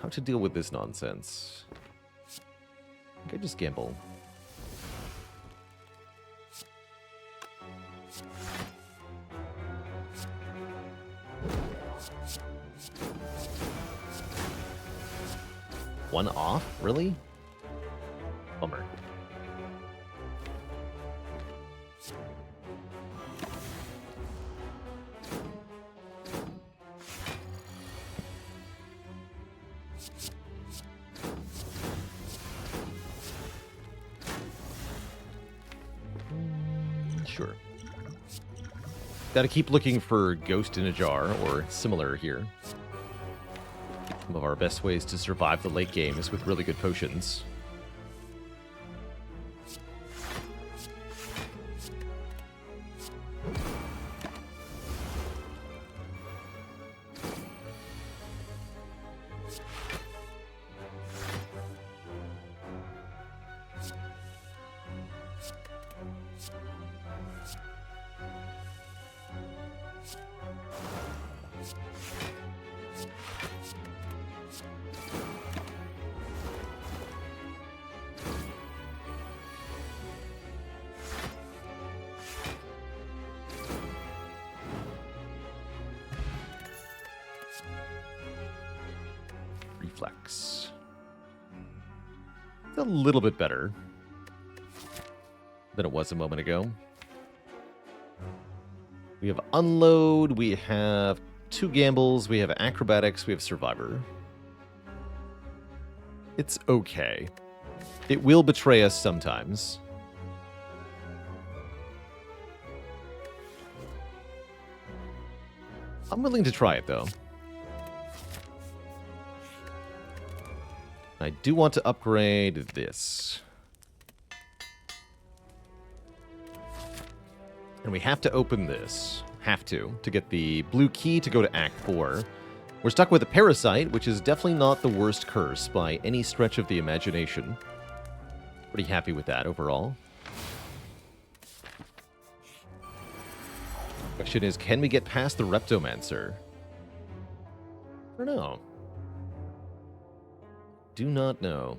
How to deal with this nonsense? I think I just gamble. One off? Really? Bummer. Sure. Gotta keep looking for Ghost in a Jar, or similar here. Some of our best ways to survive the late game is with really good potions. Reflex. It's a little bit better than it was a moment ago. We have Unload, we have 2 Gambles, we have Acrobatics, we have Survivor. It's okay. It will betray us sometimes. I'm willing to try it, though. I do want to upgrade this. And we have to open this. Have to get the blue key to go to Act 4. We're stuck with a Parasite, which is definitely not the worst curse by any stretch of the imagination. Pretty happy with that overall. Question is, can we get past the Reptomancer? I don't know. Do not know.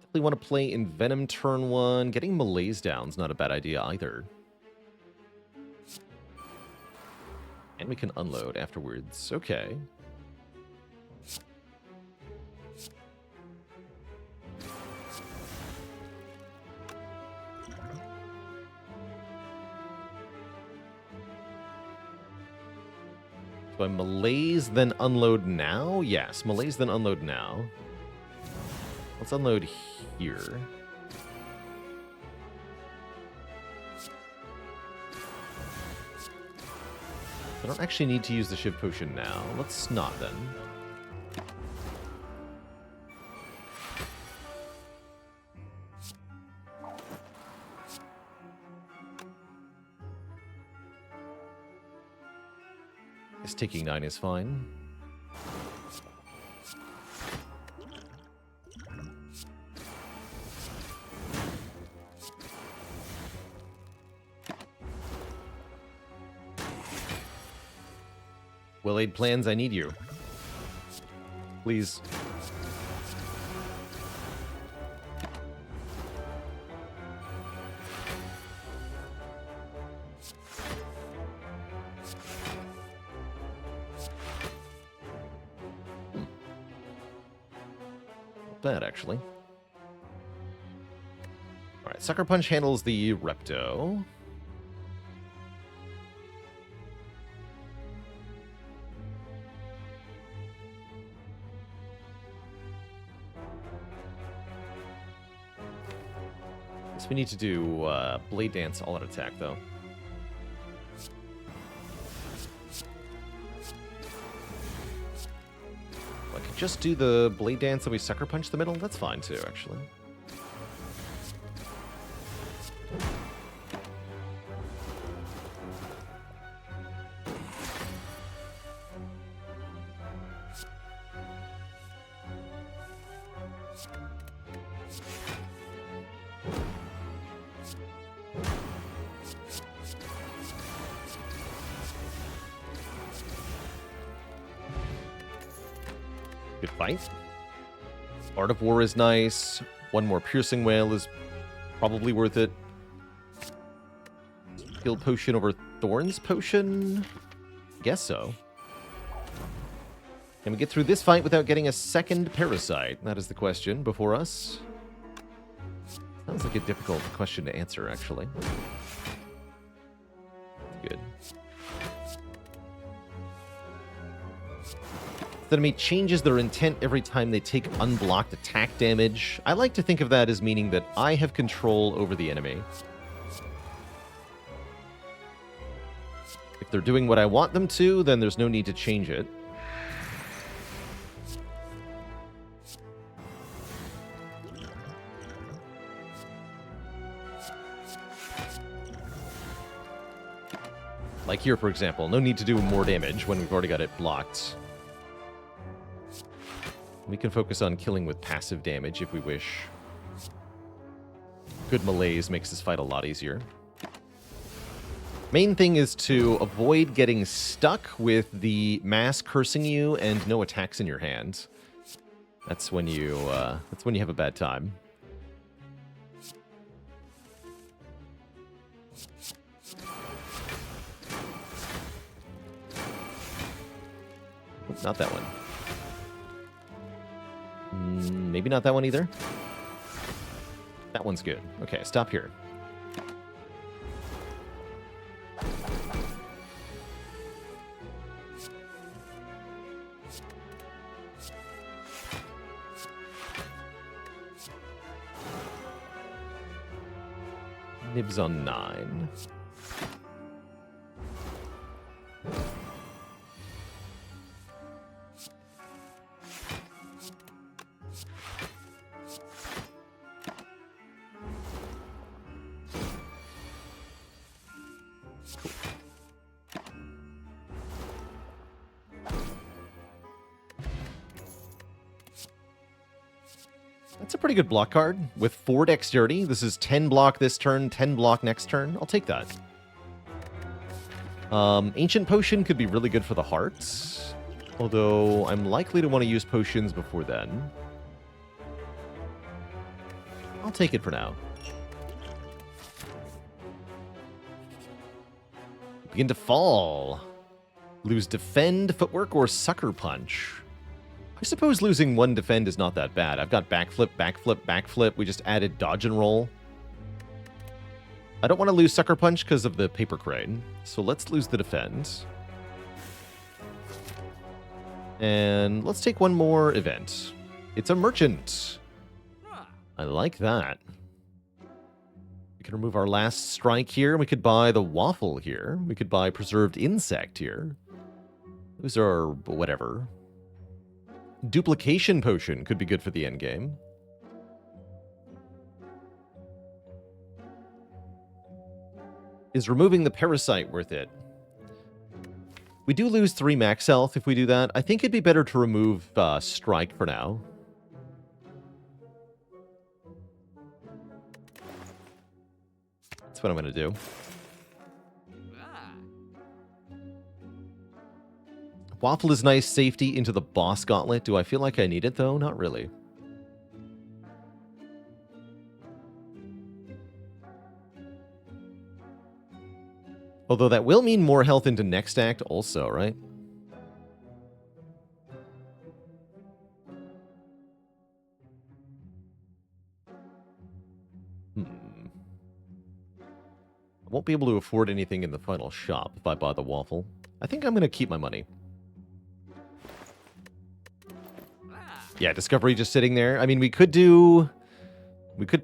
Definitely want to play Envenom turn 1. Getting Malaise down's not a bad idea either. And we can unload afterwards. Okay. So I malaise, then unload now? Yes, malaise, then unload now. Let's unload here. I don't actually need to use the Shiv Potion now. Let's not, then. This taking 9 is fine. Well-laid plans, I need you. Please. Not bad, actually. Alright, Sucker Punch handles the Repto. We need to do Blade Dance all-out attack, though. I could just do the Blade Dance and we Sucker Punch the middle. That's fine, too, actually. Good fight. Art of War is nice. One more Piercing Wail is probably worth it. Skill Potion over Thorns Potion? Guess so. Can we get through this fight without getting a second Parasite? That is the question before us. Sounds like a difficult question to answer, actually. Good. The enemy changes their intent every time they take unblocked attack damage. I like to think of that as meaning that I have control over the enemy. If they're doing what I want them to, then there's no need to change it. Like here, for example, no need to do more damage when we've already got it blocked. We can focus on killing with passive damage if we wish. Good malaise makes this fight a lot easier. Main thing is to avoid getting stuck with the mass cursing you and no attacks in your hand. That's when you have a bad time. Not that one. Maybe not that one either. That one's good. Okay, stop here. Nibs on 9. That's a pretty good block card with 4 dexterity. This is 10 block this turn, 10 block next turn. I'll take that. Ancient Potion could be really good for the hearts, although I'm likely to want to use potions before then. I'll take it for now. Begin to fall. Lose Defend, Footwork, or Sucker Punch. I suppose losing 1 defend is not that bad. I've got backflip, backflip, backflip. We just added dodge and roll. I don't want to lose Sucker Punch because of the Paper Crane, so let's lose the defend. And let's take one more event. It's a merchant. I like that. We can remove our last strike here. We could buy the waffle here. We could buy preserved insect here. Those are whatever. Duplication potion could be good for the end game. Is removing the parasite worth it? We do lose 3 max health if we do that. I think it'd be better to remove strike for now. That's what I'm going to do. Waffle is nice safety into the boss gauntlet. Do I feel like I need it, though? Not really. Although that will mean more health into next act also, right? I won't be able to afford anything in the final shop if I buy the waffle. I think I'm going to keep my money. Yeah, Discovery just sitting there. I mean, we could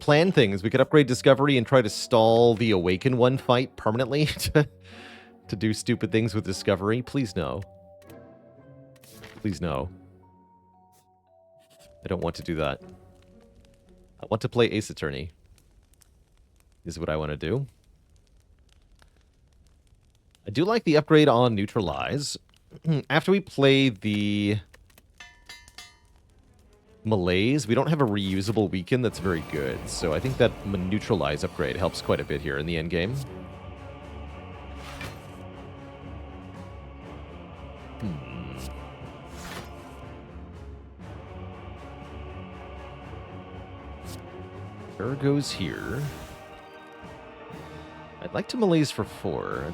plan things. We could upgrade Discovery and try to stall the Awaken one fight permanently to do stupid things with Discovery. Please no. Please no. I don't want to do that. I want to play Ace Attorney. Is what I want to do. I do like the upgrade on Neutralize. After we play the Malaise, we don't have a reusable weaken that's very good, so I think that Neutralize upgrade helps quite a bit here in the end game. Ergo's here. I'd like to Malaise for 4.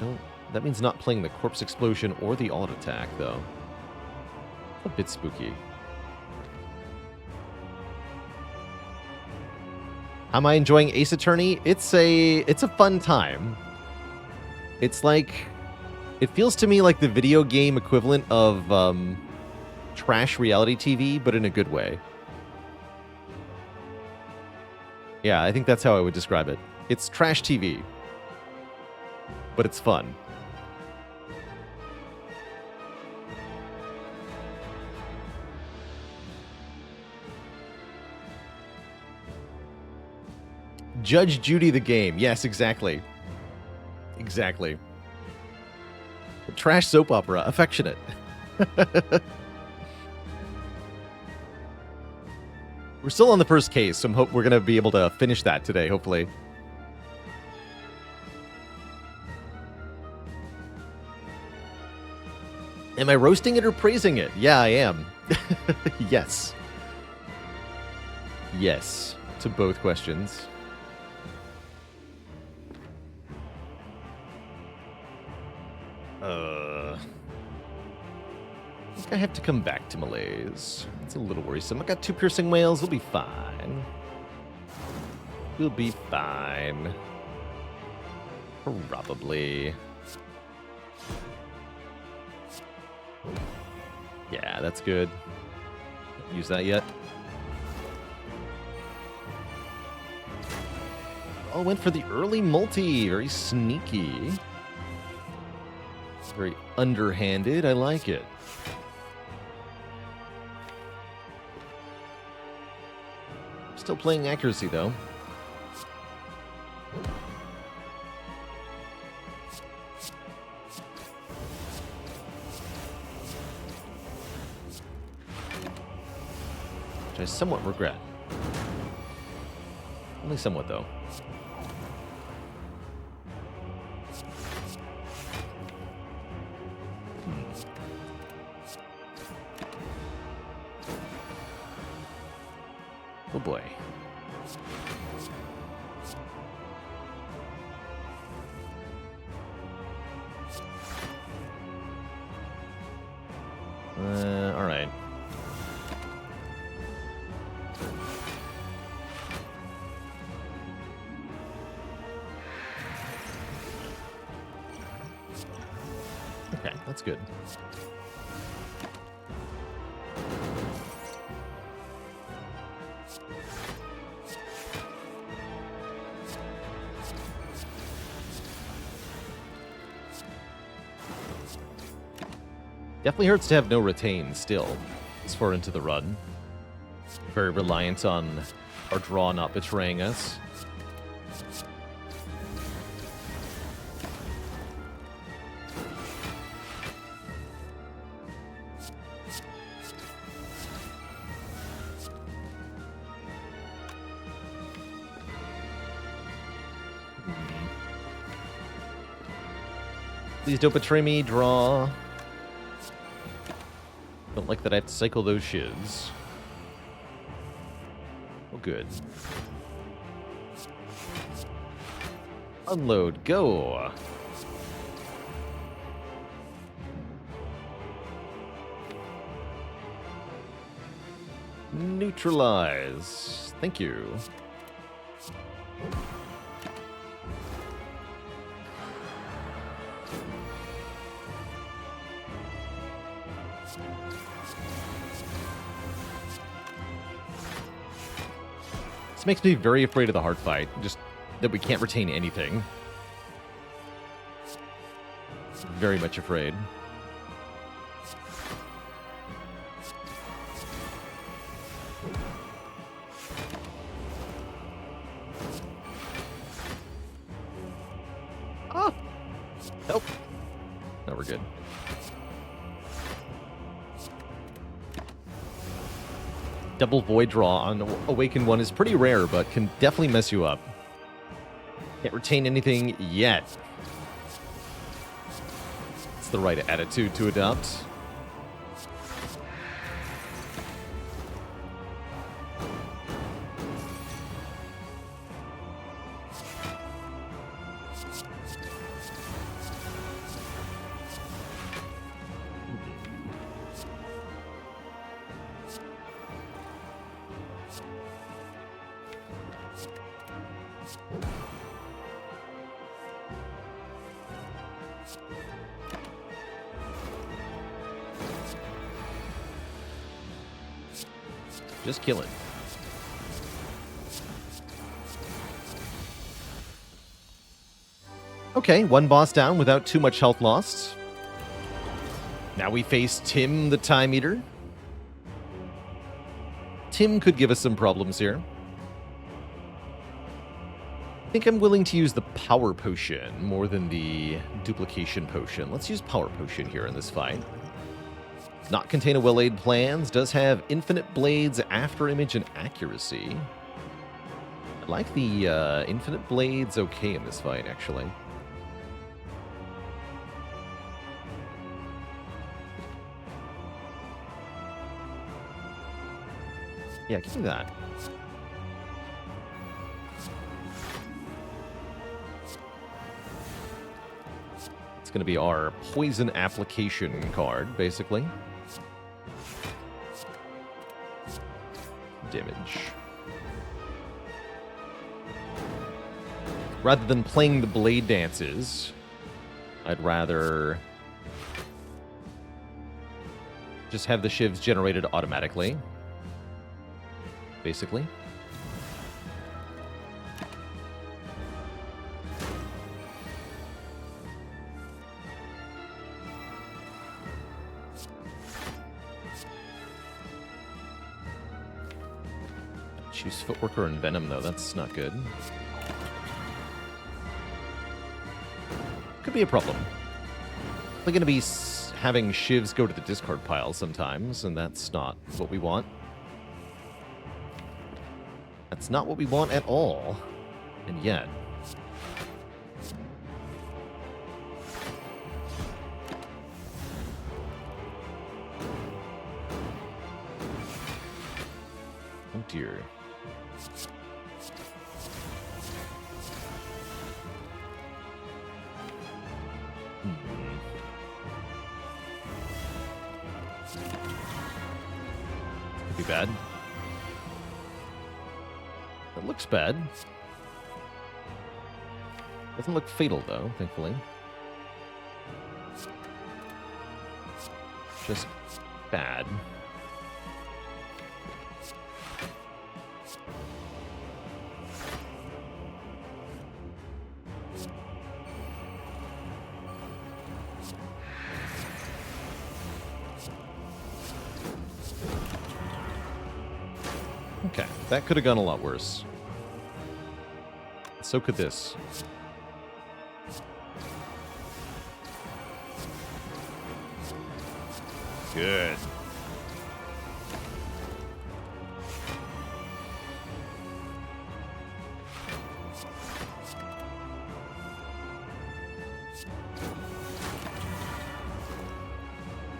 That means not playing the Corpse Explosion or the Alt Attack, though. A bit spooky. How am I enjoying Ace Attorney? It's a fun time. It's like, it feels to me like the video game equivalent of trash reality TV, but in a good way. Yeah, I think that's how I would describe it. It's trash TV, but it's fun. Judge Judy the game. Yes, exactly. Exactly. Trash soap opera. Affectionate. We're still on the first case, so we're going to be able to finish that today, hopefully. Am I roasting it or praising it? Yeah, I am. Yes. Yes, to both questions. I think I have to come back to Malaise. It's a little worrisome. I got 2 piercing whales. We'll be fine. We'll be fine. Probably. Yeah, that's good. Haven't used that yet. Oh, went for the early multi. Very sneaky. Very underhanded. I like it. Still playing accuracy, though. Which I somewhat regret. Only somewhat, though. Oh boy. All right. Okay, that's good. Definitely hurts to have no retain still, this far into the run. Very reliant on our draw not betraying us. Please don't betray me, draw. Don't like that I have to cycle those shivs. Oh, good. Unload, go! Neutralize. Thank you. This makes me very afraid of the hard fight, just that we can't retain anything. Very much afraid. Oh! Nope. No, we're good. Double Void draw on Awakened 1 is pretty rare, but can definitely mess you up. Can't retain anything yet. It's the right attitude to adopt. Just kill it. Okay, one boss down without too much health lost. Now we face Tim the Time Eater. Tim could give us some problems here. I think I'm willing to use the Power Potion more than the Duplication Potion. Let's use Power Potion here in this fight. Does not contain a well-laid plans. Does have infinite blades, after image, and accuracy. I like the infinite blades okay in this fight, actually. Yeah, give me that. It's going to be our poison application card, basically. Damage. Rather than playing the blade dances, I'd rather just have the shivs generated automatically. Basically. Choose Footworker and Venom, though. That's not good. Could be a problem. We're going to be having shivs go to the discard pile sometimes, and that's not what we want. That's not what we want at all. And yet... oh dear. Could be bad. It looks bad. Doesn't look fatal, though, thankfully. Just bad. Okay, that could have gone a lot worse. So could this. Good.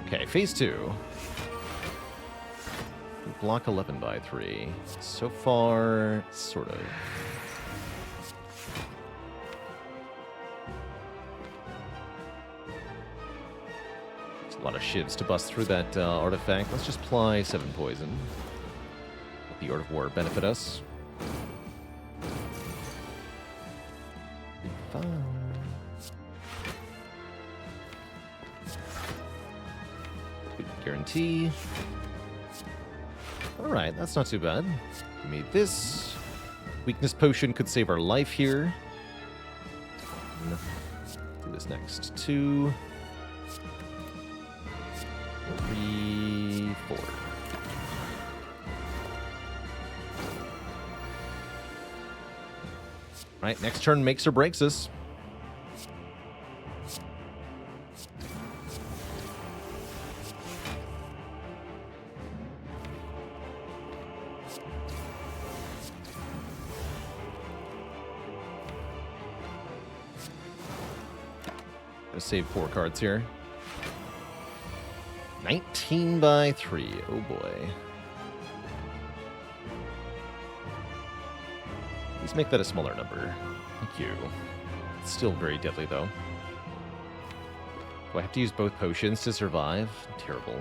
Okay, phase 2. Block 11 by 3. So far, sort of. There's a lot of shivs to bust through that artifact. Let's just apply 7 poison. Let the Art of War benefit us. Fine. Good guarantee. Alright, that's not too bad. We made this. Weakness potion could save our life here. Do this next. 2, 3, 4. Alright, next turn makes or breaks us. Save 4 cards here. 19 by 3. Oh boy. Let's make that a smaller number. Thank you. It's still very deadly though. Do I have to use both potions to survive? Terrible.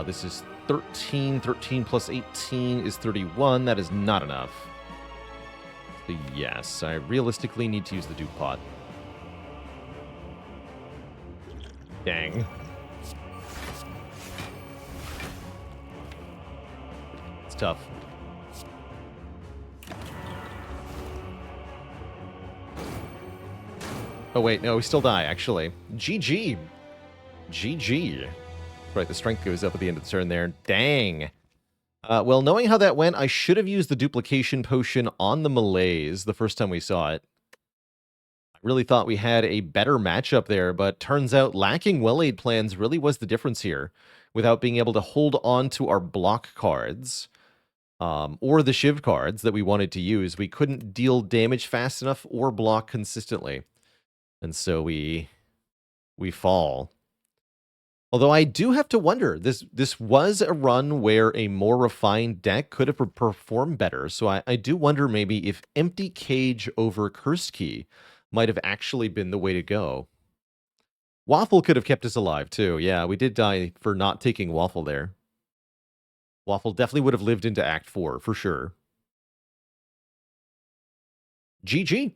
This is 13. 13 plus 18 is 31. That is not enough. Yes, I realistically need to use the Duke Pot. Dang. It's tough. Oh wait, no, we still die, actually. GG. GG. Right, the strength goes up at the end of the turn there. Dang. Well, knowing how that went, I should have used the duplication potion on the Malaise the first time we saw it. I really thought we had a better matchup there, but turns out lacking well-laid plans really was the difference here. Without being able to hold on to our block cards, or the Shiv cards that we wanted to use, we couldn't deal damage fast enough or block consistently. And so we fall. Although I do have to wonder, this was a run where a more refined deck could have performed better, so I do wonder maybe if Empty Cage over Cursed Key might have actually been the way to go. Waffle could have kept us alive, too. Yeah, we did die for not taking Waffle there. Waffle definitely would have lived into Act 4, for sure. GG.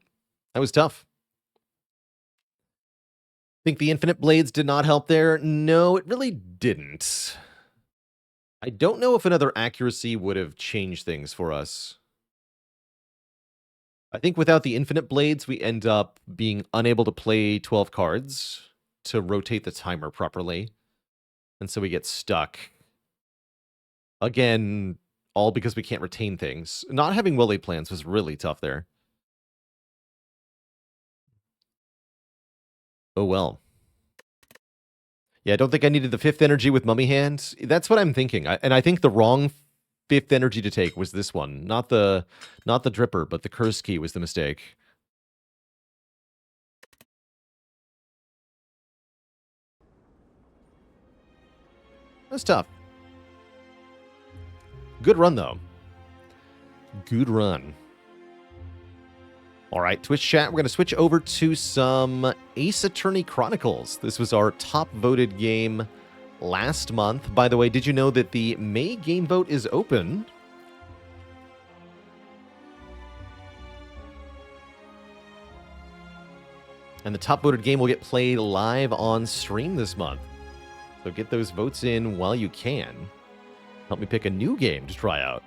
That was tough. Think the Infinite Blades did not help there? No, it really didn't. I don't know if another accuracy would have changed things for us. I think without the Infinite Blades, we end up being unable to play 12 cards to rotate the timer properly. And so we get stuck. Again, all because we can't retain things. Not having well-laid plans was really tough there. Oh well. Yeah, I don't think I needed the 5th energy with Mummy Hand. That's what I'm thinking. And I think the wrong 5th energy to take was this one. Not the Dripper, but the Curse Key was the mistake. That's tough. Good run, though. Good run. All right, Twitch chat, we're going to switch over to some Ace Attorney Chronicles. This was our top-voted game last month. By the way, did you know that the May game vote is open? And the top-voted game will get played live on stream this month. So get those votes in while you can. Help me pick a new game to try out.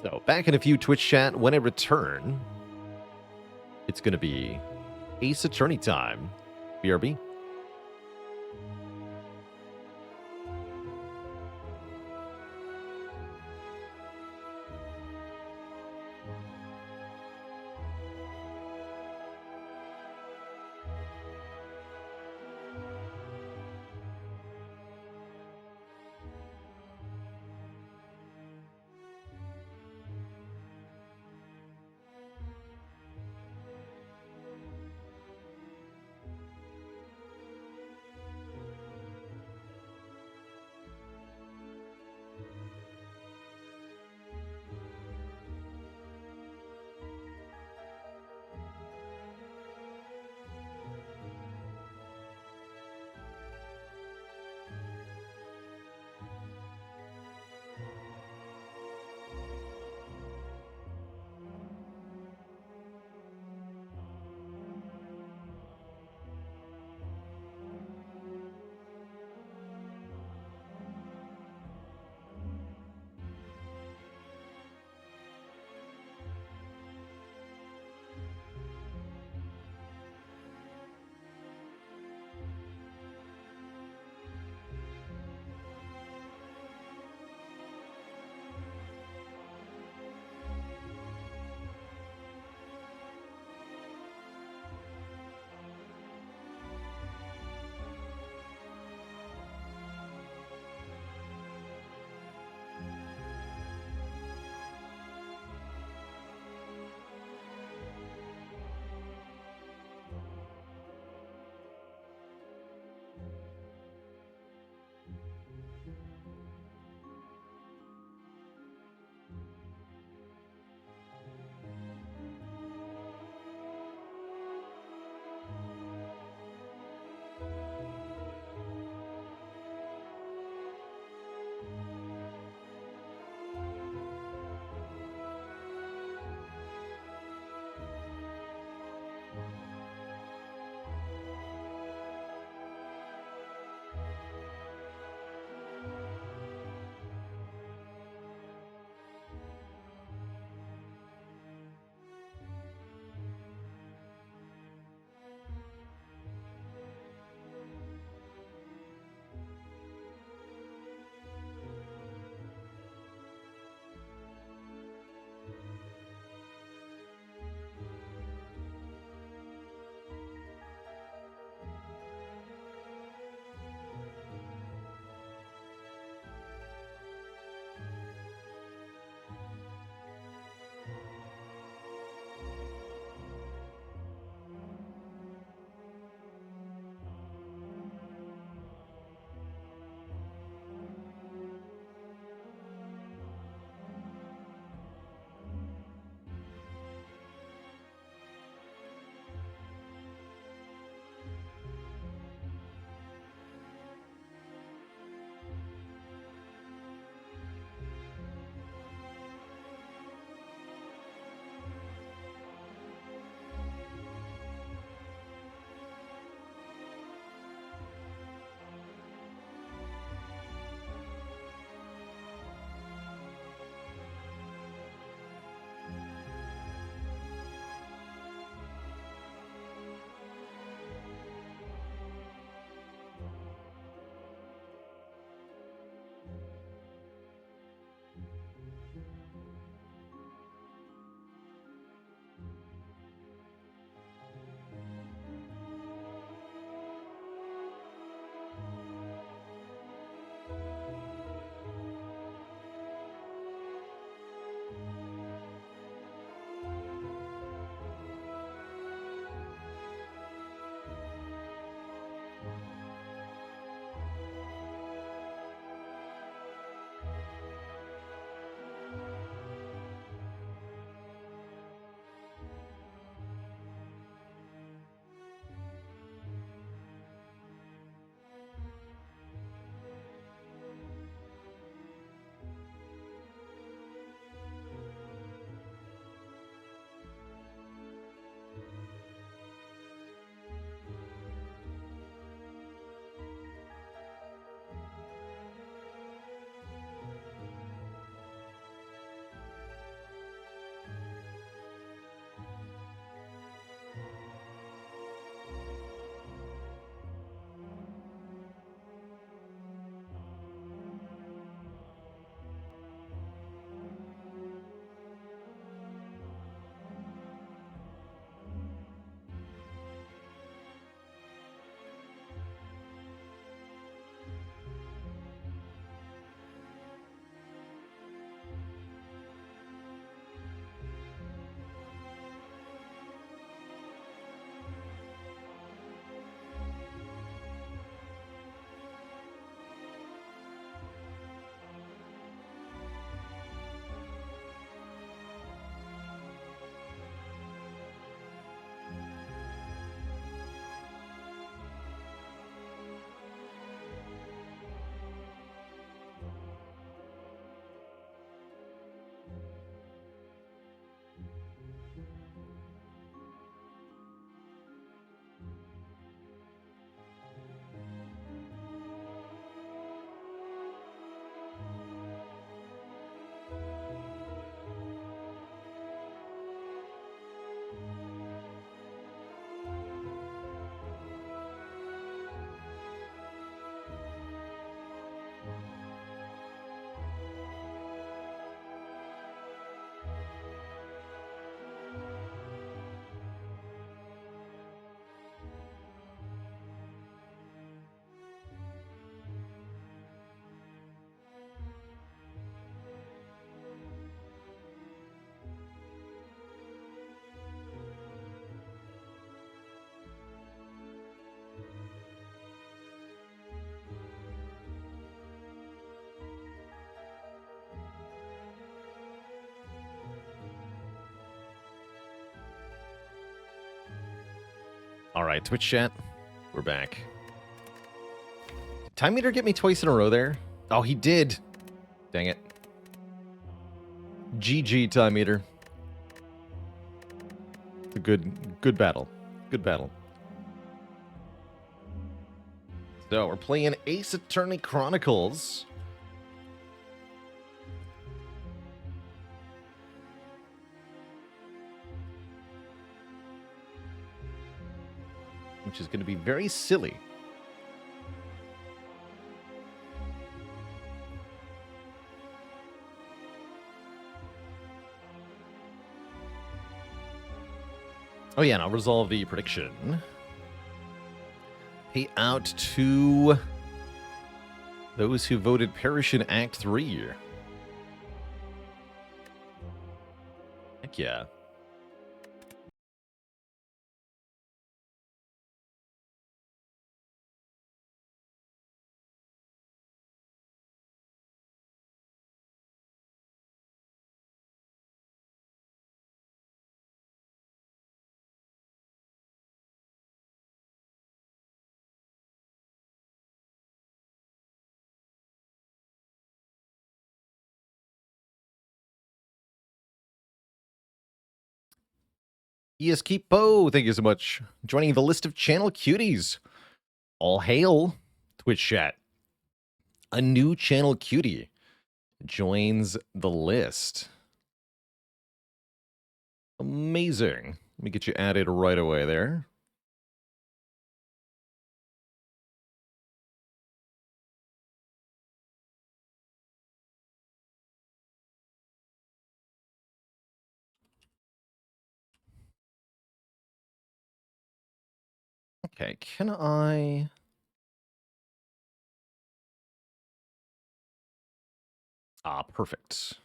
So, back in a few Twitch chat. When I return, it's going to be Ace Attorney time. BRB. All right, Twitch chat, we're back. Did Time Meter get me twice in a row there? Oh, he did. Dang it. GG, Time Meter. It's a good battle. Good battle. So, we're playing Ace Attorney Chronicles. Which is going to be very silly. Oh yeah, and I'll resolve the prediction. Pay out to those who voted perish in Act 3. Heck yeah. Yes, Keepo, thank you so much. Joining the list of channel cuties. All hail, Twitch chat. A new channel cutie joins the list. Amazing. Let me get you added right away there. Okay, can I... Ah, perfect.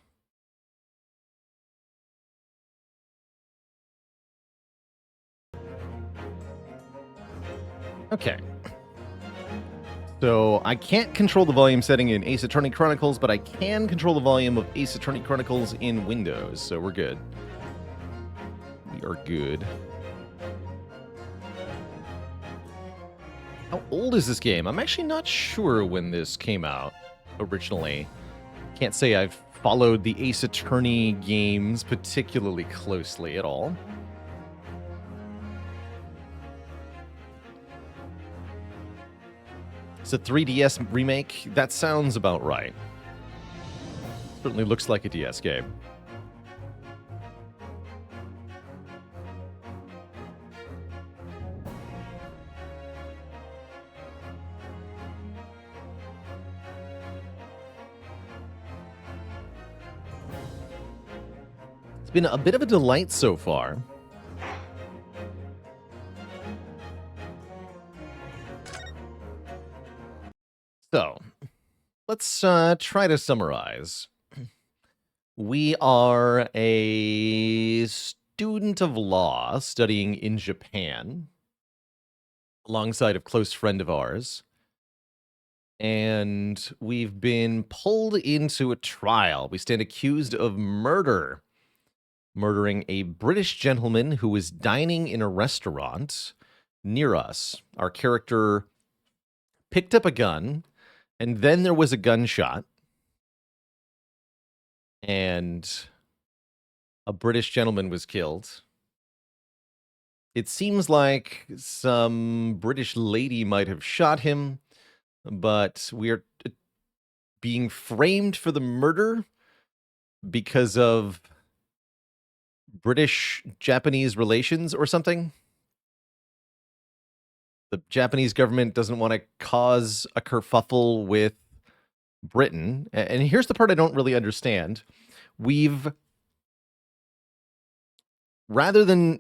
Okay. So, I can't control the volume setting in Ace Attorney Chronicles, but I can control the volume of Ace Attorney Chronicles in Windows, so we're good. We are good. How old is this game? I'm actually not sure when this came out originally. Can't say I've followed the Ace Attorney games particularly closely at all. It's a 3DS remake? That sounds about right. Certainly looks like a DS game. It's been a bit of a delight so far. So, let's try to summarize. We are a student of law studying in Japan, alongside a close friend of ours. And we've been pulled into a trial. We stand accused of murder. Murdering a British gentleman who was dining in a restaurant near us. Our character picked up a gun, and then there was a gunshot. And a British gentleman was killed. It seems like some British lady might have shot him, but we are being framed for the murder because of British-Japanese relations or something. The Japanese government doesn't want to cause a kerfuffle with Britain. And here's the part I don't really understand. Rather than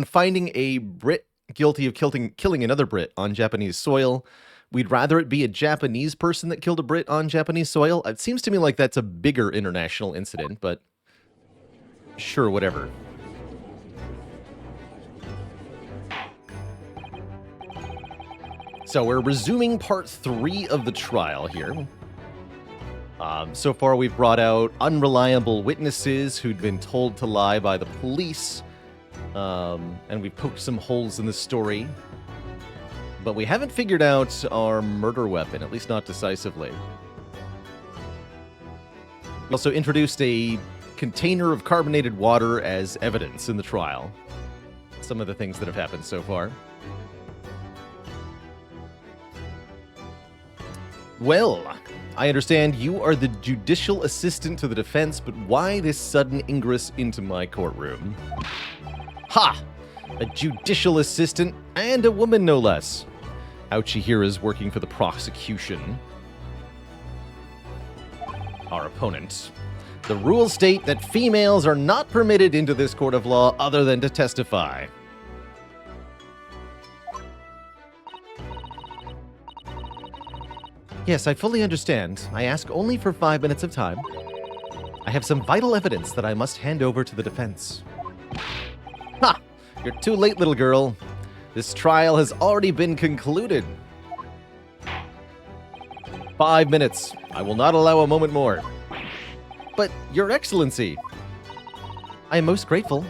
finding a Brit guilty of killing another Brit on Japanese soil, we'd rather it be a Japanese person that killed a Brit on Japanese soil. It seems to me like that's a bigger international incident, but sure, whatever. So we're resuming part 3 of the trial here. So far, we've brought out unreliable witnesses who'd been told to lie by the police, and we've poked some holes in the story. But we haven't figured out our murder weapon, at least not decisively. We also introduced a container of carbonated water as evidence in the trial. Some of the things that have happened so far. Well, I understand you are the judicial assistant to the defense, but why this sudden ingress into my courtroom? Ha! A judicial assistant, and a woman no less. Ouchie here is working for the prosecution. Our opponent. The rules state that females are not permitted into this court of law other than to testify. Yes, I fully understand. I ask only for 5 minutes of time. I have some vital evidence that I must hand over to the defense. Ha! You're too late, little girl. This trial has already been concluded. 5 minutes. I will not allow a moment more. But, Your Excellency, I am most grateful.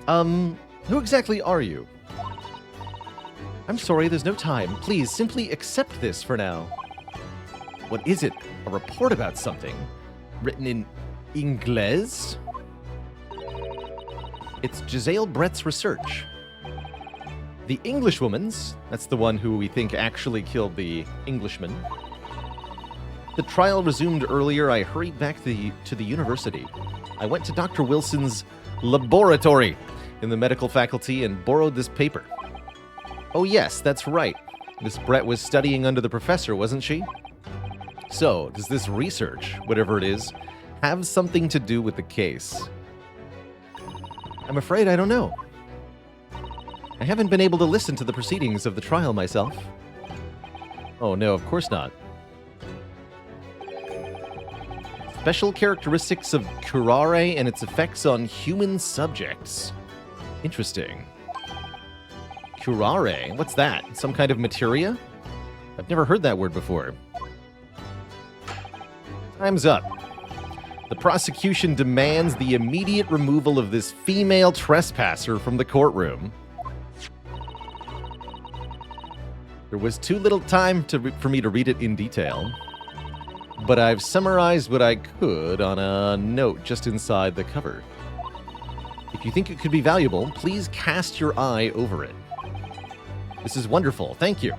Who exactly are you? I'm sorry, there's no time. Please, simply accept this for now. What is it? A report about something? Written in Ingles? It's Giselle Brett's research. The Englishwoman's, that's the one who we think actually killed the Englishman. The trial resumed earlier. I hurried back to the university. I went to Dr. Wilson's laboratory in the medical faculty and borrowed this paper. Oh yes, that's right. Miss Brett was studying under the professor, wasn't she? So, does this research, whatever it is, have something to do with the case? I'm afraid I don't know. I haven't been able to listen to the proceedings of the trial myself. Oh no, of course not. Special characteristics of curare and its effects on human subjects. Interesting. Curare? What's that? Some kind of materia? I've never heard that word before. Time's up. The prosecution demands the immediate removal of this female trespasser from the courtroom. There was too little time for me to read it in detail, but I've summarized what I could on a note just inside the cover. If you think it could be valuable, please cast your eye over it. This is wonderful. Thank you.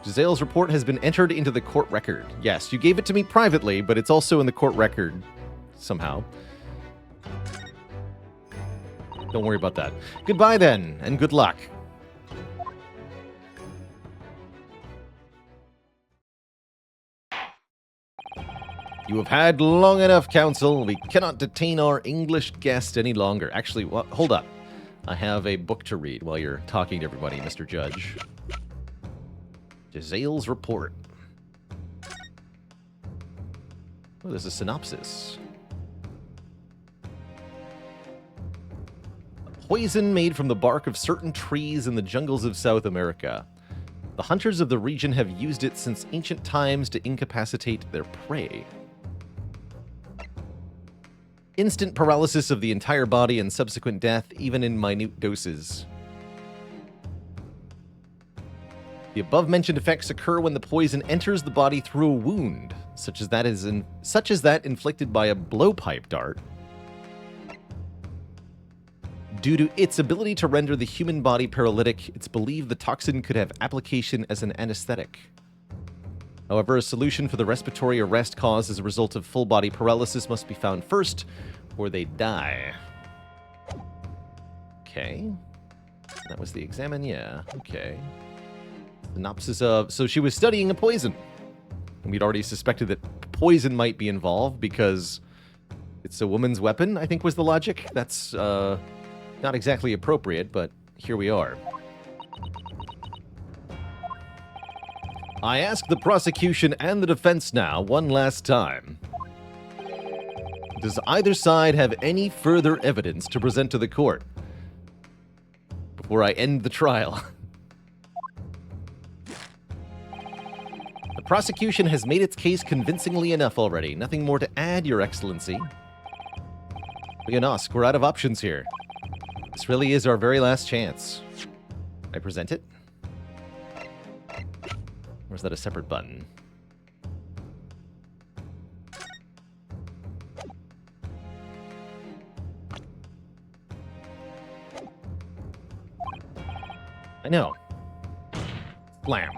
Giselle's report has been entered into the court record. Yes, you gave it to me privately, but it's also in the court record somehow. Don't worry about that. Goodbye then, and good luck. You have had long enough, counsel. We cannot detain our English guest any longer. Actually, hold up. I have a book to read while you're talking to everybody, Mr. Judge. Giselle's report. Oh, there's a synopsis. A poison made from the bark of certain trees in the jungles of South America. The hunters of the region have used it since ancient times to incapacitate their prey. Instant paralysis of the entire body and subsequent death, even in minute doses. The above-mentioned effects occur when the poison enters the body through a wound, such as that inflicted by a blowpipe dart. Due to its ability to render the human body paralytic, it's believed the toxin could have application as an anesthetic. However, a solution for the respiratory arrest caused as a result of full-body paralysis must be found first, or they die. Okay. That was the examine, yeah. Okay. Synopsis of... So she was studying a poison. And we'd already suspected that poison might be involved because it's a woman's weapon, I think was the logic. That's not exactly appropriate, but here we are. I ask the prosecution and the defense now, one last time. Does either side have any further evidence to present to the court before I end the trial? Prosecution has made its case convincingly enough already. Nothing more to add, Your Excellency. Leonosk, we're out of options here. This really is our very last chance. Can I present it? Or is that a separate button? I know. Blam.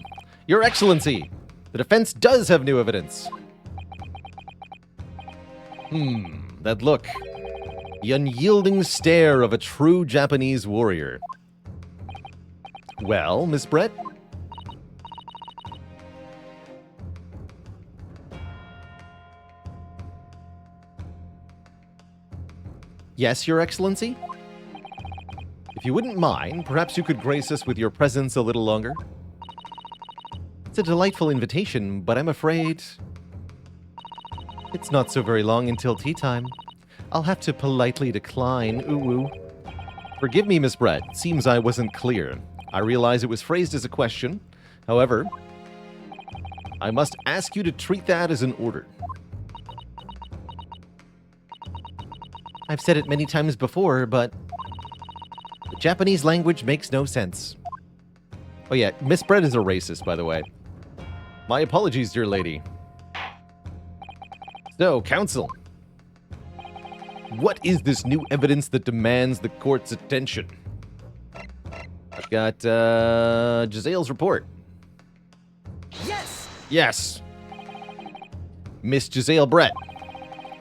Your Excellency! The defense does have new evidence. That look. The unyielding stare of a true Japanese warrior. Well, Miss Brett? Yes, Your Excellency? If you wouldn't mind, perhaps you could grace us with your presence a little longer? It's a delightful invitation, but I'm afraid it's not so very long until tea time. I'll have to politely decline, ooh. Forgive me, Miss Brett. Seems I wasn't clear. I realize it was phrased as a question. However, I must ask you to treat that as an order. I've said it many times before, but the Japanese language makes no sense. Oh yeah, Miss Brett is a racist, by the way. My apologies, dear lady. So, counsel. What is this new evidence that demands the court's attention? I've got, Gisele's report. Yes! Yes. Miss Giselle Brett,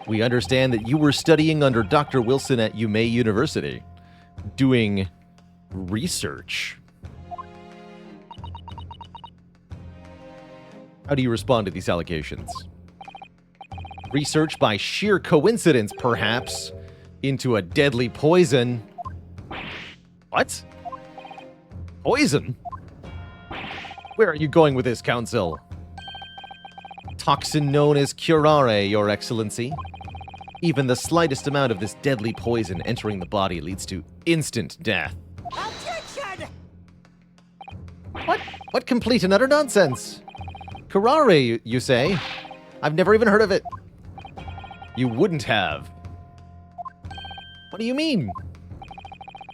we understand that you were studying under Dr. Wilson at Umei University, doing research. How do you respond to these allegations? Research by sheer coincidence, perhaps, into a deadly poison. What? Poison? Where are you going with this, counsel? Toxin known as curare, Your Excellency. Even the slightest amount of this deadly poison entering the body leads to instant death. Objection! What complete and utter nonsense? Curare, you say? I've never even heard of it. You wouldn't have. What do you mean?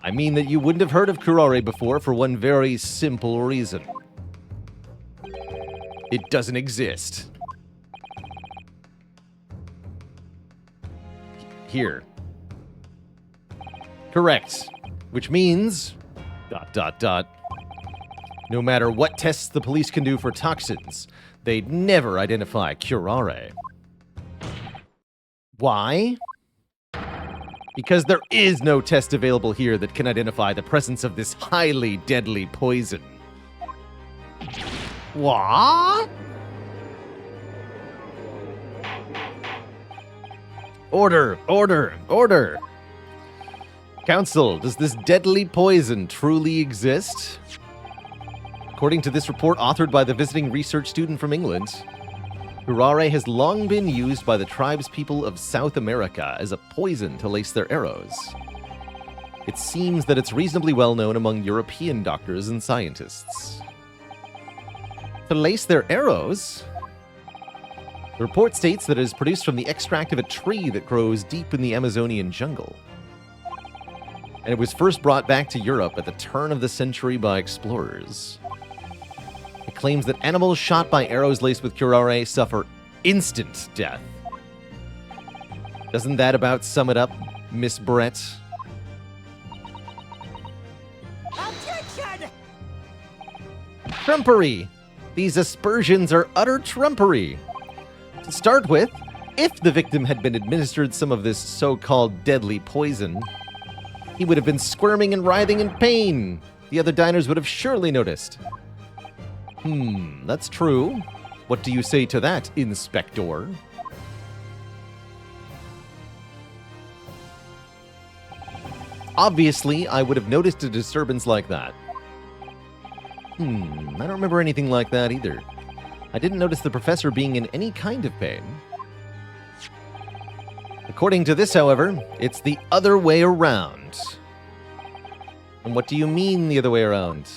I mean that you wouldn't have heard of curare before for one very simple reason. It doesn't exist. Here. Correct. Which means... ... No matter what tests the police can do for toxins, they'd never identify curare. Why? Because there is no test available here that can identify the presence of this highly deadly poison. What? Order! Order! Order! Counsel, does this deadly poison truly exist? According to this report authored by the visiting research student from England, curare has long been used by the tribespeople of South America as a poison to lace their arrows. It seems that it's reasonably well known among European doctors and scientists. To lace their arrows? The report states that it is produced from the extract of a tree that grows deep in the Amazonian jungle. And it was first brought back to Europe at the turn of the century by explorers. It claims that animals shot by arrows laced with curare suffer instant death. Doesn't that about sum it up, Miss Brett? Objection! Trumpery! These aspersions are utter trumpery. To start with, if the victim had been administered some of this so-called deadly poison, he would have been squirming and writhing in pain. The other diners would have surely noticed. That's true. What do you say to that, Inspector? Obviously, I would have noticed a disturbance like that. I don't remember anything like that either. I didn't notice the professor being in any kind of pain. According to this, however, it's the other way around. And what do you mean, the other way around?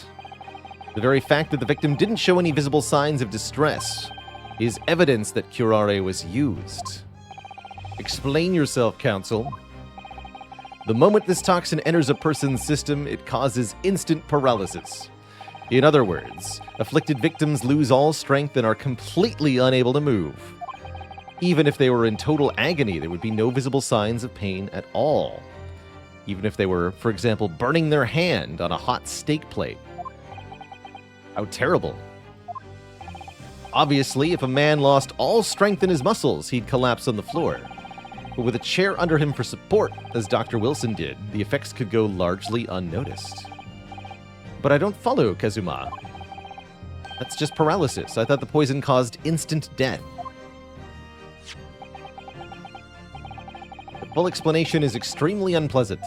The very fact that the victim didn't show any visible signs of distress is evidence that curare was used. Explain yourself, Counsel. The moment this toxin enters a person's system, it causes instant paralysis. In other words, afflicted victims lose all strength and are completely unable to move. Even if they were in total agony, there would be no visible signs of pain at all. Even if they were, for example, burning their hand on a hot steak plate. How terrible. Obviously, if a man lost all strength in his muscles, he'd collapse on the floor. But with a chair under him for support, as Dr. Wilson did, the effects could go largely unnoticed. But I don't follow, Kazuma. That's just paralysis. I thought the poison caused instant death. The full explanation is extremely unpleasant.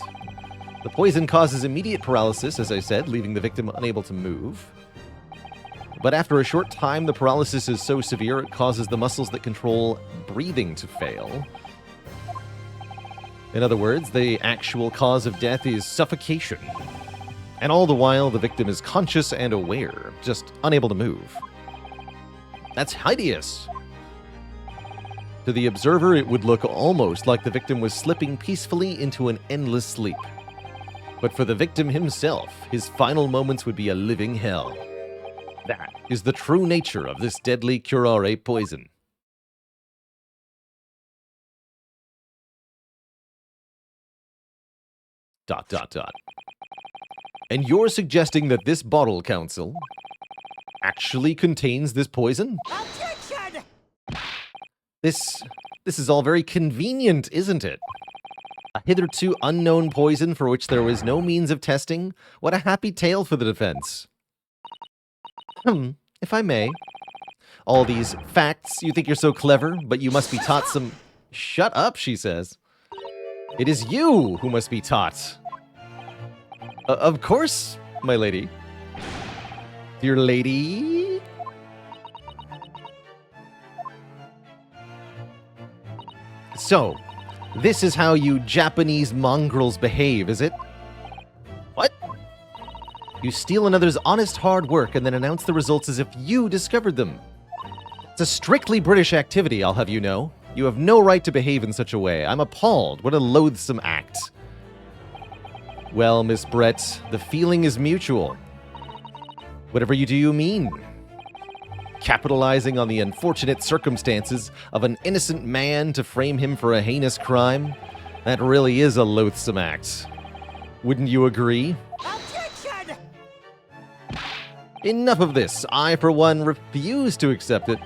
The poison causes immediate paralysis, as I said, leaving the victim unable to move. But after a short time, the paralysis is so severe it causes the muscles that control breathing to fail. In other words, the actual cause of death is suffocation. And all the while, the victim is conscious and aware, just unable to move. That's hideous. To the observer, it would look almost like the victim was slipping peacefully into an endless sleep. But for the victim himself, his final moments would be a living hell. That is the true nature of this deadly curare poison. Dot, dot, dot. And you're suggesting that this bottle, Counsel, actually contains this poison? Objection! This is all very convenient, isn't it? A hitherto unknown poison for which there was no means of testing? What a happy tale for the defense. If I may. All these facts, you think you're so clever, but you must be taught some... Shut up, she says. It is you who must be taught. Of course, my lady. Dear lady. So, this is how you Japanese mongrels behave, is it? What? You steal another's honest hard work and then announce the results as if you discovered them. It's a strictly British activity, I'll have you know. You have no right to behave in such a way. I'm appalled. What a loathsome act. Well, Miss Brett, the feeling is mutual. Whatever you do, you mean. Capitalizing on the unfortunate circumstances of an innocent man to frame him for a heinous crime, that really is a loathsome act. Wouldn't you agree? Objection! Enough of this. I, for one, refuse to accept it.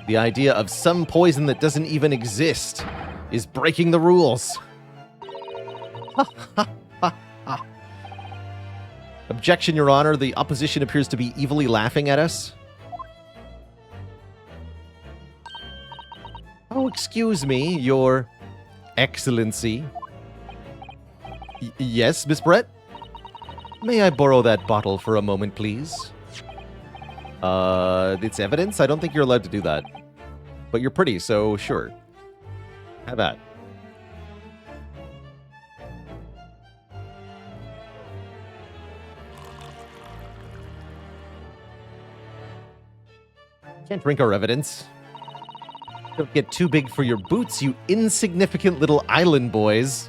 The idea of some poison that doesn't even exist is breaking the rules. Objection, Your Honor. The opposition appears to be evilly laughing at us. Oh, excuse me, Your Excellency. Yes, Miss Brett? May I borrow that bottle for a moment, please? It's evidence? I don't think you're allowed to do that. But you're pretty, so sure. Have at. Can't drink our evidence. Don't get too big for your boots, you insignificant little island boys.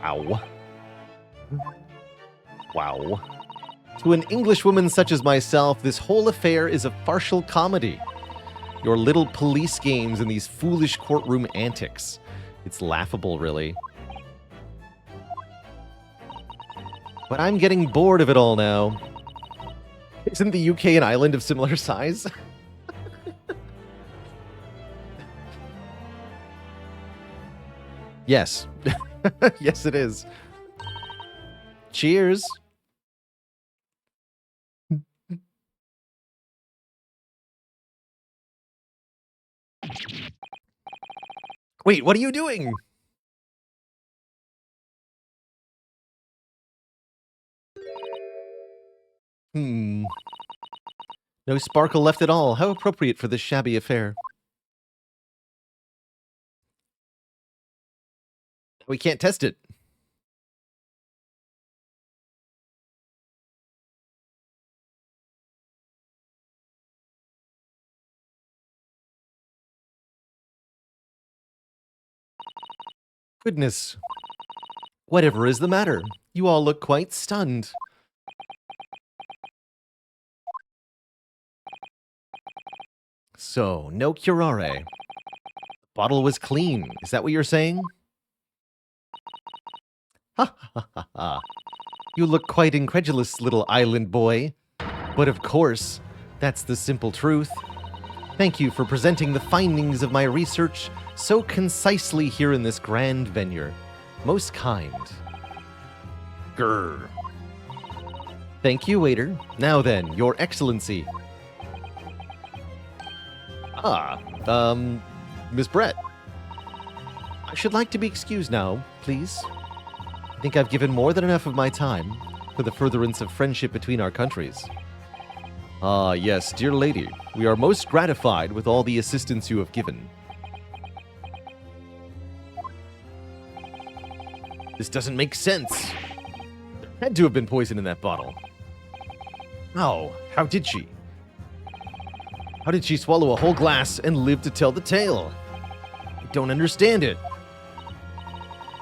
Wow. Wow. To an Englishwoman such as myself, this whole affair is a farcical comedy. Your little police games and these foolish courtroom antics. It's laughable, really. But I'm getting bored of it all now. Isn't the UK an island of similar size? Yes. Yes, it is. Cheers. Wait, what are you doing? No sparkle left at all. How appropriate for this shabby affair. We can't test it. Goodness. Whatever is the matter? You all look quite stunned. So, no curare. Bottle was clean. Is that what you're saying? Ha ha ha ha. You look quite incredulous, little island boy. But of course, that's the simple truth. Thank you for presenting the findings of my research so concisely here in this grand venue. Most kind. Grr. Thank you, waiter. Now then, Your Excellency. Miss Brett. I should like to be excused now, please. I think I've given more than enough of my time for the furtherance of friendship between our countries. Ah, yes, dear lady. We are most gratified with all the assistance you have given. This doesn't make sense. There had to have been poison in that bottle. Oh, how did she? How did she swallow a whole glass and live to tell the tale? I don't understand it.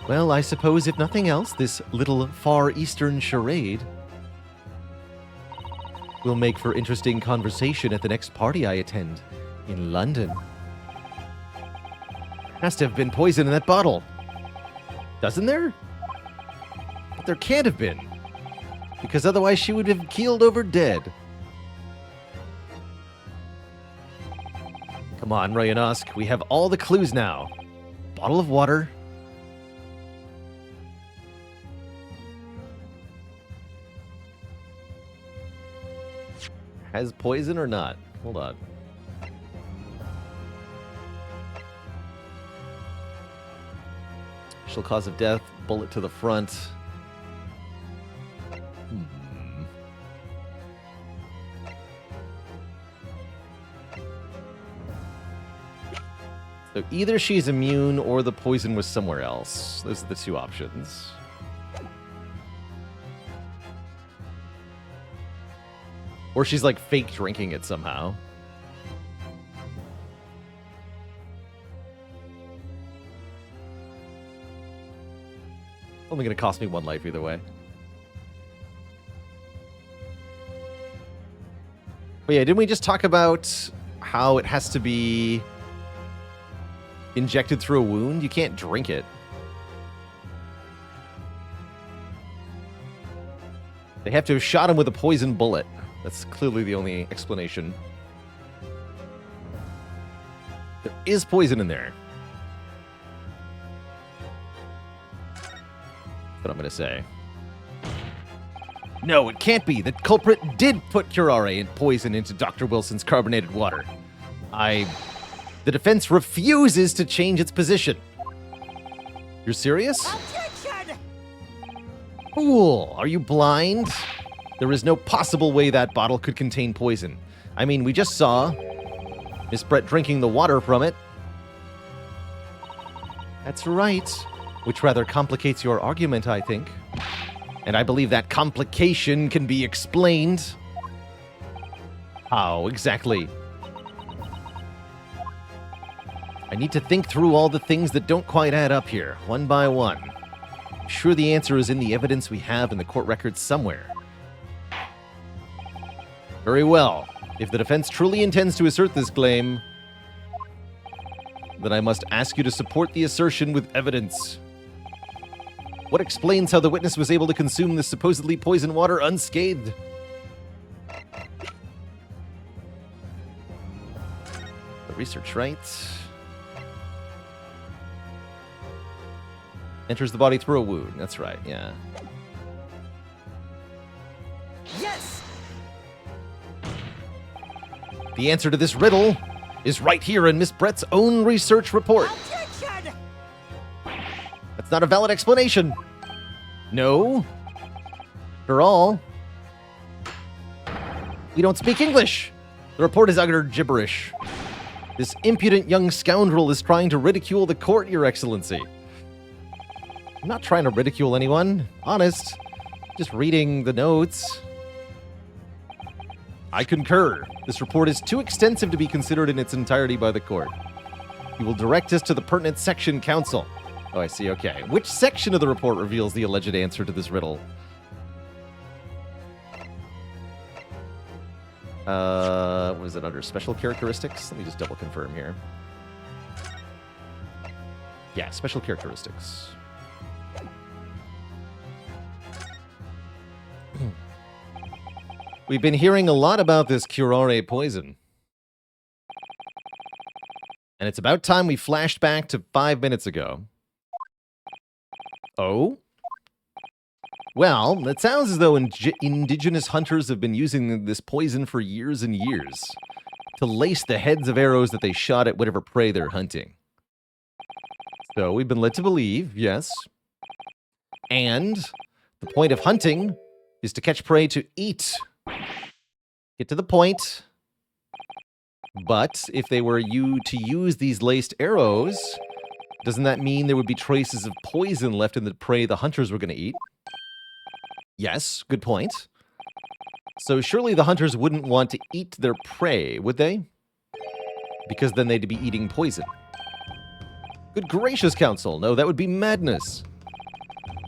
Well, I suppose if nothing else, this little Far Eastern charade will make for interesting conversation at the next party I attend in London. Has to have been poison in that bottle. Doesn't there? But there can't have been. Because otherwise she would have keeled over dead. Come on, Ryanovsk. We have all the clues now. Bottle of water. Has poison or not? Hold on. Initial cause of death, bullet to the front. So either she's immune or the poison was somewhere else. Those are the two options. Or she's like fake drinking it somehow. Only gonna cost me one life either way. But yeah, didn't we just talk about how it has to be injected through a wound? You can't drink it. They have to have shot him with a poison bullet. That's clearly the only explanation. There is poison in there. That's what I'm going to say. No, it can't be. The culprit did put curare and poison into Dr. Wilson's carbonated water. The defense refuses to change its position. You're serious? Objection! Fool, are you blind? There is no possible way that bottle could contain poison. I mean, we just saw Miss Brett drinking the water from it. That's right. Which rather complicates your argument, I think. And I believe that complication can be explained. How exactly? I need to think through all the things that don't quite add up here, one by one. I'm sure the answer is in the evidence we have in the court records somewhere. Very well. If the defense truly intends to assert this claim, then I must ask you to support the assertion with evidence. What explains how the witness was able to consume this supposedly poisoned water unscathed? The research, right? Enters the body through a wound. That's right, yeah. Yes! The answer to this riddle is right here in Miss Brett's own research report. Objection! That's not a valid explanation. No. After all, we don't speak English. The report is utter gibberish. This impudent young scoundrel is trying to ridicule the court, Your Excellency. I'm not trying to ridicule anyone. Honest. Just reading the notes. I concur. This report is too extensive to be considered in its entirety by the court. You will direct us to the pertinent section counsel. Oh, I see. Okay. Which section of the report reveals the alleged answer to this riddle? Was it under special characteristics? Let me just double confirm here. Yeah, special characteristics. We've been hearing a lot about this curare poison. And it's about time we flashed back to 5 minutes ago. Oh? Well, it sounds as though indigenous hunters have been using this poison for years and years to lace the heads of arrows that they shot at whatever prey they're hunting. So we've been led to believe, yes. And the point of hunting is to catch prey to eat. Get to the point. But if they were to use these laced arrows, doesn't that mean there would be traces of poison left in the prey the hunters were going to eat? Yes, good point. So surely the hunters wouldn't want to eat their prey, would they? Because then they'd be eating poison. Good gracious, Council. No, that would be madness.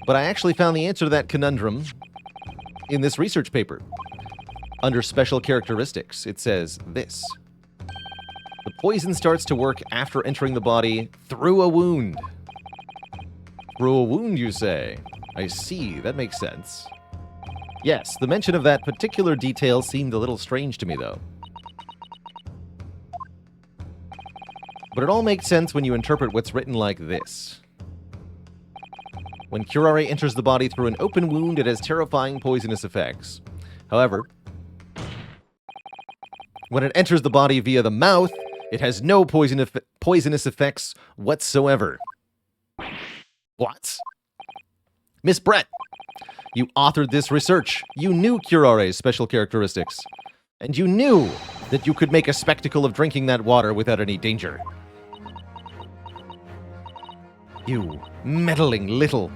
But I actually found the answer to that conundrum in this research paper. Under special characteristics, it says this. The poison starts to work after entering the body through a wound. Through a wound, you say? I see, that makes sense. Yes, the mention of that particular detail seemed a little strange to me, though. But it all makes sense when you interpret what's written like this. When curare enters the body through an open wound, it has terrifying poisonous effects. However, when it enters the body via the mouth, it has no poisonous effects whatsoever. What? Miss Brett, you authored this research. You knew curare's special characteristics. And you knew that you could make a spectacle of drinking that water without any danger. You meddling little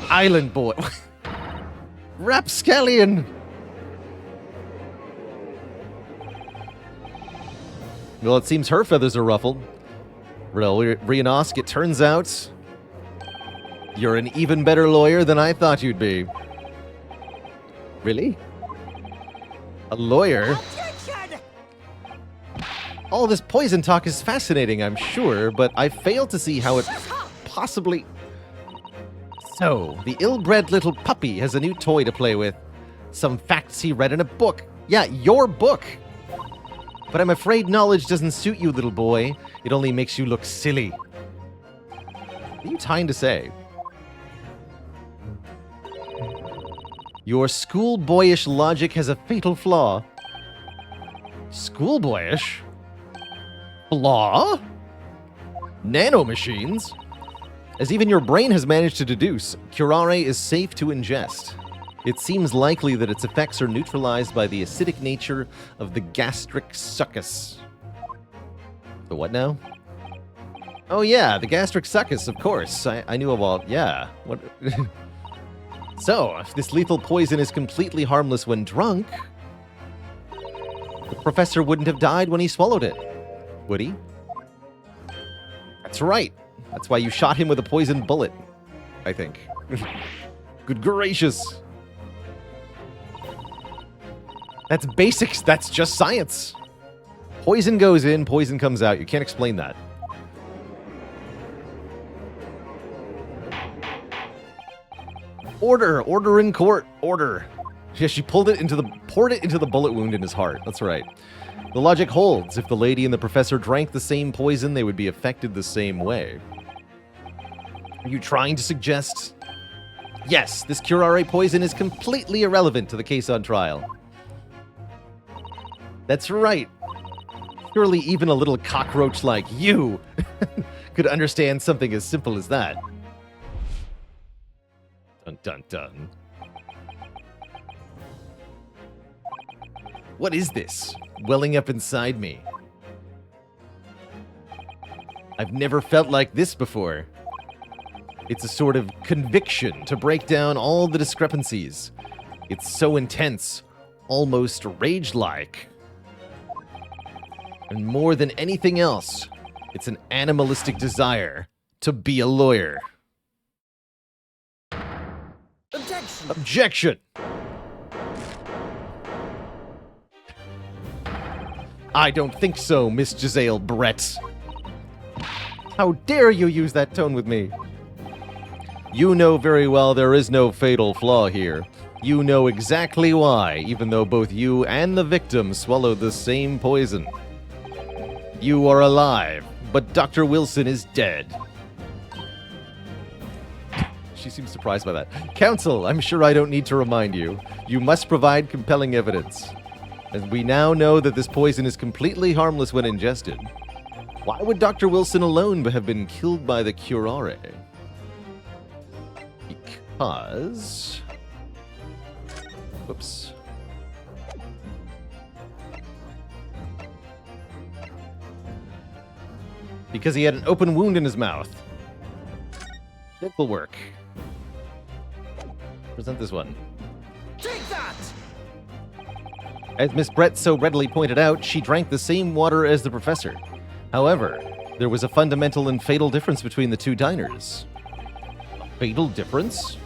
island boy. Rapscallion! Well, it seems her feathers are ruffled. Rianosk, it turns out you're an even better lawyer than I thought you'd be. Really? A lawyer? Attention! All this poison talk is fascinating, I'm sure, but I fail to see how it possibly... So, the ill-bred little puppy has a new toy to play with. Some facts he read in a book. Yeah, your book! But I'm afraid knowledge doesn't suit you, little boy. It only makes you look silly. What are you trying to say? Your schoolboyish logic has a fatal flaw. Schoolboyish? Flaw? Nanomachines? As even your brain has managed to deduce, curare is safe to ingest. It seems likely that its effects are neutralized by the acidic nature of the gastric succus. The what now? Oh yeah, the gastric succus, of course. I knew about, yeah. What? So, if this lethal poison is completely harmless when drunk, the professor wouldn't have died when he swallowed it, would he? That's right. That's why you shot him with a poisoned bullet, I think. Good gracious. That's basics. That's just science. Poison goes in, poison comes out. You can't explain that. Order. Order in court. Order. Yeah, she poured it into the bullet wound in his heart. That's right. The logic holds. If the lady and the professor drank the same poison, they would be affected the same way. Are you trying to suggest... Yes, this curare poison is completely irrelevant to the case on trial. That's right. Surely even a little cockroach like you could understand something as simple as that. Dun dun dun. What is this welling up inside me? I've never felt like this before. It's a sort of conviction to break down all the discrepancies. It's so intense, almost rage-like. And more than anything else, it's an animalistic desire to be a lawyer. Objection! Objection! I don't think so, Miss Giselle Brett. How dare you use that tone with me? You know very well there is no fatal flaw here. You know exactly why, even though both you and the victim swallowed the same poison. You are alive, but Dr. Wilson is dead. She seems surprised by that. Counsel, I'm sure I don't need to remind you. You must provide compelling evidence. As we now know that this poison is completely harmless when ingested, why would Dr. Wilson alone have been killed by the curare? Because... Whoops. Because he had an open wound in his mouth. That will work. Present this one. Take that! As Miss Brett so readily pointed out, she drank the same water as the professor. However, there was a fundamental and fatal difference between the two diners. A fatal difference?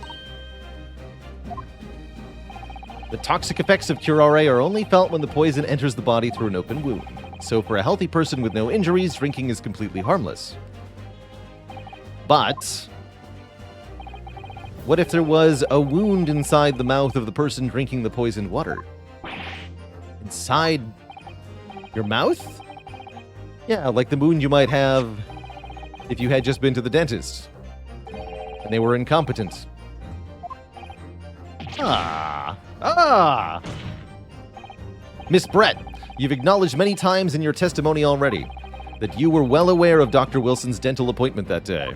The toxic effects of curare are only felt when the poison enters the body through an open wound. So for a healthy person with no injuries, drinking is completely harmless. But what if there was a wound inside the mouth of the person drinking the poisoned water? Inside your mouth? Yeah, like the wound you might have if you had just been to the dentist and they were incompetent. Miss Brett, you've acknowledged many times in your testimony already that you were well aware of Dr. Wilson's dental appointment that day.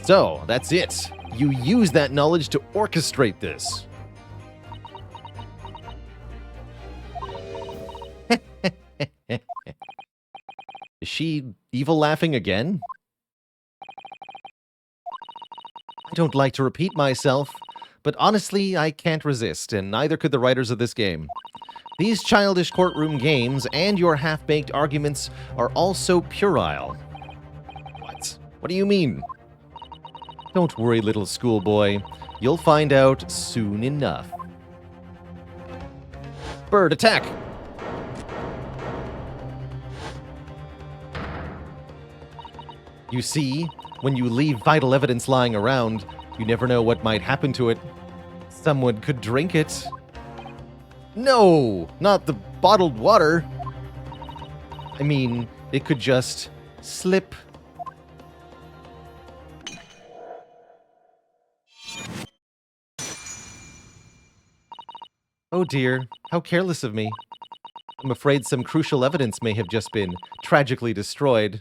So, that's it. You used that knowledge to orchestrate this. Is she evil laughing again? I don't like to repeat myself, but honestly, I can't resist, and neither could the writers of this game. These childish courtroom games and your half-baked arguments are all so puerile. What? What do you mean? Don't worry, little schoolboy. You'll find out soon enough. Bird, attack! You see, when you leave vital evidence lying around, you never know what might happen to it. Someone could drink it. No, not the bottled water. I mean, it could just slip. Oh dear, how careless of me. I'm afraid some crucial evidence may have just been tragically destroyed,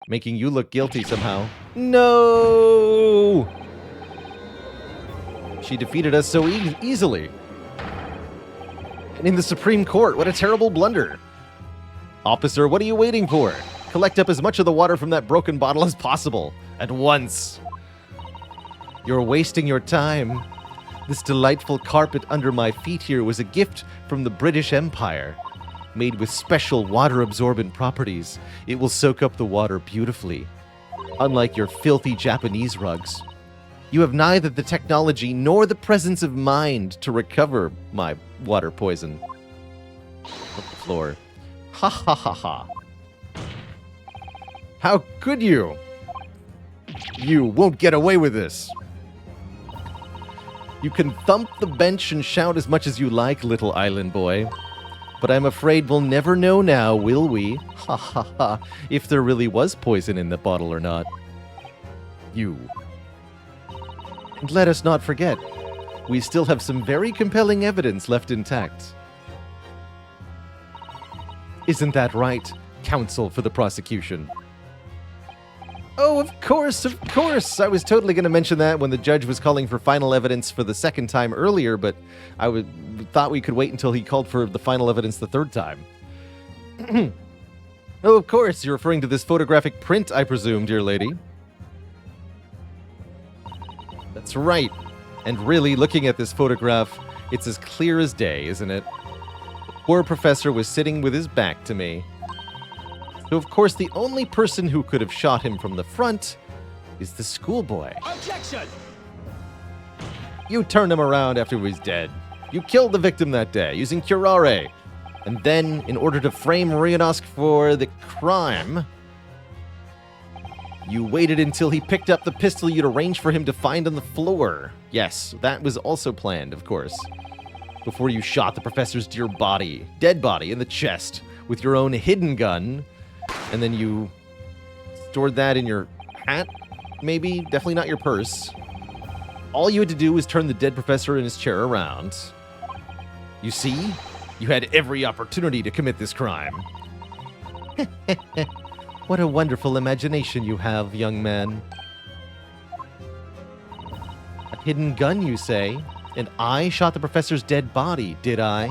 making you look guilty somehow. No! She defeated us so easily. And in the Supreme Court, what a terrible blunder. Officer, what are you waiting for? Collect up as much of the water from that broken bottle as possible, at once. You're wasting your time. This delightful carpet under my feet here was a gift from the British Empire. Made with special water-absorbent properties, it will soak up the water beautifully. Unlike your filthy Japanese rugs. You have neither the technology nor the presence of mind to recover my water poison. Off the floor. Ha ha ha ha. How could you? You won't get away with this. You can thump the bench and shout as much as you like, little island boy. But I'm afraid we'll never know now, will we? Ha ha ha. If there really was poison in the bottle or not. You. And let us not forget, we still have some very compelling evidence left intact. Isn't that right, counsel for the prosecution? Oh, of course, of course! I was totally going to mention that when the judge was calling for final evidence for the second time earlier, but I thought we could wait until he called for the final evidence the third time. Oh, of course, you're referring to this photographic print, I presume, dear lady. That's right. And really, looking at this photograph, it's as clear as day, isn't it? The poor professor was sitting with his back to me. So, of course, the only person who could have shot him from the front is the schoolboy. Objection! You turned him around after he was dead. You killed the victim that day using curare. And then, in order to frame Ryonosk for the crime, you waited until he picked up the pistol you'd arranged for him to find on the floor. Yes, that was also planned, of course. Before you shot the professor's dead body in the chest with your own hidden gun, and then you stored that in your hat, maybe? Definitely not your purse. All you had to do was turn the dead professor in his chair around. You see? You had every opportunity to commit this crime. What a wonderful imagination you have, young man. A hidden gun, you say? And I shot the professor's dead body, did I?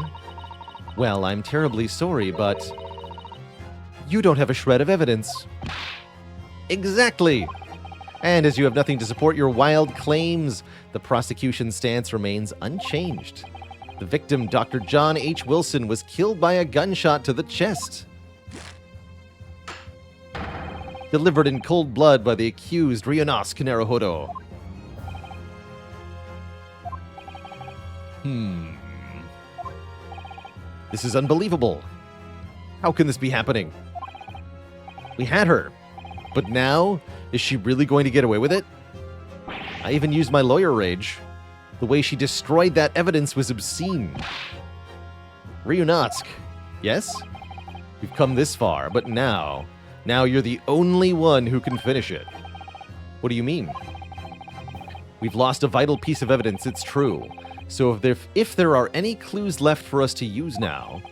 Well, I'm terribly sorry, but you don't have a shred of evidence. Exactly! And as you have nothing to support your wild claims, the prosecution's stance remains unchanged. The victim, Dr. John H. Wilson, was killed by a gunshot to the chest. Delivered in cold blood by the accused, Ryonosk Naruhodo. This is unbelievable. How can this be happening? We had her. But now, is she really going to get away with it? I even used my lawyer rage. The way she destroyed that evidence was obscene. Ryonosk, yes? We've come this far, but now you're the only one who can finish it. What do you mean? We've lost a vital piece of evidence, it's true. So if there are any clues left for us to use now,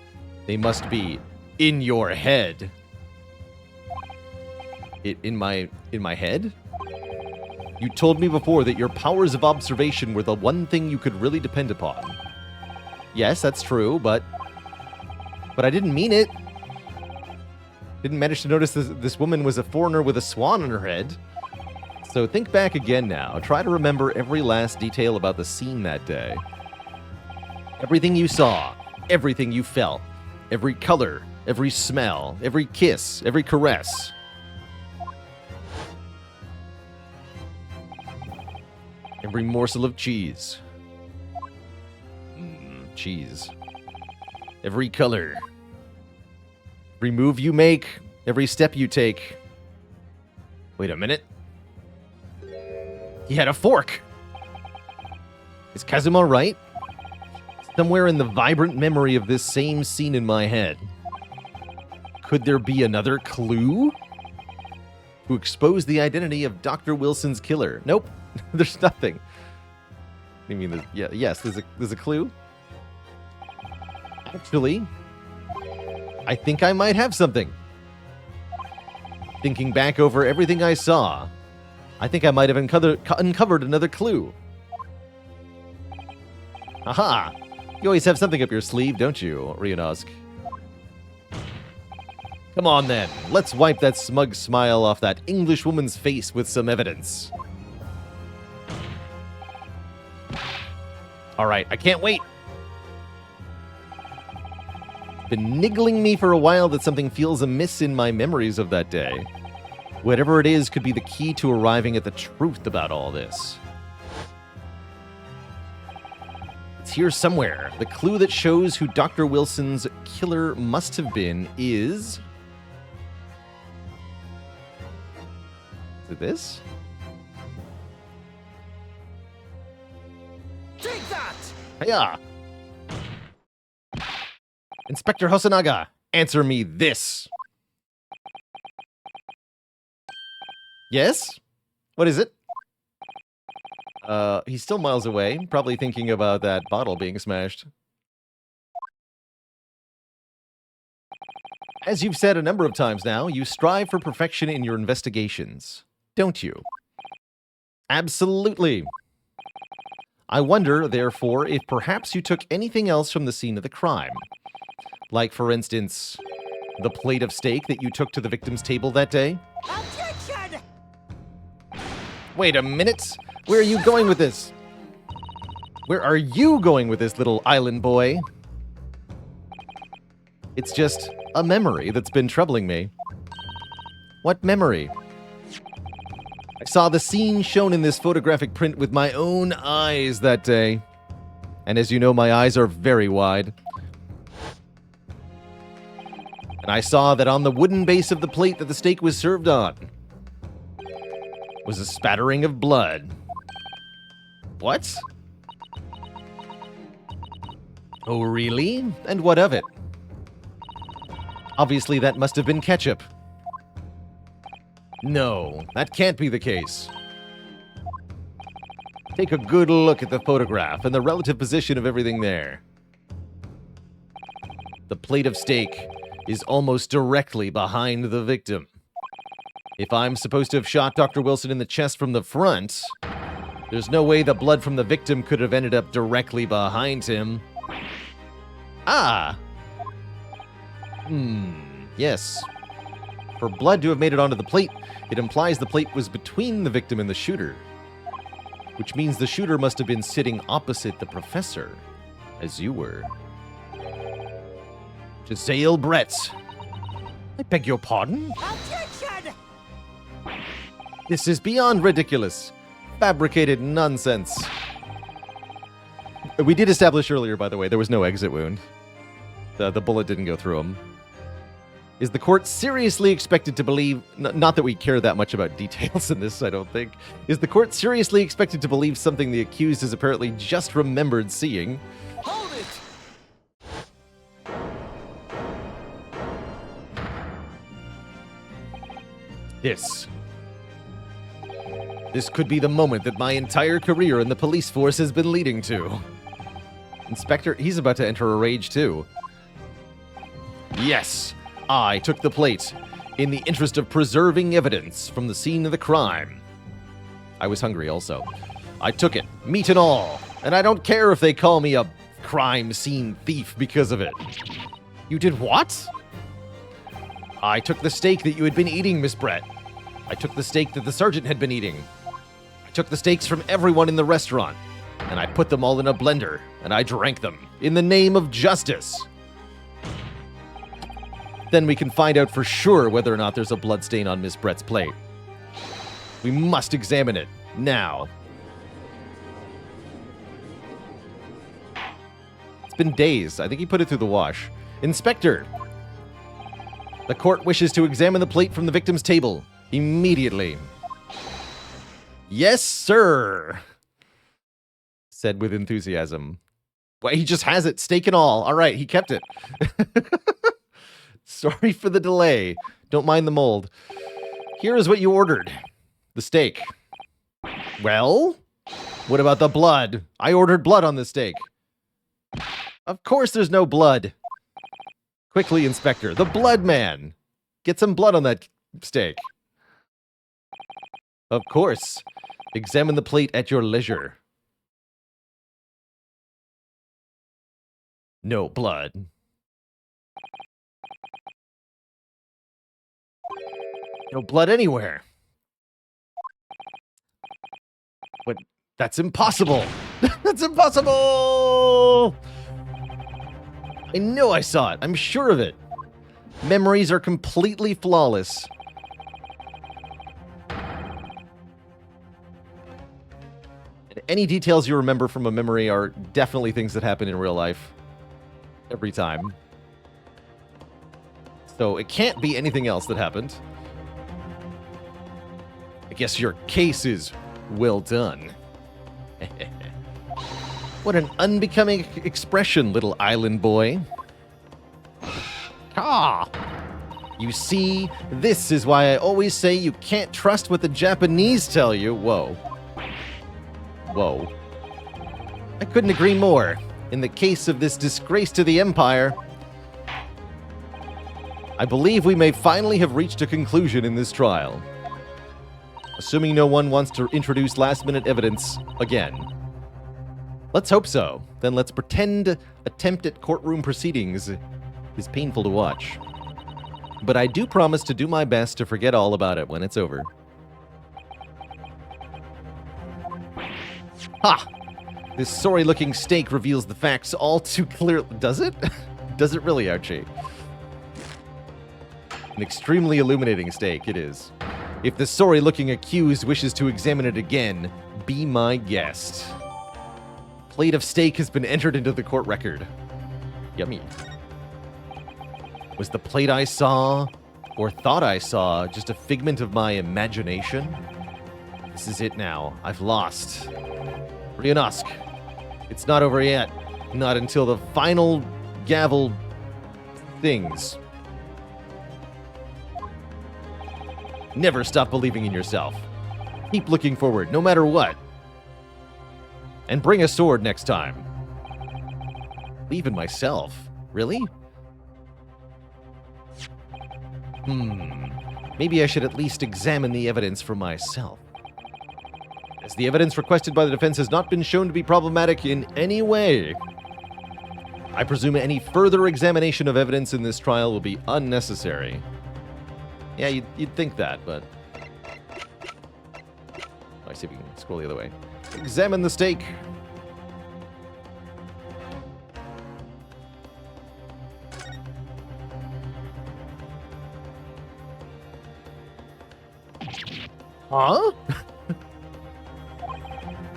they must be in your head. In my head? You told me before that your powers of observation were the one thing you could really depend upon. Yes, that's true, but I didn't mean it. Didn't manage to notice this woman was a foreigner with a swan on her head. So think back again now. Try to remember every last detail about the scene that day. Everything you saw, everything you felt, every color, every smell, every kiss, every caress. Every morsel of cheese. Cheese. Every color. Every move you make. Every step you take. Wait a minute. He had a fork. Is Kazuma right? Somewhere in the vibrant memory of this same scene in my head. Could there be another clue? To expose the identity of Dr. Wilson's killer. Nope. There's nothing. I mean, yes, there's a clue. Actually, I think I might have something. Thinking back over everything I saw, I think I might have uncovered another clue. Aha! You always have something up your sleeve, don't you, Ryonosk? Come on then, let's wipe that smug smile off that English woman's face with some evidence. Alright, I can't wait. Been niggling me for a while that something feels amiss in my memories of that day. Whatever it is could be the key to arriving at the truth about all this. It's here somewhere. The clue that shows who Dr. Wilson's killer must have been is... Is it this? Take that! Hiya! Inspector Hosonaga, answer me this. Yes? What is it? He's still miles away, probably thinking about that bottle being smashed. As you've said a number of times now, you strive for perfection in your investigations, don't you? Absolutely. I wonder, therefore, if perhaps you took anything else from the scene of the crime. Like, for instance, the plate of steak that you took to the victim's table that day? Objection! Wait a minute! Where are you going with this? Where are you going with this, little island boy? It's just a memory that's been troubling me. What memory? I saw the scene shown in this photographic print with my own eyes that day. And as you know, my eyes are very wide. And I saw that on the wooden base of the plate that the steak was served on was a spattering of blood. What? Oh, really? And what of it? Obviously, that must have been ketchup. No, that can't be the case. Take a good look at the photograph and the relative position of everything there. The plate of steak is almost directly behind the victim. If I'm supposed to have shot Dr. Wilson in the chest from the front, there's no way the blood from the victim could have ended up directly behind him. Ah! Yes. For blood to have made it onto the plate, it implies the plate was between the victim and the shooter. Which means the shooter must have been sitting opposite the professor, as you were. Giselle Brett. I beg your pardon? Objection! This is beyond ridiculous. Fabricated nonsense. We did establish earlier, by the way, there was no exit wound. The bullet didn't go through him. Is the court seriously expected to believe... Not that we care that much about details in this, I don't think. Is the court seriously expected to believe something the accused has apparently just remembered seeing? Hold it! This could be the moment that my entire career in the police force has been leading to. Inspector, he's about to enter a rage too. Yes, I took the plate in the interest of preserving evidence from the scene of the crime. I was hungry also. I took it, meat and all, and I don't care if they call me a crime scene thief because of it. You did what? I took the steak that you had been eating, Miss Brett. I took the steak that the sergeant had been eating. I took the steaks from everyone in the restaurant, and I put them all in a blender, and I drank them in the name of justice. Then we can find out for sure whether or not there's a bloodstain on Miss Brett's plate. We must examine it now. It's been days. I think he put it through the wash. Inspector, the court wishes to examine the plate from the victim's table immediately. Yes, sir, said with enthusiasm. Well, he just has it, steak and all. All right, he kept it. Sorry for the delay. Don't mind the mold. Here is what you ordered. The steak. Well, what about the blood? I ordered blood on the steak. Of course there's no blood. Quickly, Inspector. The blood man. Get some blood on that steak. Of course. Examine the plate at your leisure. No blood. No blood anywhere. But that's impossible. That's impossible. I know I saw it. I'm sure of it. Memories are completely flawless. And any details you remember from a memory are definitely things that happen in real life. Every time. So it can't be anything else that happened. I guess your case is well done. What an unbecoming expression, little island boy. Ah! You see, this is why I always say you can't trust what the Japanese tell you. Whoa. Whoa. I couldn't agree more. In the case of this disgrace to the Empire, I believe we may finally have reached a conclusion in this trial. Assuming no one wants to introduce last-minute evidence again. Let's hope so. Then let's pretend attempt at courtroom proceedings is painful to watch. But I do promise to do my best to forget all about it when it's over. Ha! This sorry-looking steak reveals the facts all too clearly. Does it? Does it really, Archie? An extremely illuminating steak, it is. If the sorry-looking accused wishes to examine it again, be my guest. Plate of steak has been entered into the court record. Yummy. Was the plate I saw, or thought I saw, just a figment of my imagination? This is it now. I've lost. Ryonosk, it's not over yet. Not until the final gavel things. Never stop believing in yourself. Keep looking forward, no matter what. And bring a sword next time. Believe in myself? Really? Maybe I should at least examine the evidence for myself. As the evidence requested by the defense has not been shown to be problematic in any way, I presume any further examination of evidence in this trial will be unnecessary. Yeah, you'd think that, but... Let's see if we can scroll the other way. Examine the steak. Huh?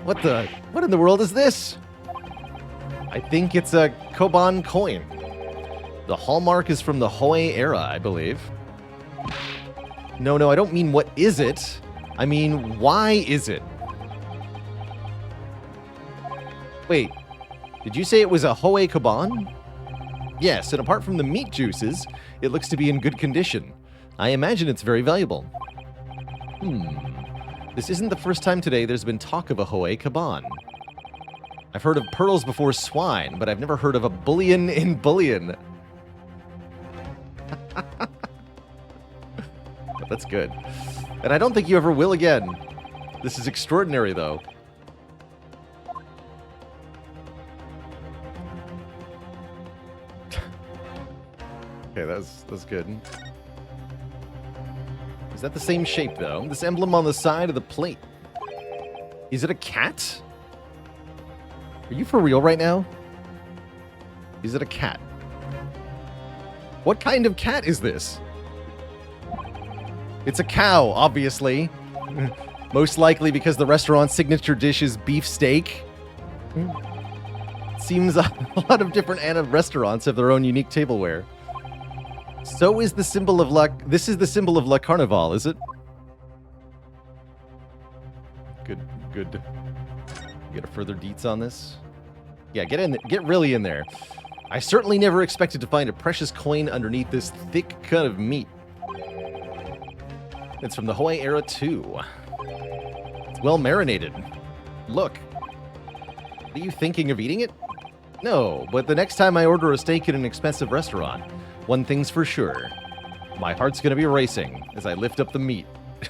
What in the world is this? I think it's a Koban coin. The hallmark is from the Hoei era, I believe. No, I don't mean what is it. I mean, why is it? Wait, did you say it was a Hoei Koban? Yes, and apart from the meat juices, it looks to be in good condition. I imagine it's very valuable. This isn't the first time today there's been talk of a Hoei Koban. I've heard of pearls before swine, but I've never heard of a bullion in bullion. That's good. And I don't think you ever will again. This is extraordinary, though. Okay, that's good. Is that the same shape, though? This emblem on the side of the plate. Is it a cat? Are you for real right now? Is it a cat? What kind of cat is this? It's a cow, obviously. Most likely because the restaurant's signature dish is beef steak. Seems a lot of different restaurants have their own unique tableware. So is the symbol of This is the symbol of La Carnival, is it? Good. Get a further deets on this? Yeah, get really in there. I certainly never expected to find a precious coin underneath this thick cut of meat. It's from the Hoei era, too. It's well marinated. Look. Are you thinking of eating it? No, but the next time I order a steak at an expensive restaurant, one thing's for sure. My heart's gonna be racing as I lift up the meat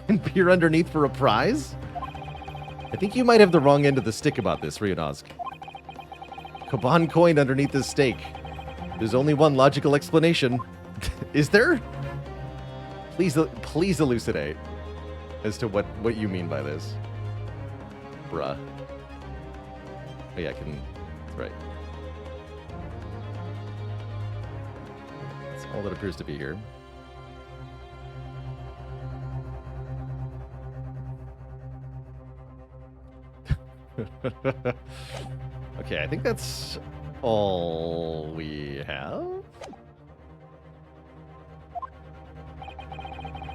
and peer underneath for a prize? I think you might have the wrong end of the stick about this, Ryonosk. Koban coin underneath this steak. There's only one logical explanation. Is there? Please elucidate as to what you mean by this. Bruh. Oh yeah, that's right. That's all that appears to be here. Okay, I think that's all we have.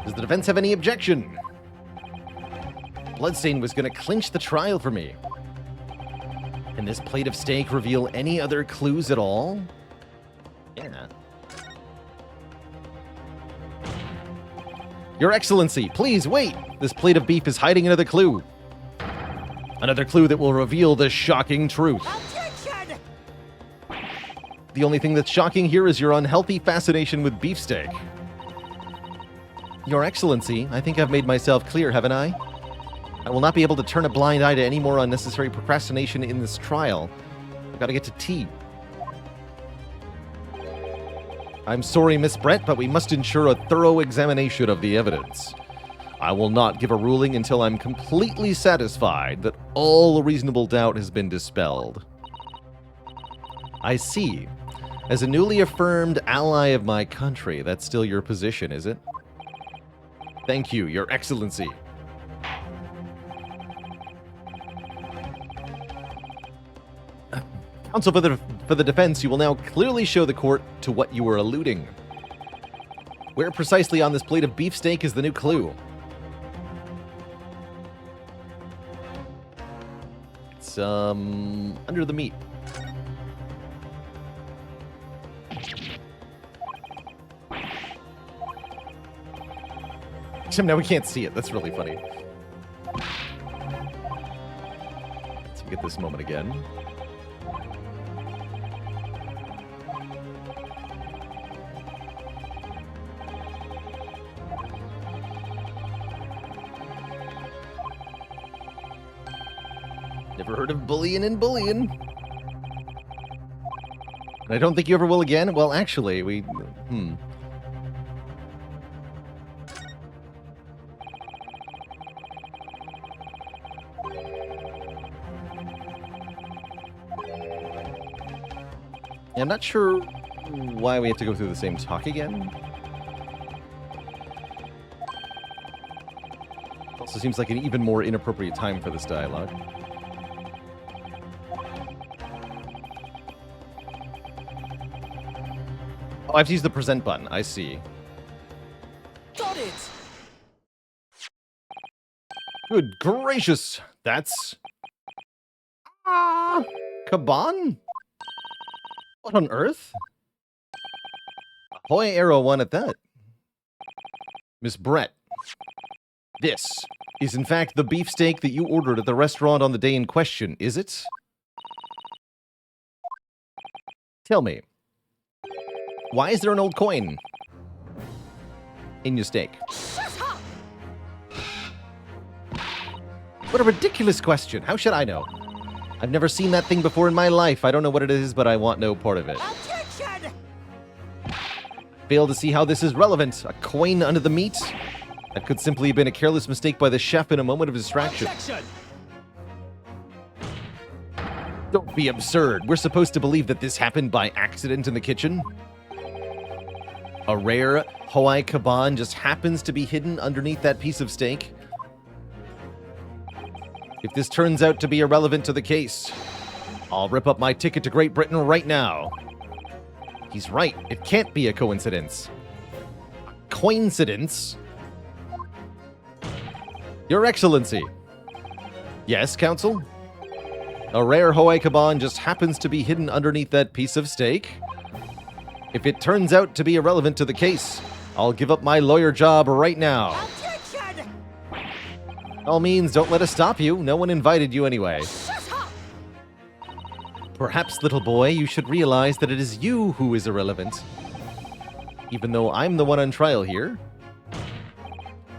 Does the defense have any objection? Bloodstain was going to clinch the trial for me. Can this plate of steak reveal any other clues at all? Yeah. Your Excellency, please wait! This plate of beef is hiding another clue. Another clue that will reveal the shocking truth. Objection! The only thing that's shocking here is your unhealthy fascination with beefsteak. Your Excellency, I think I've made myself clear, haven't I? I will not be able to turn a blind eye to any more unnecessary procrastination in this trial. I've got to get to tea. I'm sorry, Miss Brett, but we must ensure a thorough examination of the evidence. I will not give a ruling until I'm completely satisfied that all reasonable doubt has been dispelled. I see. As a newly affirmed ally of my country, that's still your position, is it? Thank you, Your Excellency. Counsel for the defense, you will now clearly show the court to what you were alluding. Where precisely on this plate of beefsteak is the new clue? It's, under the meat. Except now we can't see it. That's really funny. Let's get this moment again. Never heard of bullion in bullion. And I don't think you ever will again. Well, actually, Yeah, I'm not sure why we have to go through the same talk again. Also seems like an even more inappropriate time for this dialogue. Oh, I have to use the present button. I see. Got it! Good gracious! That's... Kaban? What on earth? Ahoy Arrow 1 at that. Miss Brett. This is in fact the beefsteak that you ordered at the restaurant on the day in question, is it? Tell me, why is there an old coin in your steak? Shut up! What a ridiculous question. How should I know? I've never seen that thing before in my life. I don't know what it is, but I want no part of it. Objection! Fail to see how this is relevant. A coin under the meat? That could simply have been a careless mistake by the chef in a moment of distraction. Objection! Don't be absurd. We're supposed to believe that this happened by accident in the kitchen? A rare Hawaii Kaban just happens to be hidden underneath that piece of steak? If this turns out to be irrelevant to the case, I'll rip up my ticket to Great Britain right now. He's right. It can't be a coincidence. A coincidence? Your Excellency. Yes, Counsel? A rare Hawaii Kaban just happens to be hidden underneath that piece of steak? If it turns out to be irrelevant to the case, I'll give up my lawyer job right now. Objection! By all means, don't let us stop you. No one invited you anyway. Shut up! Perhaps, little boy, you should realize that it is you who is irrelevant. Even though I'm the one on trial here.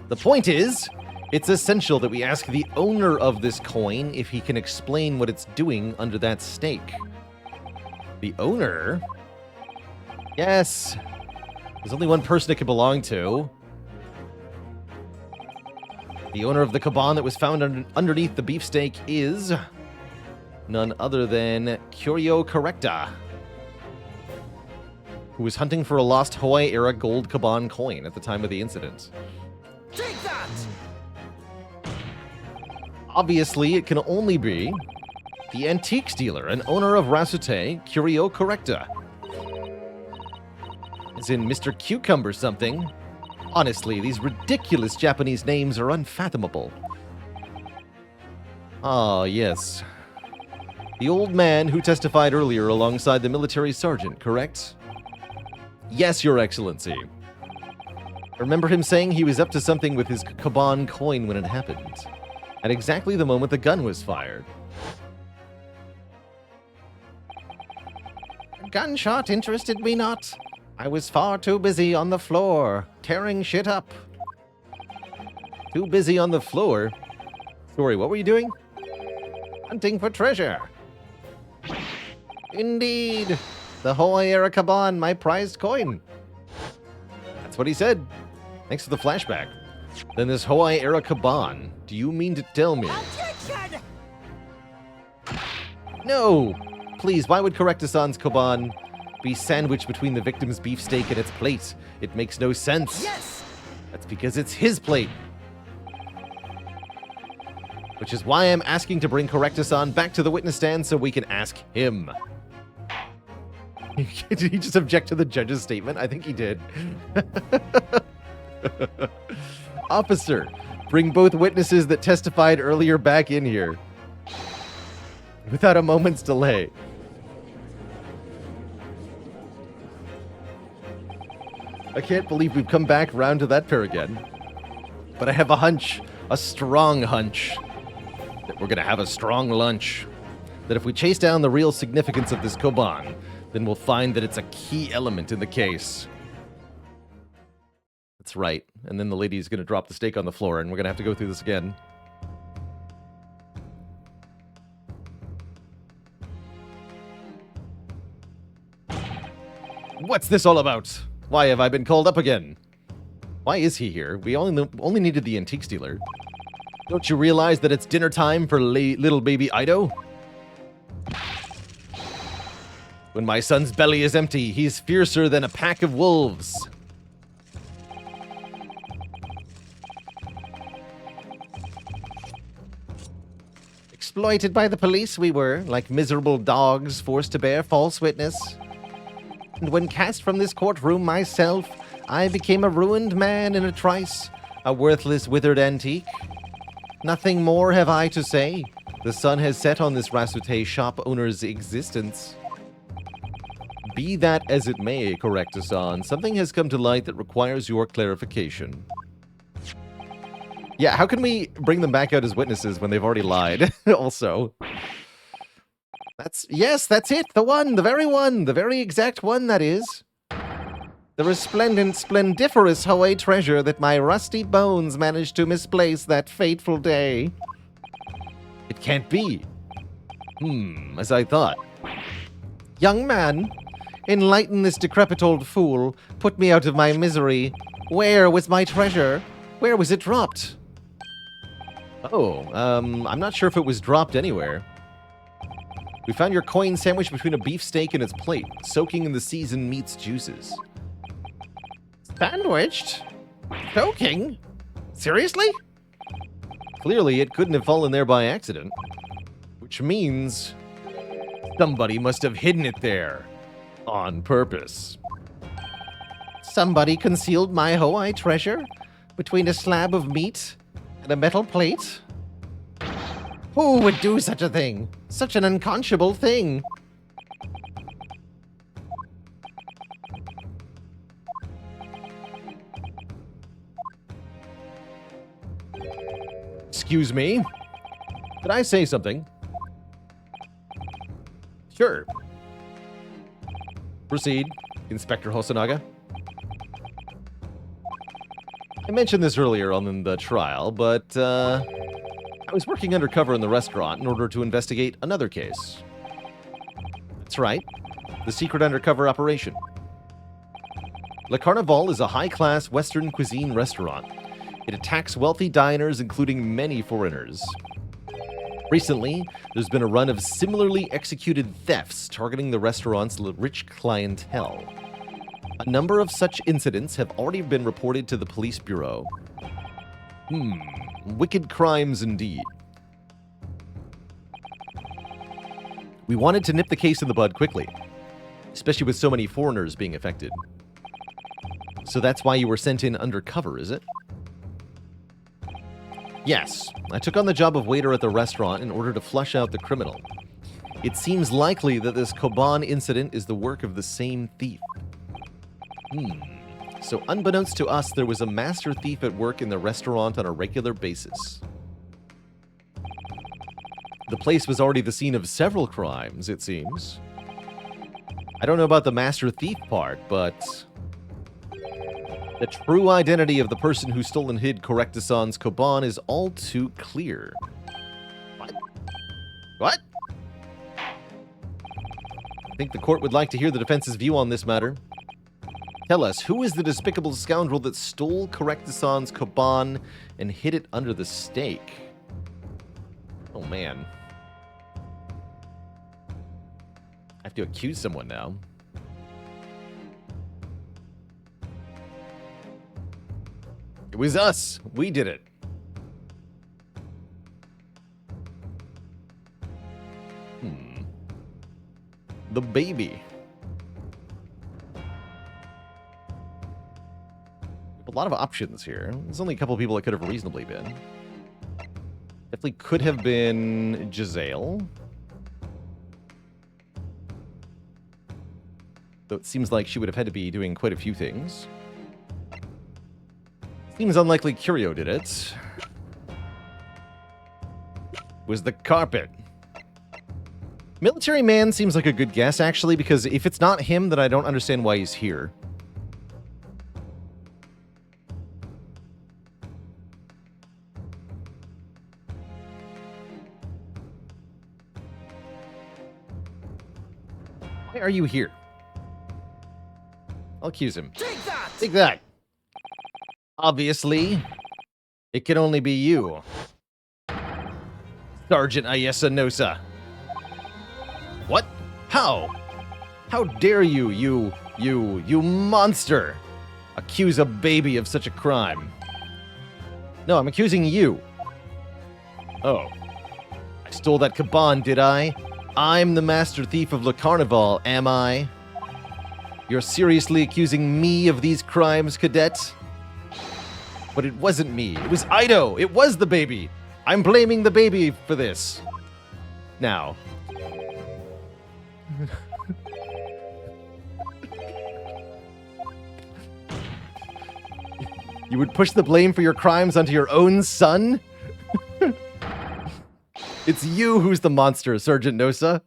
The point is, it's essential that we ask the owner of this coin if he can explain what it's doing under that steak. The owner? Yes. There's only one person it can belong to. The owner of the Kaban that was found underneath the beefsteak is none other than Curio Correcta, who was hunting for a lost Hawaii-era gold Kaban coin at the time of the incident. Take that! Obviously, it can only be the antiques dealer and owner of Rasute, Curio Correcta. As in Mr. Cucumber something. Honestly, these ridiculous Japanese names are unfathomable. Ah, yes. The old man who testified earlier alongside the military sergeant, correct? Yes, Your Excellency. I remember him saying he was up to something with his Kaban coin when it happened. At exactly the moment the gun was fired. A gunshot interested me not. I was far too busy on the floor, tearing shit up. Too busy on the floor? Sorry, what were you doing? Hunting for treasure. Indeed. The Hawaii-era Kaban, my prized coin. That's what he said. Thanks for the flashback. Then this Hawaii-era Kaban, do you mean to tell me? Objection! No! Please, why would Correctasan's Kaban be sandwiched between the victim's beefsteak and its plate. It makes no sense. Yes! That's because it's his plate. Which is why I'm asking to bring Correctus back to the witness stand so we can ask him. Did he just object to the judge's statement? I think he did. Officer, bring both witnesses that testified earlier back in here. Without a moment's delay. I can't believe we've come back round to that pair again. But I have a hunch, a strong hunch, that we're going to have a strong lunch. That if we chase down the real significance of this Koban, then we'll find that it's a key element in the case. That's right. And then the lady's going to drop the steak on the floor, and we're going to have to go through this again. What's this all about? Why have I been called up again? Why is he here? We only needed the antique dealer. Don't you realize that it's dinner time for little baby Ido? When my son's belly is empty, he's fiercer than a pack of wolves. Exploited by the police we were, like miserable dogs forced to bear false witness. And when cast from this courtroom myself, I became a ruined man in a trice, a worthless withered antique. Nothing more have I to say. The sun has set on this Rasute shop owner's existence. Be that as it may, Correctus, something has come to light that requires your clarification. Yeah, how can we bring them back out as witnesses when they've already lied? Also. Yes, that's it. The one, the very exact one, that is. The resplendent, splendiferous Hawaii treasure that my rusty bones managed to misplace that fateful day. It can't be. As I thought. Young man, enlighten this decrepit old fool. Put me out of my misery. Where was my treasure? Where was it dropped? Oh, I'm not sure if it was dropped anywhere. We found your coin sandwiched between a beefsteak and its plate, soaking in the seasoned meat's juices. Sandwiched? Soaking? Seriously? Clearly, it couldn't have fallen there by accident. Which means somebody must have hidden it there. On purpose. Somebody concealed my Hawaii treasure between a slab of meat and a metal plate? Who would do such a thing? Such an unconscionable thing. Excuse me? Did I say something? Sure. Proceed, Inspector Hosonaga. I mentioned this earlier on the trial, but, I was working undercover in the restaurant in order to investigate another case. That's right. The secret undercover operation. Le Carnival is a high-class Western cuisine restaurant. It attacks wealthy diners, including many foreigners. Recently, there's been a run of similarly executed thefts targeting the restaurant's rich clientele. A number of such incidents have already been reported to the police bureau. Wicked crimes indeed. We wanted to nip the case in the bud quickly, especially with so many foreigners being affected. So that's why you were sent in undercover, is it? Yes, I took on the job of waiter at the restaurant in order to flush out the criminal. It seems likely that this Koban incident is the work of the same thief. So unbeknownst to us, there was a master thief at work in the restaurant on a regular basis. The place was already the scene of several crimes, it seems. I don't know about the master thief part, but the true identity of the person who stole and hid Correctus' Koban is all too clear. What? I think the court would like to hear the defense's view on this matter. Tell us, who is the despicable scoundrel that stole Correctus' Koban and hid it under the steak? Oh, man. I have to accuse someone now. It was us. We did it. The baby. A lot of options here. There's only a couple of people that could have reasonably been. Definitely could have been Giselle. Though it seems like she would have had to be doing quite a few things. Seems unlikely Curio did it. Was the carpet. Military man seems like a good guess, actually, because if it's not him, then I don't understand why he's here. Why are you here? I'll accuse him. Take that! Take that! Obviously, it can only be you. Sergeant Ayesa Nosa. What? How? How dare you, you monster, accuse a baby of such a crime? No, I'm accusing you. Oh. I stole that caban, did I? I'm the master thief of Le Carnival, am I? You're seriously accusing me of these crimes, cadet? But it wasn't me. It was Ido. It was the baby. I'm blaming the baby for this. Now. You would push the blame for your crimes onto your own son? It's you who's the monster, Sergeant Nosa.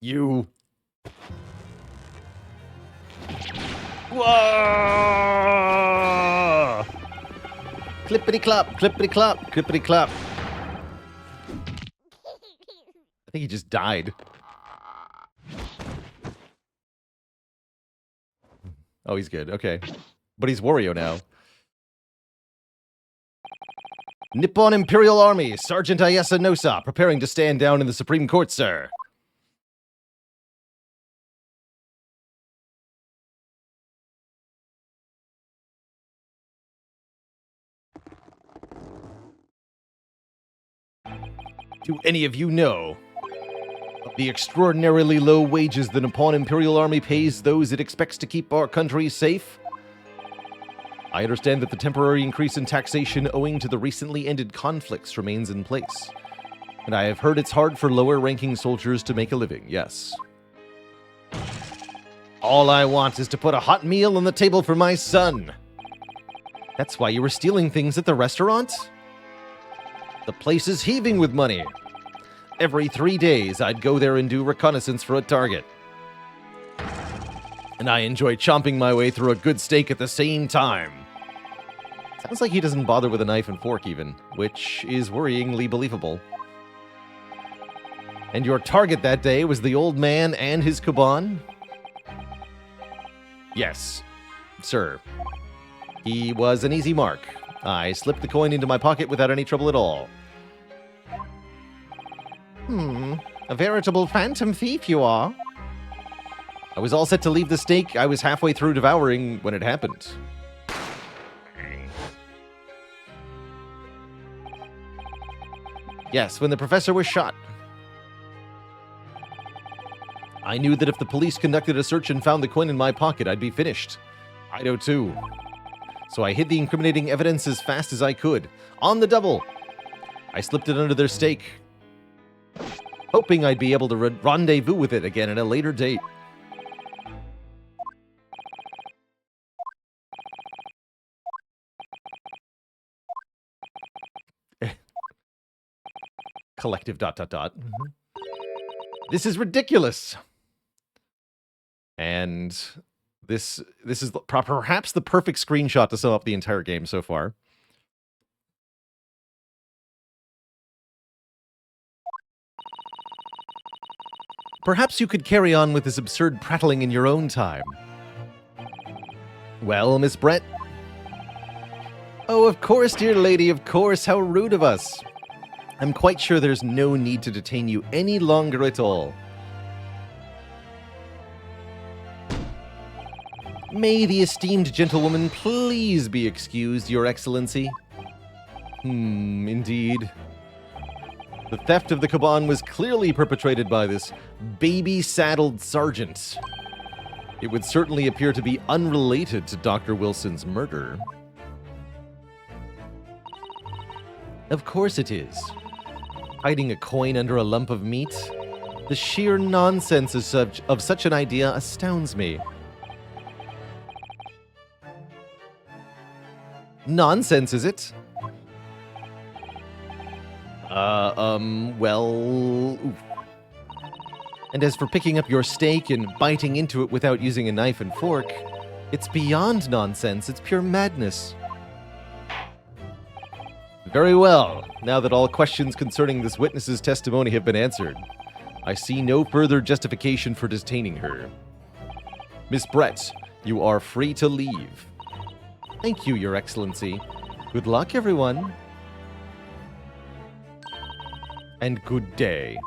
You. Whoa! Clippity clop, clippity clop, clippity clop. I think he just died. Oh, he's good. Okay. But he's Wario now. Nippon Imperial Army, Sergeant Ayesa Nosa, preparing to stand down in the Supreme Court, sir. Do any of you know of the extraordinarily low wages the Nippon Imperial Army pays those it expects to keep our country safe? I understand that the temporary increase in taxation owing to the recently ended conflicts remains in place. And I have heard it's hard for lower-ranking soldiers to make a living, yes. All I want is to put a hot meal on the table for my son. That's why you were stealing things at the restaurant? The place is heaving with money. Every 3 days, I'd go there and do reconnaissance for a target. And I enjoy chomping my way through a good steak at the same time. Sounds like he doesn't bother with a knife and fork even, which is worryingly believable. And your target that day was the old man and his caban? Yes, sir. He was an easy mark. I slipped the coin into my pocket without any trouble at all. A veritable phantom thief you are. I was all set to leave the steak I was halfway through devouring when it happened. Yes, when the professor was shot. I knew that if the police conducted a search and found the coin in my pocket, I'd be finished. Ido too. So I hid the incriminating evidence as fast as I could. On the double! I slipped it under their steak, hoping I'd be able to rendezvous with it again at a later date. Collective ... This is ridiculous! And this is perhaps the perfect screenshot to sum up the entire game so far. Perhaps you could carry on with this absurd prattling in your own time. Well, Miss Brett? Oh, of course, dear lady, of course. How rude of us. I'm quite sure there's no need to detain you any longer at all. May the esteemed gentlewoman please be excused, Your Excellency. Indeed. The theft of the caban was clearly perpetrated by this baby-saddled sergeant. It would certainly appear to be unrelated to Dr. Wilson's murder. Of course it is. Hiding a coin under a lump of meat? The sheer nonsense of such an idea astounds me. Nonsense, is it? Well... Oof. And as for picking up your steak and biting into it without using a knife and fork, it's beyond nonsense, it's pure madness. Very well. Now that all questions concerning this witness's testimony have been answered, I see no further justification for detaining her. Miss Brett, you are free to leave. Thank you, Your Excellency. Good luck, everyone. And good day.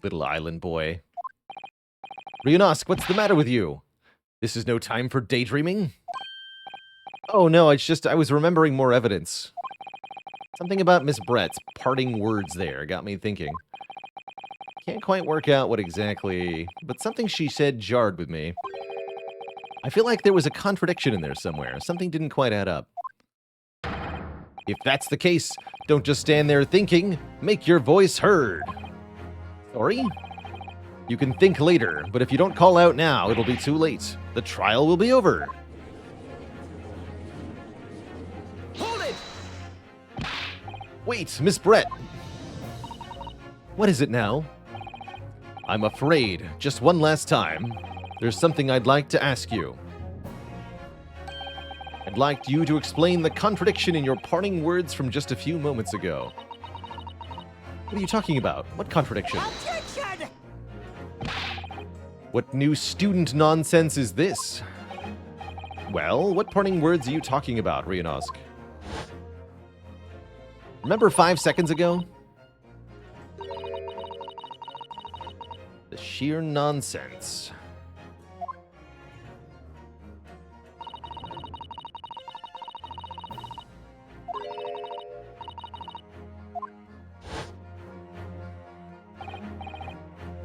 Little island boy. Ryunosuke, what's the matter with you? This is no time for daydreaming? Oh no, it's just I was remembering more evidence. Something about Miss Brett's parting words there got me thinking. Can't quite work out what exactly, but something she said jarred with me. I feel like there was a contradiction in there somewhere. Something didn't quite add up. If that's the case, don't just stand there thinking. Make your voice heard. Sorry? You can think later, but if you don't call out now, it'll be too late. The trial will be over. Hold it! Wait, Miss Brett. What is it now? I'm afraid, just one last time, there's something I'd like to ask you. I'd like you to explain the contradiction in your parting words from just a few moments ago. What are you talking about? What contradiction? Objection! What new student nonsense is this? Well, what parting words are you talking about, Ryunosuke? Remember 5 seconds ago? The sheer nonsense.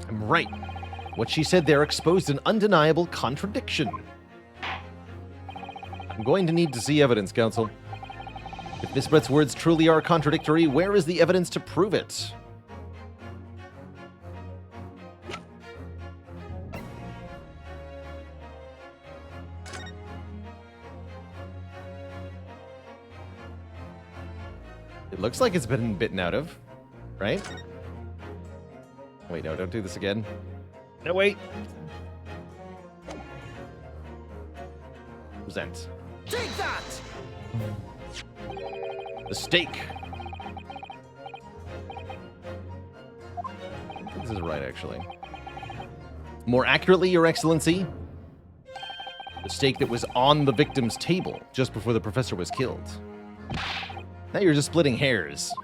I'm right. What she said there exposed an undeniable contradiction. I'm going to need to see evidence, Counsel. If Miss Brett's words truly are contradictory, where is the evidence to prove it? It looks like it's been bitten out of, right? Wait, no, don't do this again. No, wait. Present. Take that! The steak. I think this is right, actually. More accurately, Your Excellency, the steak that was on the victim's table just before the professor was killed. Now you're just splitting hairs.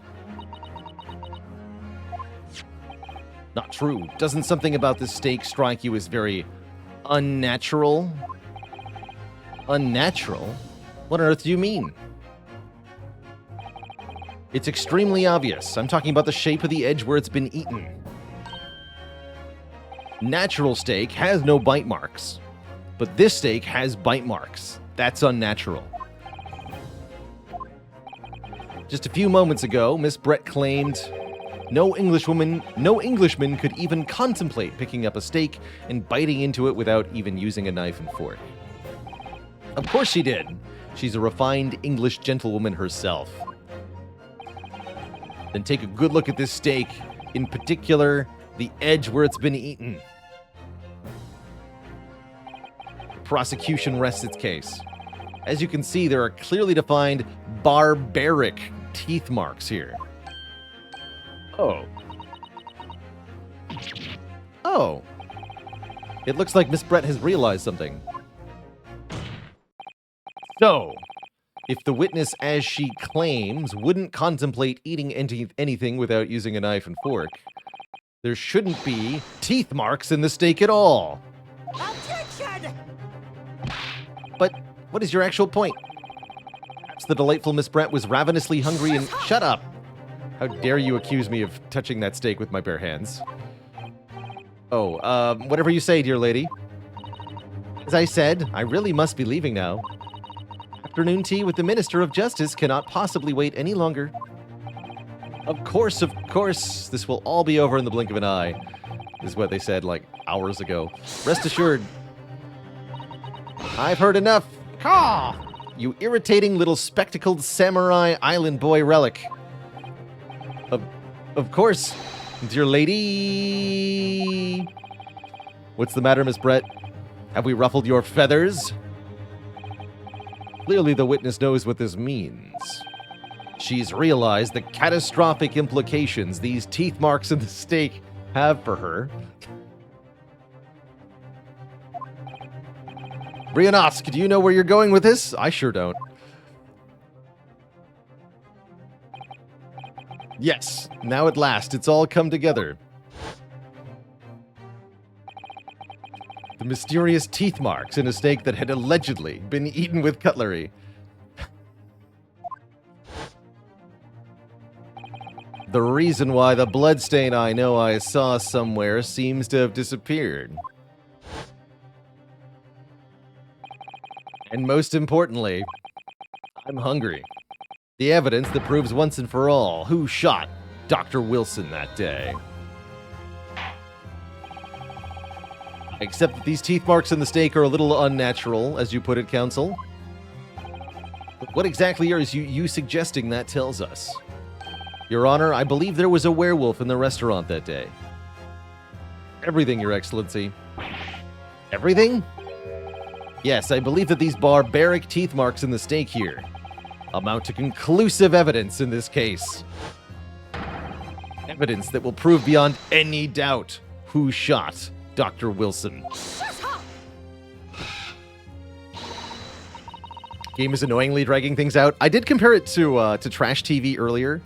Not true. Doesn't something about this steak strike you as very unnatural? Unnatural? What on earth do you mean? It's extremely obvious. I'm talking about the shape of the edge where it's been eaten. Natural steak has no bite marks, but this steak has bite marks. That's unnatural. Just a few moments ago, Miss Brett claimed no Englishman could even contemplate picking up a steak and biting into it without even using a knife and fork. Of course she did. She's a refined English gentlewoman herself. Then take a good look at this steak, in particular, the edge where it's been eaten. The prosecution rests its case. As you can see, there are clearly defined barbaric teeth marks here. Oh. Oh. It looks like Miss Brett has realized something. So, if the witness, as she claims, wouldn't contemplate eating anything without using a knife and fork, there shouldn't be teeth marks in the steak at all. Objection! But what is your actual point? Perhaps the delightful Miss Brett was ravenously hungry and... Shut up! How dare you accuse me of touching that steak with my bare hands? Oh, whatever you say, dear lady. As I said, I really must be leaving now. Afternoon tea with the Minister of Justice cannot possibly wait any longer. Of course, this will all be over in the blink of an eye, is what they said, like, hours ago. Rest assured, I've heard enough. Caw! You irritating little spectacled samurai island boy relic. Of course, dear lady. What's the matter, Miss Brett? Have we ruffled your feathers? Clearly the witness knows what this means. She's realized the catastrophic implications these teeth marks in the steak have for her. Brianosk, do you know where you're going with this? I sure don't. Yes, now at last, it's all come together. The mysterious teeth marks in a steak that had allegedly been eaten with cutlery. The reason why the bloodstain I know I saw somewhere seems to have disappeared. And most importantly, I'm hungry. The evidence that proves once and for all who shot Dr. Wilson that day. Except that these teeth marks in the steak are a little unnatural, as you put it, counsel. But what exactly are you suggesting that tells us? Your Honor, I believe there was a werewolf in the restaurant that day. Everything, Your Excellency. Everything? Yes, I believe that these barbaric teeth marks in the steak here amount to conclusive evidence in this case. Evidence that will prove beyond any doubt who shot Dr. Wilson. Game is annoyingly dragging things out. I did compare it to Trash TV earlier,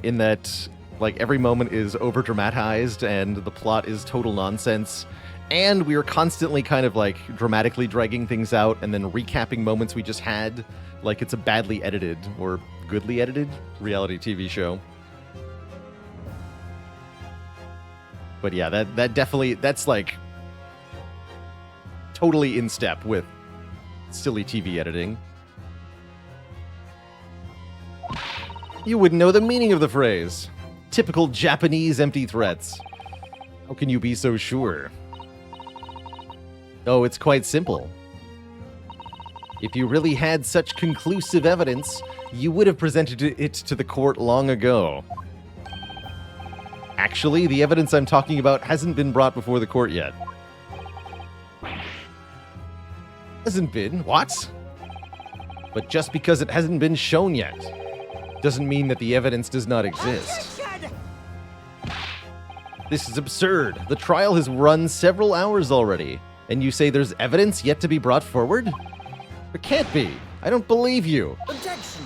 in that like every moment is over dramatized and the plot is total nonsense. And we are constantly kind of like dramatically dragging things out and then recapping moments we just had, like it's a badly edited or goodly edited reality TV show. But yeah, that definitely, that's like totally in step with silly TV editing. You wouldn't know the meaning of the phrase. Typical Japanese empty threats. How can you be so sure? Oh, it's quite simple. If you really had such conclusive evidence, you would have presented it to the court long ago. Actually, the evidence I'm talking about hasn't been brought before the court yet. Hasn't been? What? But just because it hasn't been shown yet, doesn't mean that the evidence does not exist. This is absurd. The trial has run several hours already, and you say there's evidence yet to be brought forward? There can't be. I don't believe you. Objection!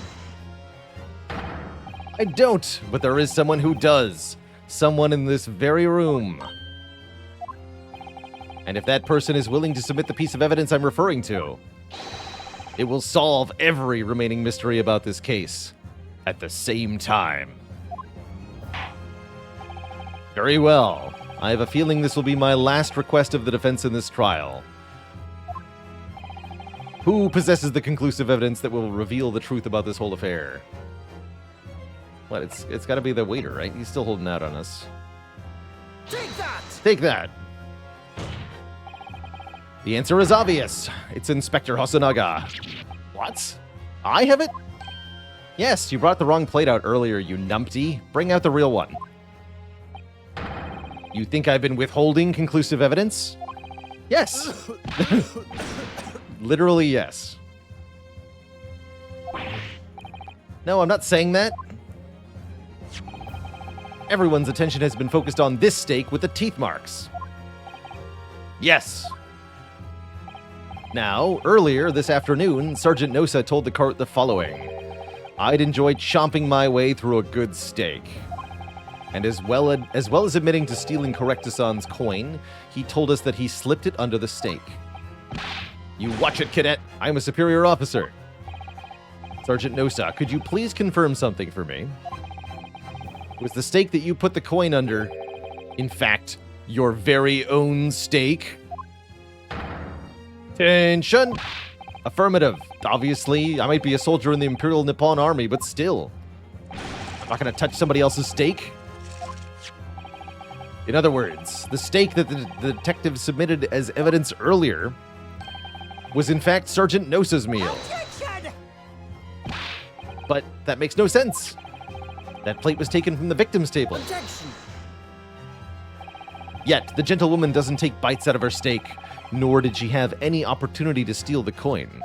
I don't, but there is someone who does. Someone in this very room. And if that person is willing to submit the piece of evidence I'm referring to, it will solve every remaining mystery about this case at the same time. Very well. I have a feeling this will be my last request of the defense in this trial. Who possesses the conclusive evidence that will reveal the truth about this whole affair? What, it's got to be the waiter, right? He's still holding out on us. Take that! Take that! The answer is obvious. It's Inspector Hosonaga. What? I have it? Yes, you brought the wrong plate out earlier, you numpty. Bring out the real one. You think I've been withholding conclusive evidence? Yes. Literally, yes. No, I'm not saying that. Everyone's attention has been focused on this steak with the teeth marks. Yes. Now, earlier this afternoon, Sergeant Nosa told the court the following. I'd enjoy chomping my way through a good steak. And as well as admitting to stealing Correctison's coin, he told us that he slipped it under the steak. You watch it, cadet. I'm a superior officer. Sergeant Nosa, could you please confirm something for me? Was the steak that you put the coin under, in fact, your very own steak? Attention! Affirmative. Obviously, I might be a soldier in the Imperial Nippon Army, but still. I'm not going to touch somebody else's steak. In other words, the steak that the detective submitted as evidence earlier was in fact Sergeant Nosa's meal. Objection! But that makes no sense. That plate was taken from the victim's table. Objection! Yet, the gentlewoman doesn't take bites out of her steak, nor did she have any opportunity to steal the coin.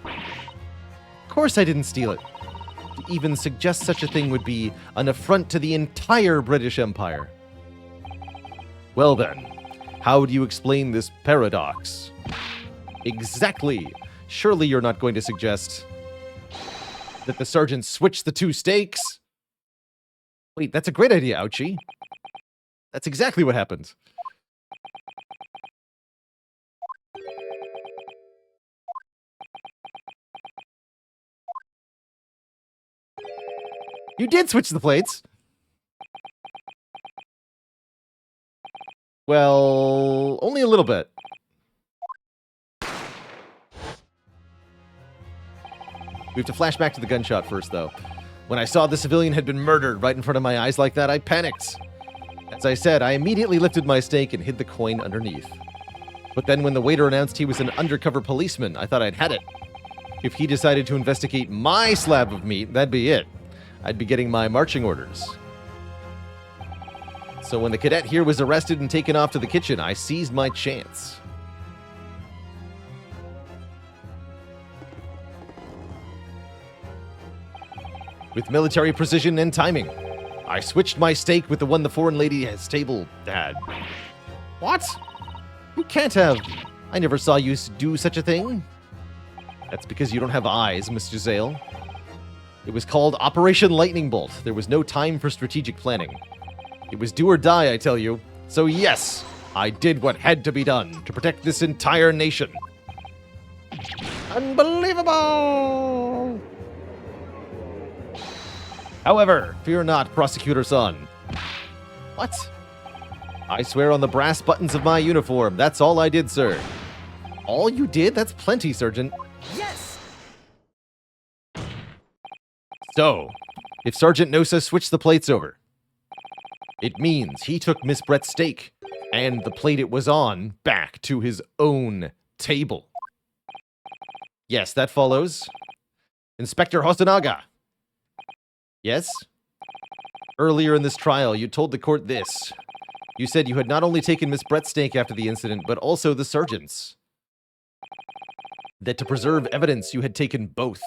Of course I didn't steal it. To even suggest such a thing would be an affront to the entire British Empire. Well then, how do you explain this paradox? Exactly. Surely you're not going to suggest that the sergeant switched the two steaks? Wait, that's a great idea, Ouchie. That's exactly what happened. You did switch the plates. Well, only a little bit. We have to flash back to the gunshot first, though. When I saw the civilian had been murdered right in front of my eyes like that, I panicked. As I said, I immediately lifted my steak and hid the coin underneath. But then when the waiter announced he was an undercover policeman, I thought I'd had it. If he decided to investigate my slab of meat, that'd be it. I'd be getting my marching orders. So when the cadet here was arrested and taken off to the kitchen, I seized my chance. With military precision and timing, I switched my steak with the one the foreign lady's table had. What? You can't have. I never saw you do such a thing. That's because you don't have eyes, Mr. Zale. It was called Operation Lightning Bolt. There was no time for strategic planning. It was do or die, I tell you. So yes, I did what had to be done to protect this entire nation. Unbelievable! However, fear not, Prosecutor-san. What? I swear on the brass buttons of my uniform. That's all I did, sir. All you did? That's plenty, Sergeant. Yes! So, if Sergeant Nosa switched the plates over, it means he took Miss Brett's steak and the plate it was on back to his own table. Yes, that follows. Inspector Hosonaga. Yes? Earlier in this trial, you told the court this. You said you had not only taken Miss Brett's steak after the incident, but also the sergeant's. That to preserve evidence, you had taken both.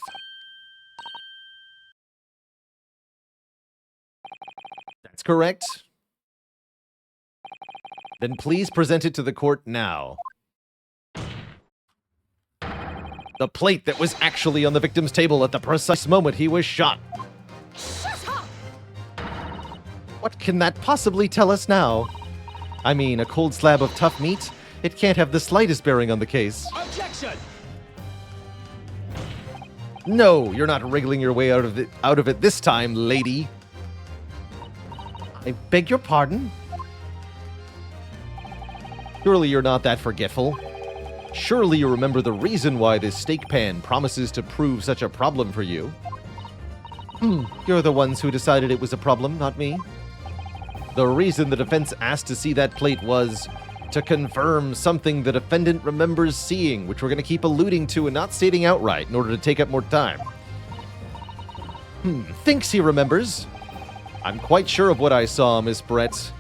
That's correct. Then please present it to the court now. The plate that was actually on the victim's table at the precise moment he was shot. Shut up! What can that possibly tell us now? I mean, a cold slab of tough meat? It can't have the slightest bearing on the case. Objection! No, you're not wriggling your way out of it this time, lady. I beg your pardon? Surely you're not that forgetful. Surely you remember the reason why this steak pan promises to prove such a problem for you. You're the ones who decided it was a problem, not me. The reason the defense asked to see that plate was to confirm something the defendant remembers seeing, which we're going to keep alluding to and not stating outright in order to take up more time. Thinks he remembers. I'm quite sure of what I saw, Miss Brett.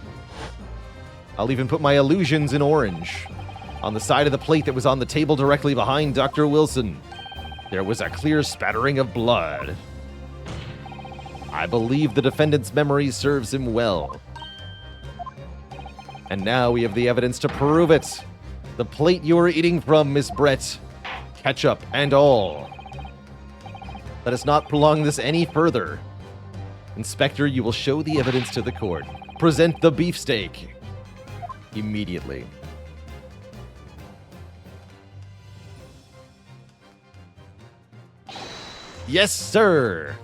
I'll even put my illusions in orange. On the side of the plate that was on the table directly behind Dr. Wilson, there was a clear spattering of blood. I believe the defendant's memory serves him well. And now we have the evidence to prove it. The plate you were eating from, Miss Brett. Ketchup and all. Let us not prolong this any further. Inspector, you will show the evidence to the court. Present the beefsteak. Immediately. Yes, sir.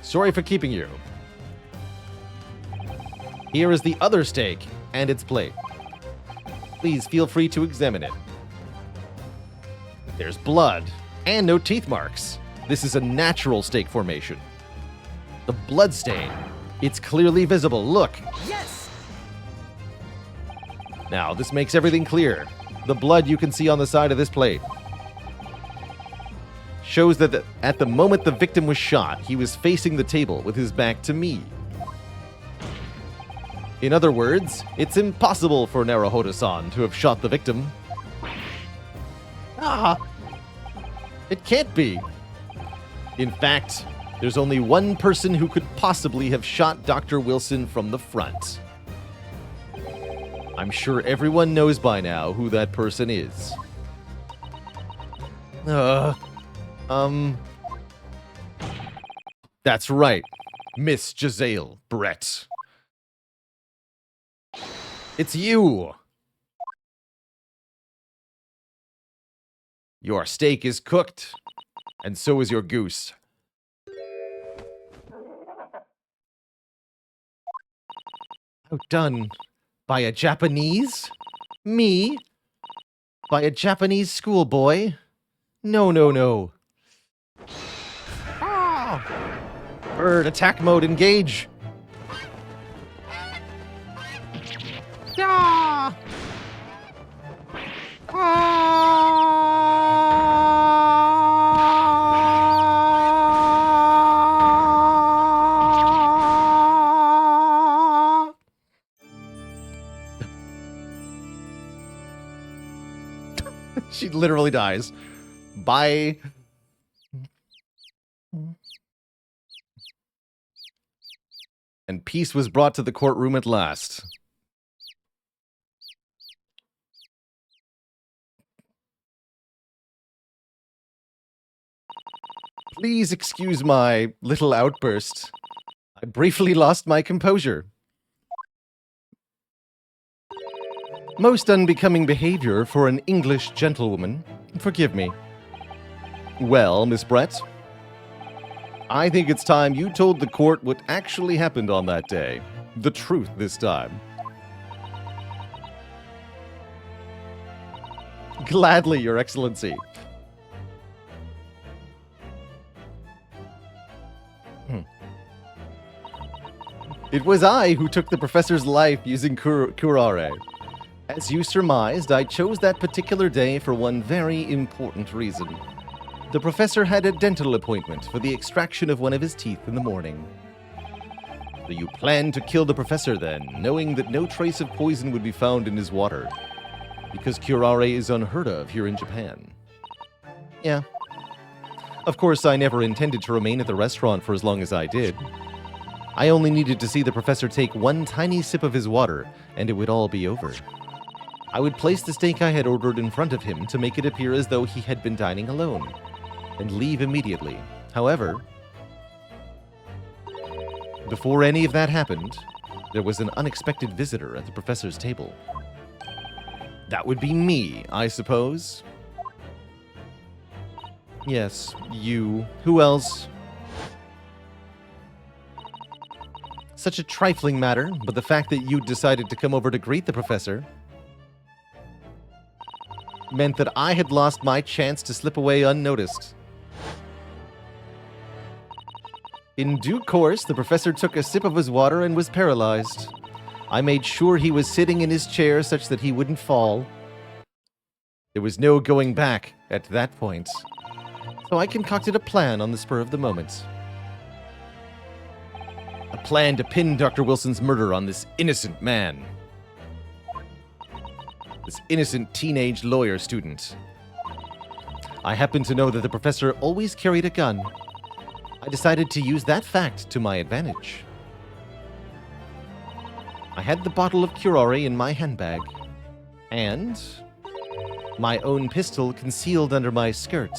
Sorry for keeping you. Here is the other steak and its plate. Please feel free to examine it. There's blood and no teeth marks. This is a natural steak formation. The blood stain, it's clearly visible. Look. Yes! Now, this makes everything clear. The blood you can see on the side of this plate shows that at the moment the victim was shot, he was facing the table with his back to me. In other words, it's impossible for Naruhodo-san to have shot the victim. It can't be. In fact, there's only one person who could possibly have shot Dr. Wilson from the front. I'm sure everyone knows by now who that person is. That's right. Miss Giselle Brett. It's you! Your steak is cooked, and so is your goose. Outdone by a Japanese? Me? By a Japanese schoolboy? No, no, no. Ah! Bird attack mode engage. Ah! Ah! She literally dies. Bye. And peace was brought to the courtroom at last. Please excuse my little outburst. I briefly lost my composure. Most unbecoming behavior for an English gentlewoman. Forgive me. Well, Miss Brett, I think it's time you told the court what actually happened on that day. The truth this time. Gladly, Your Excellency. It was I who took the professor's life using curare. As you surmised, I chose that particular day for one very important reason. The professor had a dental appointment for the extraction of one of his teeth in the morning. So you planned to kill the professor then, knowing that no trace of poison would be found in his water, because curare is unheard of here in Japan. Yeah. Of course, I never intended to remain at the restaurant for as long as I did. I only needed to see the professor take one tiny sip of his water, and it would all be over. I would place the steak I had ordered in front of him to make it appear as though he had been dining alone, and leave immediately. However, before any of that happened, there was an unexpected visitor at the professor's table. That would be me, I suppose. Yes, you. Who else? Such a trifling matter, but the fact that you decided to come over to greet the professor meant that I had lost my chance to slip away unnoticed. In due course, the professor took a sip of his water and was paralyzed. I made sure he was sitting in his chair such that he wouldn't fall. There was no going back at that point, so I concocted a plan on the spur of the moment. A plan to pin Dr. Wilson's murder on this innocent man. This innocent teenage lawyer student. I happened to know that the professor always carried a gun. I decided to use that fact to my advantage. I had the bottle of curare in my handbag, and My own pistol concealed under my skirt.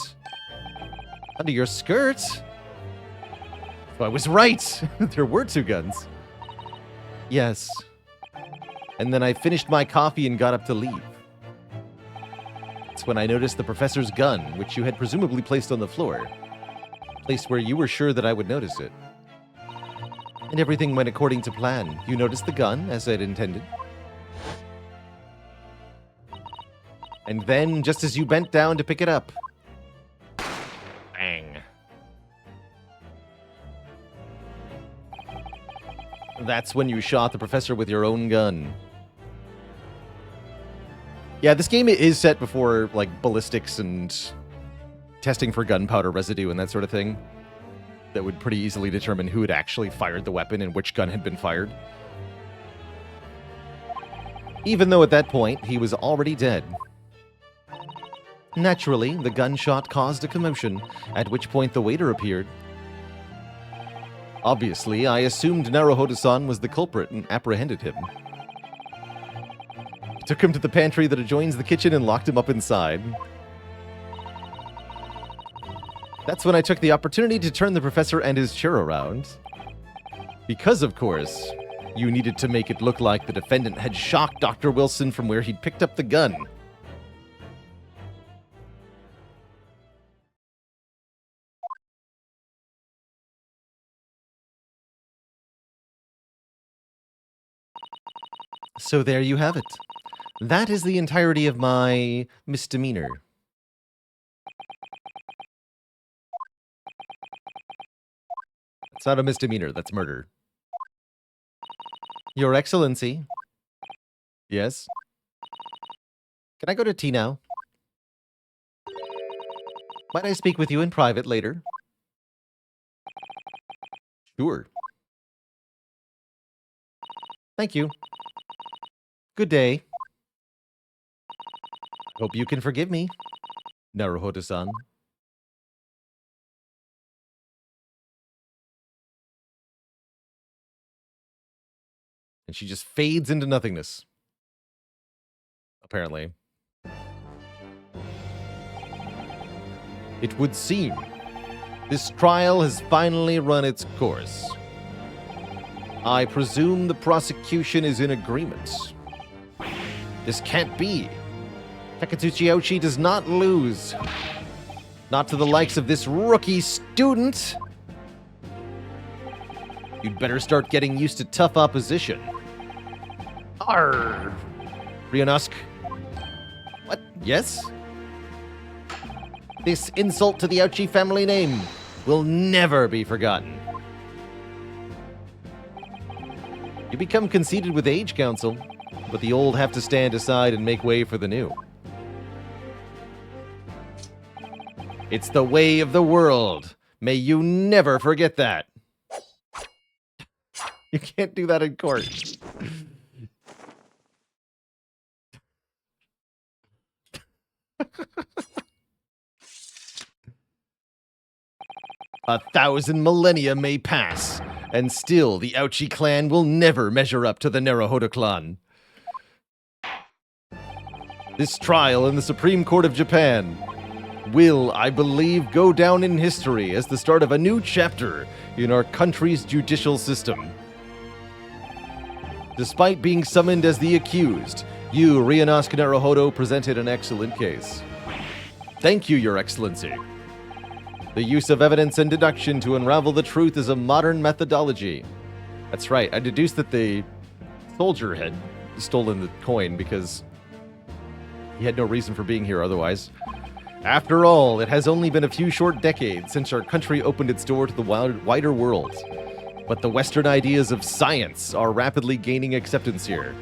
Under your skirt? I was right! There were 2 guns. Yes. And then I finished my coffee and got up to leave. That's when I noticed the professor's gun, which you had presumably placed on the floor. A place where you were sure that I would notice it. And everything went according to plan. You noticed the gun, as I'd intended. And then, just as you bent down to pick it up... Bang. That's when you shot the professor with your own gun. Yeah, this game is set before, like, ballistics and testing for gunpowder residue and that sort of thing. That would pretty easily determine who had actually fired the weapon and which gun had been fired. Even though at that point, he was already dead. Naturally, the gunshot caused a commotion, at which point the waiter appeared. Obviously, I assumed Naruhodo-san was the culprit and apprehended him. Took him to the pantry that adjoins the kitchen and locked him up inside. That's when I took the opportunity to turn the professor and his chair around. Because, of course, you needed to make it look like the defendant had shocked Dr. Wilson from where he'd picked up the gun. So there you have it. That is the entirety of my misdemeanor. It's not a misdemeanor, that's murder. Your Excellency. Yes? Can I go to tea now? Might I speak with you in private later? Sure. Thank you. Good day. Hope you can forgive me, Naruhodo-san. And she just fades into nothingness. Apparently. It would seem this trial has finally run its course. I presume the prosecution is in agreement. This can't be. Takatsuchi Ouchi does not lose. Not to the likes of this rookie student. You'd better start getting used to tough opposition. Arr! Ryunosuke. What? Yes? This insult to the Ouchi family name will never be forgotten. You become conceited with age, Council, but the old have to stand aside and make way for the new. It's the way of the world. May you never forget that. You can't do that in court. A 1,000 millennia may pass, and still the Ouchi clan will never measure up to the Naruhodo clan. This trial in the Supreme Court of Japan will, I believe, go down in history as the start of a new chapter in our country's judicial system. Despite being summoned as the accused, you, Ryunosuke Naruhodo, presented an excellent case. Thank you, Your Excellency. The use of evidence and deduction to unravel the truth is a modern methodology. That's right, I deduced that the soldier had stolen the coin because he had no reason for being here otherwise. After all, it has only been a few short decades since our country opened its door to the wider world. But the Western ideas of science are rapidly gaining acceptance here.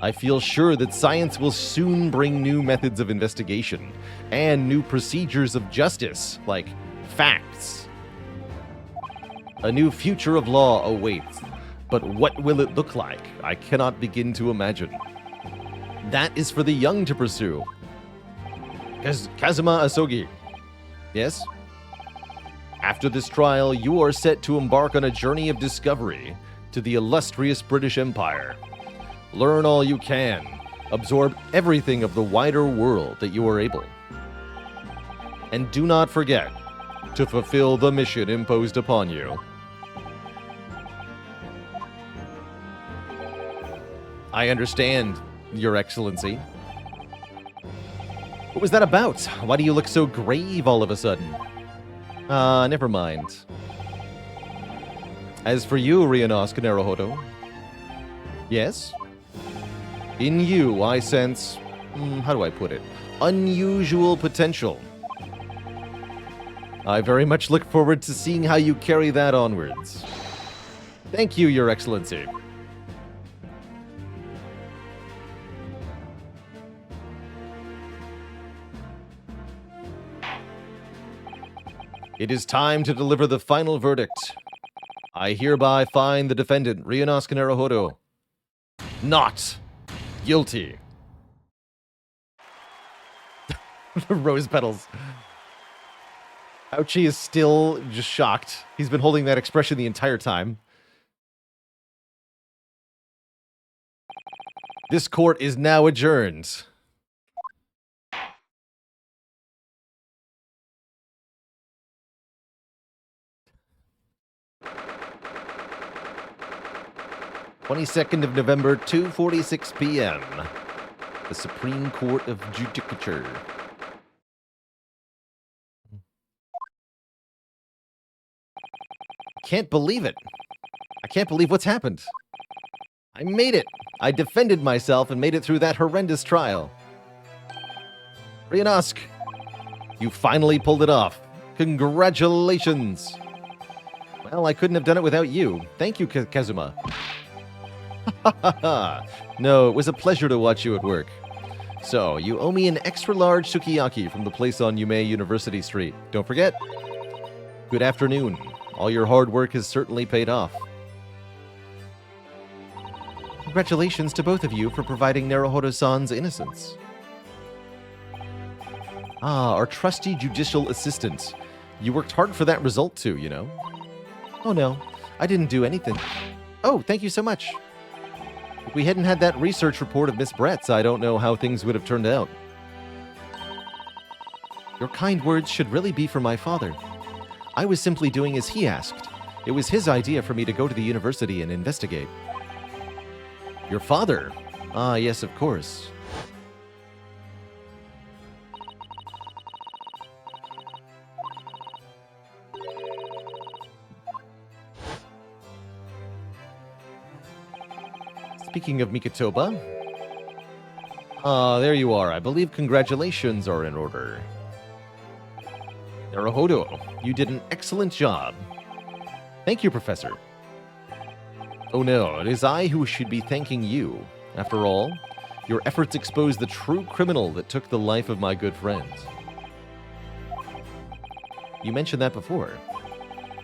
I feel sure that science will soon bring new methods of investigation and new procedures of justice, like facts. A new future of law awaits, but what will it look like? I cannot begin to imagine. That is for the young to pursue. Kazuma Asogi. Yes? After this trial, you are set to embark on a journey of discovery to the illustrious British Empire. Learn all you can Absorb everything of the wider world that you are able. And do not forget to fulfill the mission imposed upon you. I understand, Your Excellency. What was that about? Why do you look so grave all of a sudden? Never mind. As for you, Ryanosuke Naruhodo. Yes? In you, I sense... how do I put it? Unusual potential. I very much look forward to seeing how you carry that onwards. Thank you, Your Excellency. It is time to deliver the final verdict. I hereby find the defendant, Ryanosuke Naruhodo, not guilty. The rose petals. Ouchie is still just shocked. He's been holding that expression the entire time. This court is now adjourned. November, 2:46 p.m. The Supreme Court of Judicature. Can't believe it. I can't believe what's happened. I made it. I defended myself and made it through that horrendous trial. Ryanosuke, you finally pulled it off. Congratulations. Well, I couldn't have done it without you. Thank you, Kazuma. No, it was a pleasure to watch you at work. So, you owe me an extra-large sukiyaki from the place on Yume University Street. Don't forget. Good afternoon. All your hard work has certainly paid off. Congratulations to both of you for providing Naruhodo-san's innocence. Ah, our trusty judicial assistant. You worked hard for that result too, you know. Oh no, I didn't do anything. Oh, thank you so much. If we hadn't had that research report of Miss Brett's, I don't know how things would have turned out. Your kind words should really be for my father. I was simply doing as he asked. It was his idea for me to go to the university and investigate. Your father? Ah, yes, of course. Speaking of Mikotoba... Ah, there you are. I believe congratulations are in order. Naruhodo, you did an excellent job. Thank you, Professor. Oh no, it is I who should be thanking you. After all, your efforts exposed the true criminal that took the life of my good friend. You mentioned that before.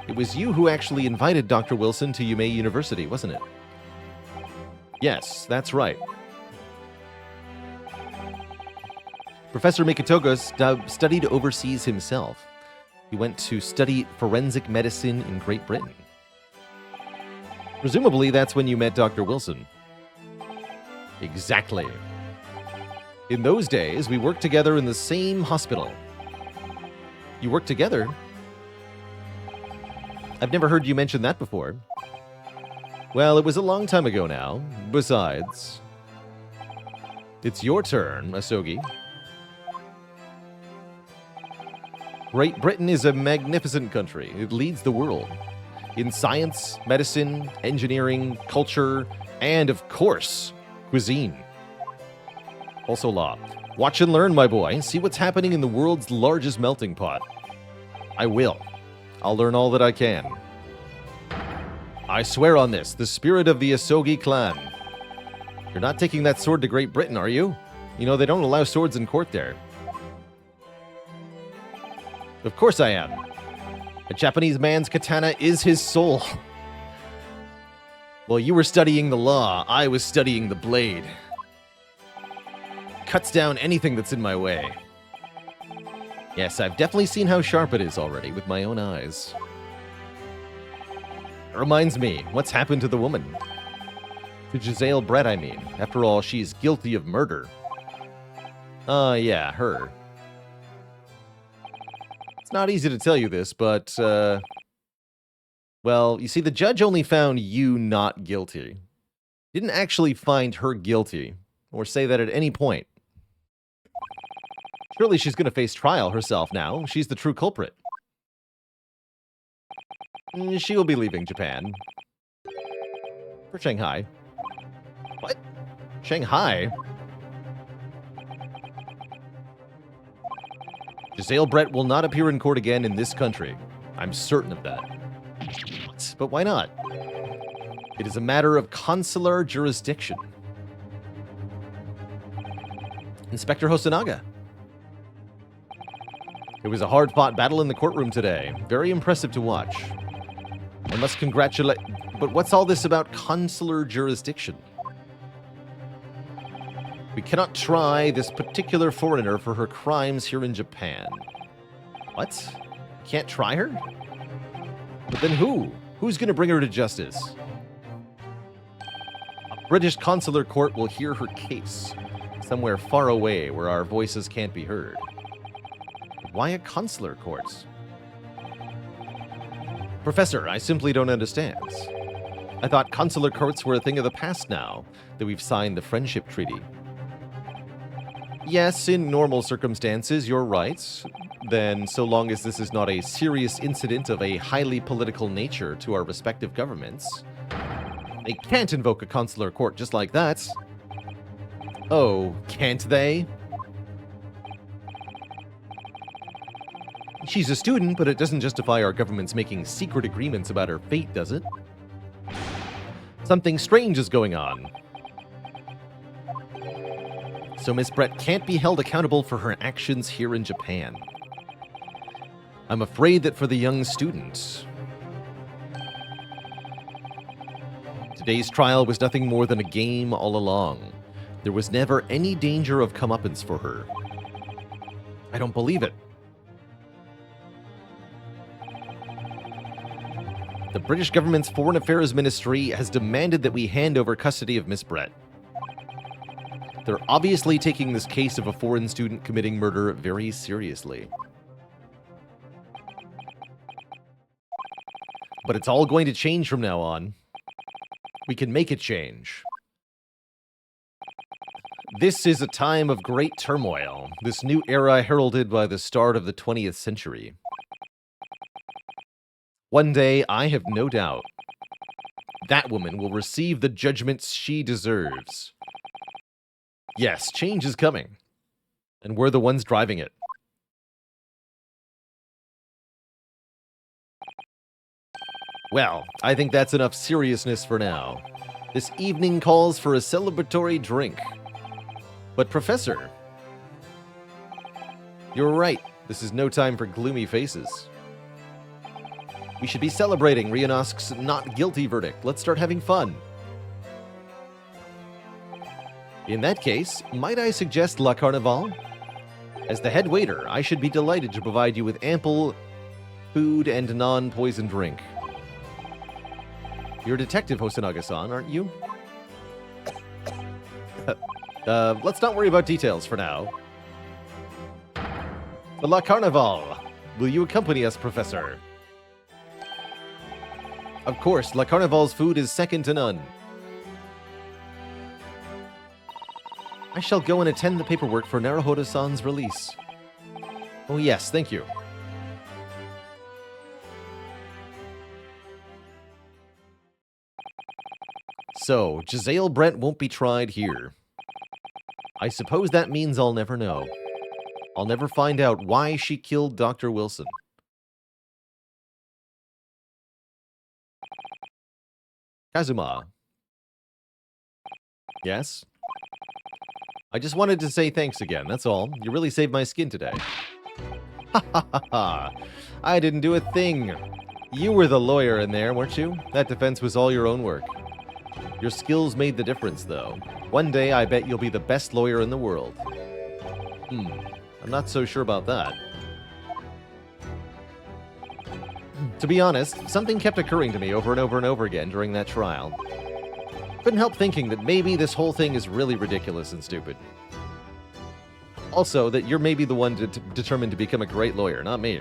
It was you who actually invited Dr. Wilson to Yume University, wasn't it? Yes, that's right. Professor Mikotoga studied overseas himself. He went to study forensic medicine in Great Britain. Presumably, that's when you met Dr. Wilson. Exactly. In those days, we worked together in the same hospital. You worked together? I've never heard you mention that before. Well, it was a long time ago now. Besides, it's your turn, Asogi. Great Britain is a magnificent country. It leads the world. In science, medicine, engineering, culture, and, of course, cuisine. Also law. Watch and learn, my boy. See what's happening in the world's largest melting pot. I will. I'll learn all that I can. I swear on this, the spirit of the Asogi clan. You're not taking that sword to Great Britain, are you? You know, they don't allow swords in court there. Of course I am. A Japanese man's katana is his soul. While you were studying the law, I was studying the blade. Cuts down anything that's in my way. Yes, I've definitely seen how sharp it is already with my own eyes. It reminds me, what's happened to the woman? To Giselle Brett, I mean. After all, she's guilty of murder. Yeah, her. It's not easy to tell you this, but, well, you see, the judge only found you not guilty. Didn't actually find her guilty, or say that at any point. Surely she's going to face trial herself now. She's the true culprit. She will be leaving Japan. For Shanghai. What? Shanghai? Giselle Brett will not appear in court again in this country. I'm certain of that. What? But why not? It is a matter of consular jurisdiction. Inspector Hosonaga. It was a hard-fought battle in the courtroom today. Very impressive to watch. I must congratulate... But what's all this about consular jurisdiction? We cannot try this particular foreigner for her crimes here in Japan. What? Can't try her? But then who? Who's going to bring her to justice? A British consular court will hear her case. Somewhere far away where our voices can't be heard. Why a consular court? Professor, I simply don't understand. I thought consular courts were a thing of the past now, that we've signed the friendship treaty. Yes, in normal circumstances, you're right. Then, so long as this is not a serious incident of a highly political nature to our respective governments, they can't invoke a consular court just like that. Oh, can't they? She's a student, but it doesn't justify our government's making secret agreements about her fate, does it? Something strange is going on. So Miss Brett can't be held accountable for her actions here in Japan. I'm afraid that for the young student, today's trial was nothing more than a game all along. There was never any danger of comeuppance for her. I don't believe it. The British government's Foreign Affairs Ministry has demanded that we hand over custody of Miss Brett. They're obviously taking this case of a foreign student committing murder very seriously. But it's all going to change from now on. We can make it change. This is a time of great turmoil, this new era heralded by the start of the 20th century. One day, I have no doubt, that woman will receive the judgments she deserves. Yes, change is coming, and we're the ones driving it. Well, I think that's enough seriousness for now. This evening calls for a celebratory drink. But Professor, you're right, this is no time for gloomy faces. We should be celebrating Rionosk's not guilty verdict. Let's start having fun. In that case, might I suggest La Carnival? As the head waiter, I should be delighted to provide you with ample food and non-poison drink. You're a detective, Hosonaga-san, aren't you? Let's not worry about details for now. The La Carnival! Will you accompany us, Professor? Of course, La Carnival's food is second to none. I shall go and attend the paperwork for Naruhodo-san's release. Oh yes, thank you. So, Giselle Brett won't be tried here. I suppose that means I'll never know. I'll never find out why she killed Dr. Wilson. Kazuma. Yes? I just wanted to say thanks again, that's all. You really saved my skin today. Ha ha ha ha. I didn't do a thing. You were the lawyer in there, weren't you? That defense was all your own work. Your skills made the difference, though. One day, I bet you'll be the best lawyer in the world. I'm not so sure about that. To be honest, something kept occurring to me over and over and over again during that trial. Couldn't help thinking that maybe this whole thing is really ridiculous and stupid. Also, that you're maybe the one determined to become a great lawyer, not me.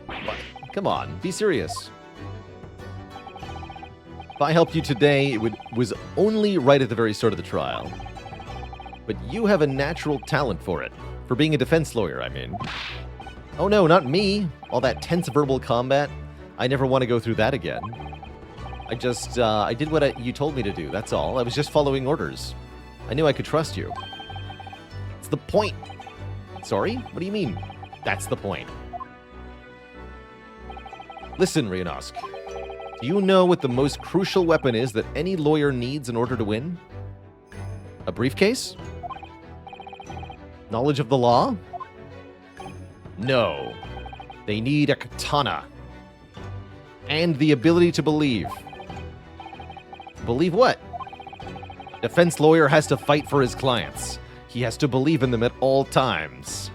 But, come on, be serious. If I helped you today, it was only right at the very start of the trial. But you have a natural talent for it. For being a defense lawyer, I mean. Oh no, not me. All that tense verbal combat. I never want to go through that again. I did what you told me to do, that's all. I was just following orders. I knew I could trust you. It's the point. Sorry? What do you mean? That's the point. Listen, Ryanosk. Do you know what the most crucial weapon is that any lawyer needs in order to win? A briefcase? Knowledge of the law? No. They need a katana. And the ability to believe. Believe what? Defense lawyer has to fight for his clients. He has to believe in them at all times.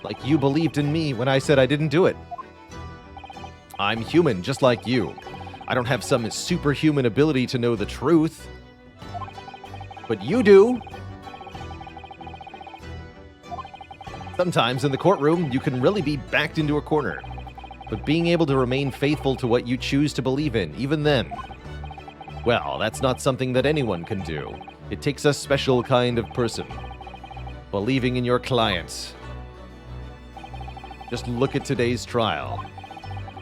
Like you believed in me when I said I didn't do it. I'm human, just like you. I don't have some superhuman ability to know the truth. But you do. Sometimes in the courtroom, you can really be backed into a corner. But being able to remain faithful to what you choose to believe in, even then, well, that's not something that anyone can do. It takes a special kind of person. Believing in your client. Just look at today's trial.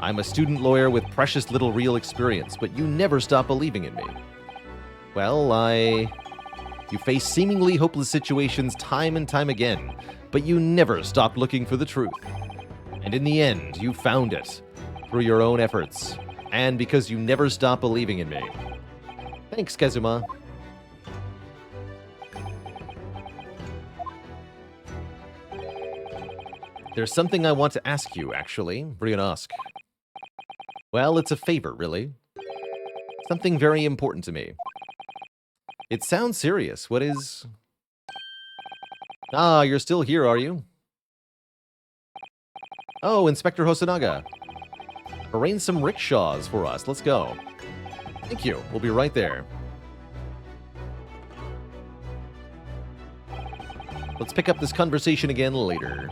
I'm a student lawyer with precious little real experience, but you never stop believing in me. Well, You face seemingly hopeless situations time and time again, but you never stopped looking for the truth. And in the end, you found it, through your own efforts, and because you never stopped believing in me. Thanks, Kazuma. There's something I want to ask you, actually, Ryanosk. Well, it's a favor, really. Something very important to me. It sounds serious. What is... Ah, you're still here, are you? Oh, Inspector Hosonaga. Arrange some rickshaws for us. Let's go. Thank you. We'll be right there. Let's pick up this conversation again later.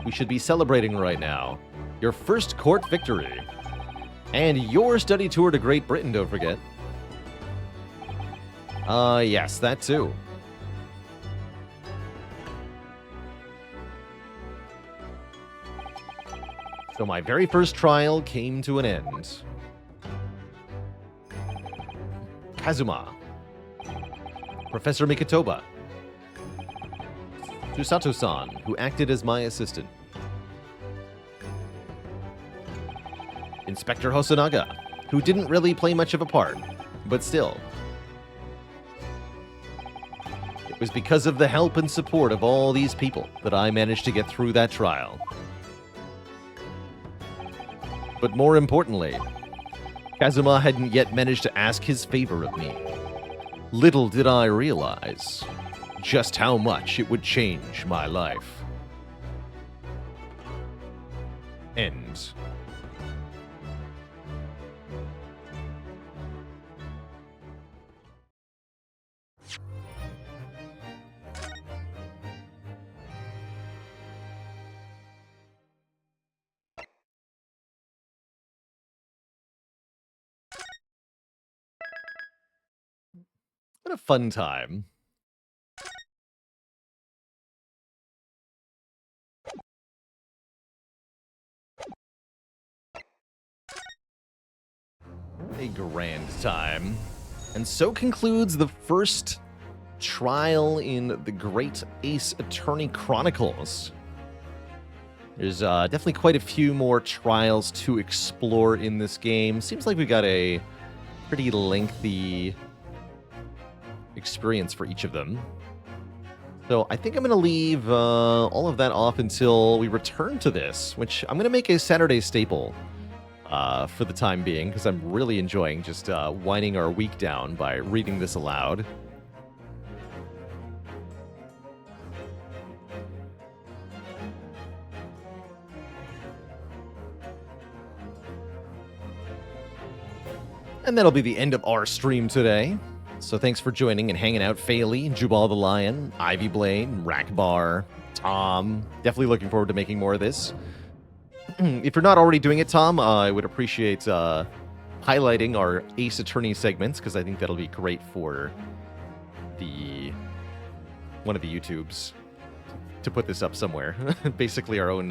We should be celebrating right now. Your first court victory. And your study tour to Great Britain, don't forget. Yes, that too. So my very first trial came to an end. Kazuma. Professor Mikotoba. Susato-san, who acted as my assistant. Inspector Hosonaga, who didn't really play much of a part, but still. It was because of the help and support of all these people that I managed to get through that trial. But more importantly, Kazuma hadn't yet managed to ask his favor of me. Little did I realize just how much it would change my life. End. What a fun time. A grand time. And so concludes the first trial in the Great Ace Attorney Chronicles. There's definitely quite a few more trials to explore in this game. Seems like we got a pretty lengthy experience for each of them. So I think I'm going to leave all of that off until we return to this, which I'm going to make a Saturday staple for the time being, because I'm really enjoying just winding our week down by reading this aloud. And that'll be the end of our stream today. So thanks for joining and hanging out, Phaley, Jubal the Lion, Ivy Blade, Rackbar, Tom. Definitely looking forward to making more of this. If you're not already doing it, Tom, I would appreciate highlighting our Ace Attorney segments, because I think that'll be great for one of the YouTubes to put this up somewhere. Basically our own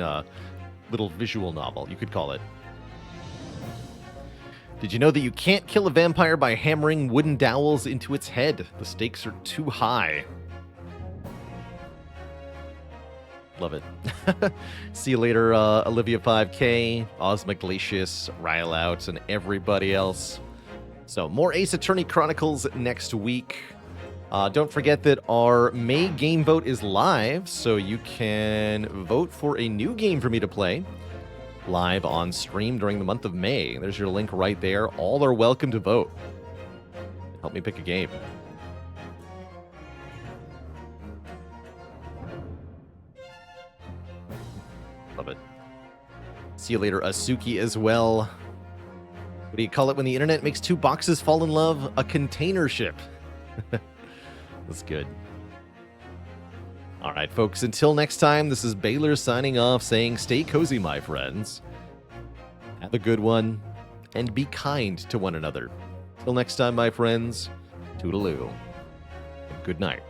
little visual novel, you could call it. Did you know that you can't kill a vampire by hammering wooden dowels into its head? The stakes are too high. Love it. See you later, Olivia 5K, Ozma Glacius, Ryleout, and everybody else. So, more Ace Attorney Chronicles next week. Don't forget that our May game vote is live, so you can vote for a new game for me to play live on stream during the month of May. There's your link right there. All are welcome to vote. Help me pick a game. Love it. See you later, Asuki, as well. What do you call it when the internet makes two boxes fall in love? A container ship. That's good. All right, folks, until next time, this is Baylor signing off, saying stay cozy, my friends. Have a good one, and be kind to one another. Till next time, my friends, toodaloo. Good night.